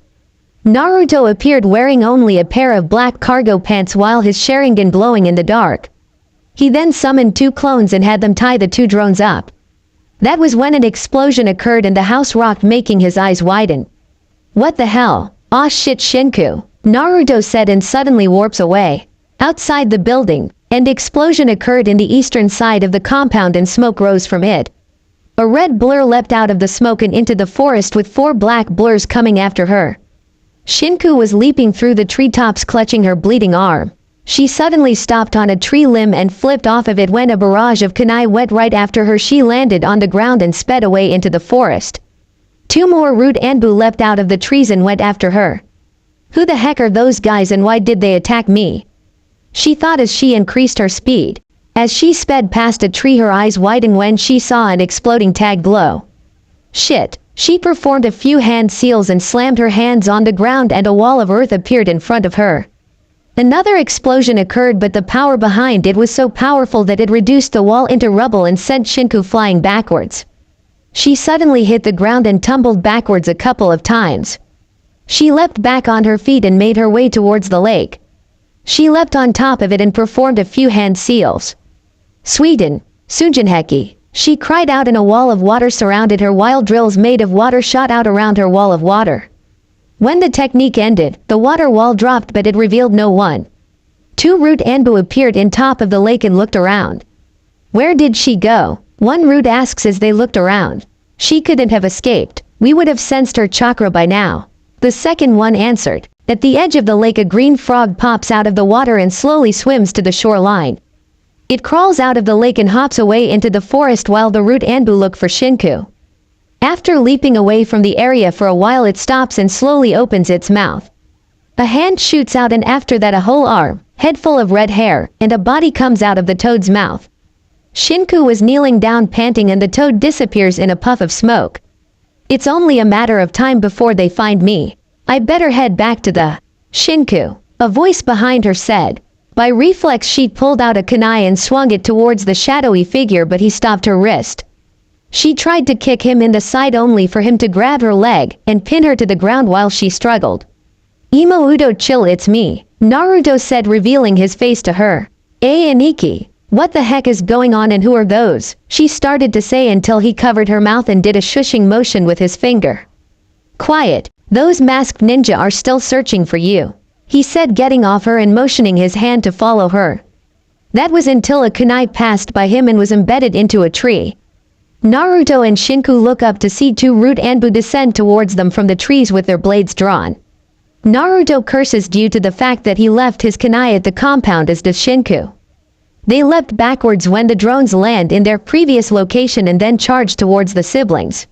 Naruto appeared wearing only a pair of black cargo pants while his Sharingan glowing in the dark. He then summoned 2 clones and had them tie the 2 drones up. That was when an explosion occurred and the house rocked, making his eyes widen. "What the hell? Aw shit, Shinku," Naruto said and suddenly warps away. Outside the building, an explosion occurred in the eastern side of the compound and smoke rose from it. A red blur leapt out of the smoke and into the forest with 4 black blurs coming after her. Shinku was leaping through the treetops clutching her bleeding arm. She suddenly stopped on a tree limb and flipped off of it when a barrage of kunai went right after her. She landed on the ground and sped away into the forest. 2 more Root Anbu leapt out of the trees and went after her. "Who the heck are those guys and why did they attack me?" she thought as she increased her speed. As she sped past a tree, her eyes widened when she saw an exploding tag glow. Shit! She performed a few hand seals and slammed her hands on the ground and a wall of earth appeared in front of her. Another explosion occurred, but the power behind it was so powerful that it reduced the wall into rubble and sent Shinku flying backwards. She suddenly hit the ground and tumbled backwards a couple of times. She leapt back on her feet and made her way towards the lake. She leapt on top of it and performed a few hand seals. "Sweden, Sunjinheki," she cried out, and a wall of water surrounded her while drills made of water shot out around her wall of water. When the technique ended, the water wall dropped, but it revealed no one. 2 Root Anbu appeared in top of the lake and looked around. "Where did she go?" one Root asks as they looked around. "She couldn't have escaped. We would have sensed her chakra by now," the second one answered. At the edge of the lake, a green frog pops out of the water and slowly swims to the shoreline. It crawls out of the lake and hops away into the forest while the Root Anbu look for Shinku. After leaping away from the area for a while, it stops and slowly opens its mouth. A hand shoots out, and after that a whole arm, head full of red hair, and a body comes out of the toad's mouth. Shinku was kneeling down panting and the toad disappears in a puff of smoke. "It's only a matter of time before they find me. I better head back to the Shinku," a voice behind her said. By reflex she pulled out a kunai and swung it towards the shadowy figure, but he stopped her wrist. She tried to kick him in the side only for him to grab her leg and pin her to the ground while she struggled. "Imo Udo, chill, it's me," Naruto said, revealing his face to her. "Aniki, what the heck is going on and who are those?" she started to say until he covered her mouth and did a shushing motion with his finger. "Quiet, those masked ninja are still searching for you," he said, getting off her and motioning his hand to follow her. That was until a kunai passed by him and was embedded into a tree. Naruto and Shinku look up to see 2 Root Anbu descend towards them from the trees with their blades drawn. Naruto curses due to the fact that he left his kunai at the compound, as does Shinku. They leapt backwards when the drones land in their previous location and then charged towards the siblings.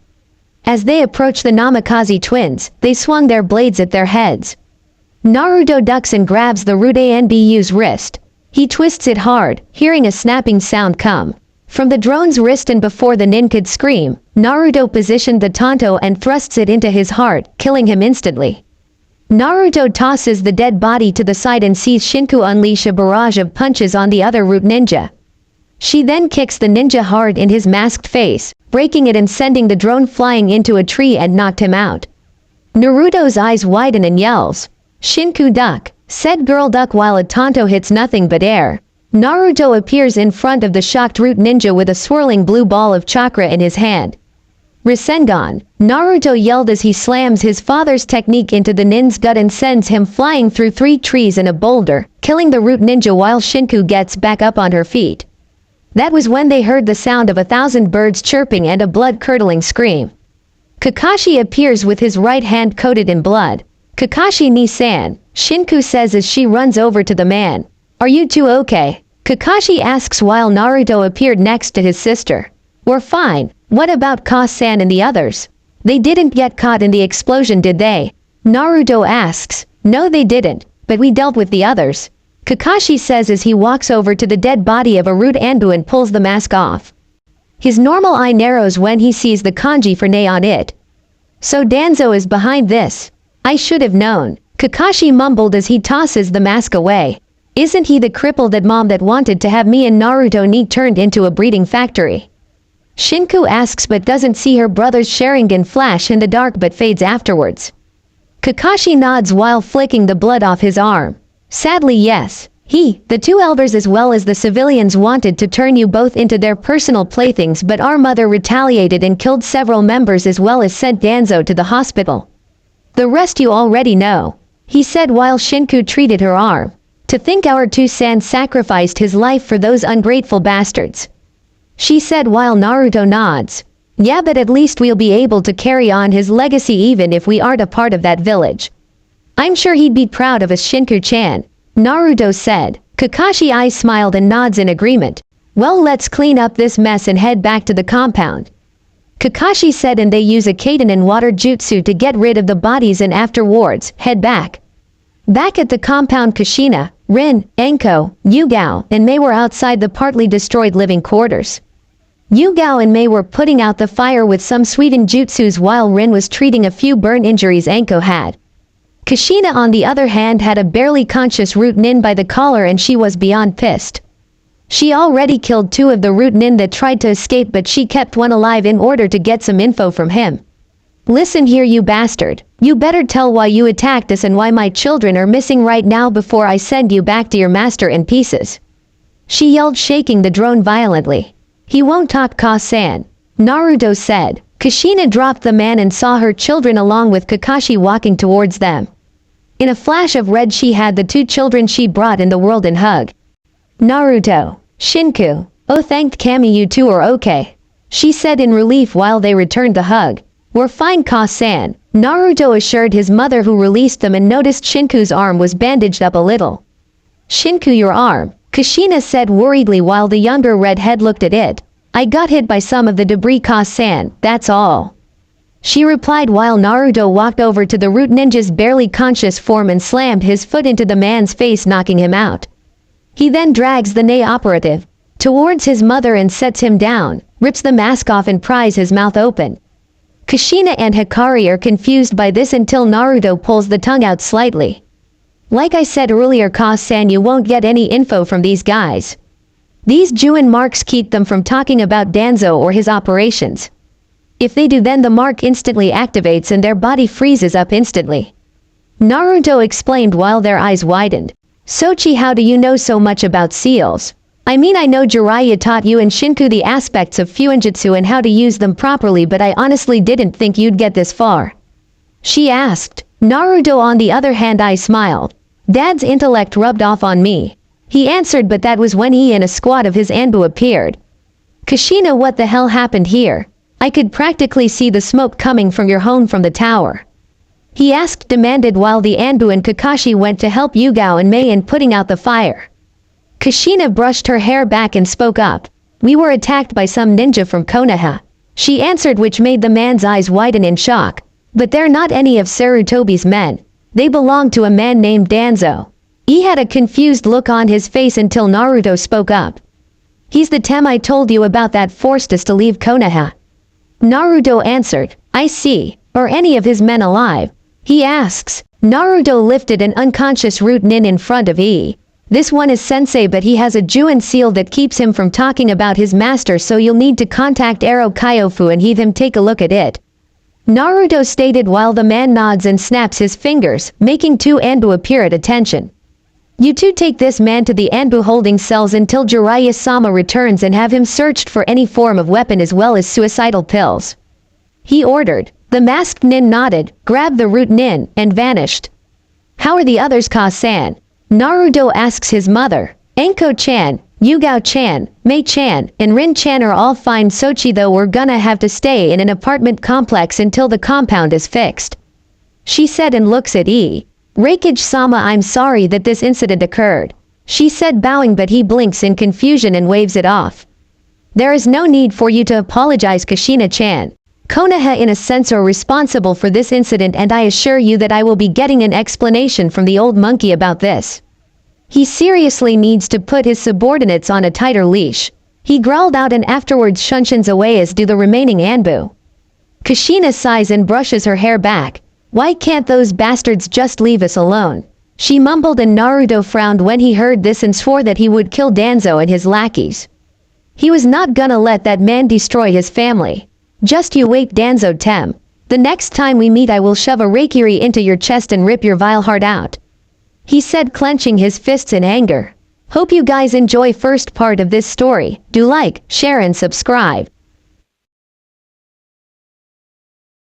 As they approached the Namikaze twins, they swung their blades at their heads. Naruto ducks and grabs the Root Anbu's wrist. He twists it hard, hearing a snapping sound come from the drone's wrist, and before the nin could scream, Naruto positioned the tanto and thrusts it into his heart, killing him instantly. Naruto tosses the dead body to the side and sees Shinku unleash a barrage of punches on the other Root ninja. She then kicks the ninja hard in his masked face, breaking it and sending the drone flying into a tree and knocked him out. Naruto's eyes widen and yells, "Shinku, duck," said girl duck while a tanto hits nothing but air. Naruto appears in front of the shocked Root ninja with a swirling blue ball of chakra in his hand. Rasengan, Naruto yelled as he slams his father's technique into the nin's gut and sends him flying through 3 trees and a boulder, killing the root ninja while Shinku gets back up on her feet. That was when they heard the sound of 1,000 birds chirping and a blood-curdling scream. Kakashi appears with his right hand coated in blood. "Kakashi ni-san," Shinku says as she runs over to the man. "Are you two okay?" Kakashi asks while Naruto appeared next to his sister. "We're fine. What about Ka-san and the others? They didn't get caught in the explosion, did they?" Naruto asks. "No, they didn't, but we dealt with the others," Kakashi says as he walks over to the dead body of a root Anbu and pulls the mask off. His normal eye narrows when he sees the kanji for ne on it. "So Danzo is behind this. I should have known," Kakashi mumbled as he tosses the mask away. "Isn't he the crippled mom that wanted to have me and Naruto ni turned into a breeding factory?" Shinku asks but doesn't see her brother's Sharingan flash in the dark but fades afterwards. Kakashi nods while flicking the blood off his arm. "Sadly, yes. The 2 elders as well as the civilians wanted to turn you both into their personal playthings, but our mother retaliated and killed several members as well as sent Danzo to the hospital. The rest you already know," he said while Shinku treated her arm. "To think our 2-san sacrificed his life for those ungrateful bastards," she said while Naruto nods. "Yeah, but at least we'll be able to carry on his legacy even if we aren't a part of that village. I'm sure he'd be proud of us, Shinku-chan," Naruto said. Kakashi eyes smiled and nods in agreement. "Well, let's clean up this mess and head back to the compound," Kakashi said, and they use a Kaden and water jutsu to get rid of the bodies and afterwards head back. Back at the compound, Kushina, Rin, Enko, Yugao, and Mei were outside the partly destroyed living quarters. Yugao and Mei were putting out the fire with some sweetened jutsus while Rin was treating a few burn injuries Enko had. Kushina on the other hand had a barely conscious root nin by the collar and she was beyond pissed. She already killed 2 of the root nin that tried to escape, but she kept one alive in order to get some info from him. "Listen here, you bastard. You better tell why you attacked us and why my children are missing right now before I send you back to your master in pieces," she yelled, shaking the drone violently. "He won't talk, Ka-san," Naruto said. Kushina dropped the man and saw her children along with Kakashi walking towards them. In a flash of red she had the 2 children she brought in the world and hug. "Naruto, Shinku, oh thank Kami, you 2 are okay," she said in relief while they returned the hug. "We're fine, Ka-san," Naruto assured his mother, who released them and noticed Shinku's arm was bandaged up a little. "Shinku, your arm," Kushina said worriedly while the younger redhead looked at it. "I got hit by some of the debris, Ka-san, that's all," she replied while Naruto walked over to the root ninja's barely conscious form and slammed his foot into the man's face, knocking him out. He then drags the Nei operative towards his mother and sets him down, rips the mask off and pries his mouth open. Kushina and Hikari are confused by this until Naruto pulls the tongue out slightly. "Like I said earlier, Ka-san, you won't get any info from these guys. These Juin marks keep them from talking about Danzo or his operations. If they do, then the mark instantly activates and their body freezes up instantly," Naruto explained while their eyes widened. "Sochi, how do you know so much about seals? I mean, I know Jiraiya taught you and Shinku the aspects of Fuinjutsu and how to use them properly, but I honestly didn't think you'd get this far," she asked. Naruto on the other hand eyes smiled. "Dad's intellect rubbed off on me," he answered, but that was when he and a squad of his Anbu appeared. "Kushina, what the hell happened here? I could practically see the smoke coming from your home from the tower," he asked, demanded while the Anbu and Kakashi went to help Yugao and Mei in putting out the fire. Kushina brushed her hair back and spoke up. "We were attacked by some ninja from Konoha," she answered, which made the man's eyes widen in shock. "But they're not any of Sarutobi's men. They belong to a man named Danzo." He had a confused look on his face until Naruto spoke up. "He's the Tem I told you about that forced us to leave Konoha," Naruto answered. "I see. Are any of his men alive?" he asks. Naruto lifted an unconscious root nin in front of E. "This one is sensei, but he has a Juin seal that keeps him from talking about his master, so you'll need to contact Ero Kyofu and have him take a look at it," Naruto stated while the man nods and snaps his fingers, making 2 Anbu appear at attention. "You 2 take this man to the Anbu holding cells until Jiraiya-sama returns and have him searched for any form of weapon as well as suicidal pills," he ordered. The masked nin nodded, grabbed the root nin, and vanished. How are the others, Ka-san? Naruto asks his mother. Anko-chan, Yugao-chan, Mei-chan, and Rin-chan are all fine. Sochi, though, we're gonna have to stay in an apartment complex until the compound is fixed, she said, and looks at Reikage-sama. I'm sorry that this incident occurred, she said, bowing, but he blinks in confusion and waves it off. There is no need for you to apologize, Kushina-chan. Konoha in a sense are responsible for this incident, and I assure you that I will be getting an explanation from the old monkey about this. He seriously needs to put his subordinates on a tighter leash, he growled out, and afterwards shunshuns away, as do the remaining Anbu. Kushina sighs and brushes her hair back. Why can't those bastards just leave us alone? She mumbled, and Naruto frowned when he heard this and swore that he would kill Danzo and his lackeys. He was not gonna let that man destroy his family. Just you wait, Danzo Tem. The next time we meet I will shove a Reikiri into your chest and rip your vile heart out, he said, clenching his fists in anger. Hope you guys enjoy first part of this story. Do like, share and subscribe.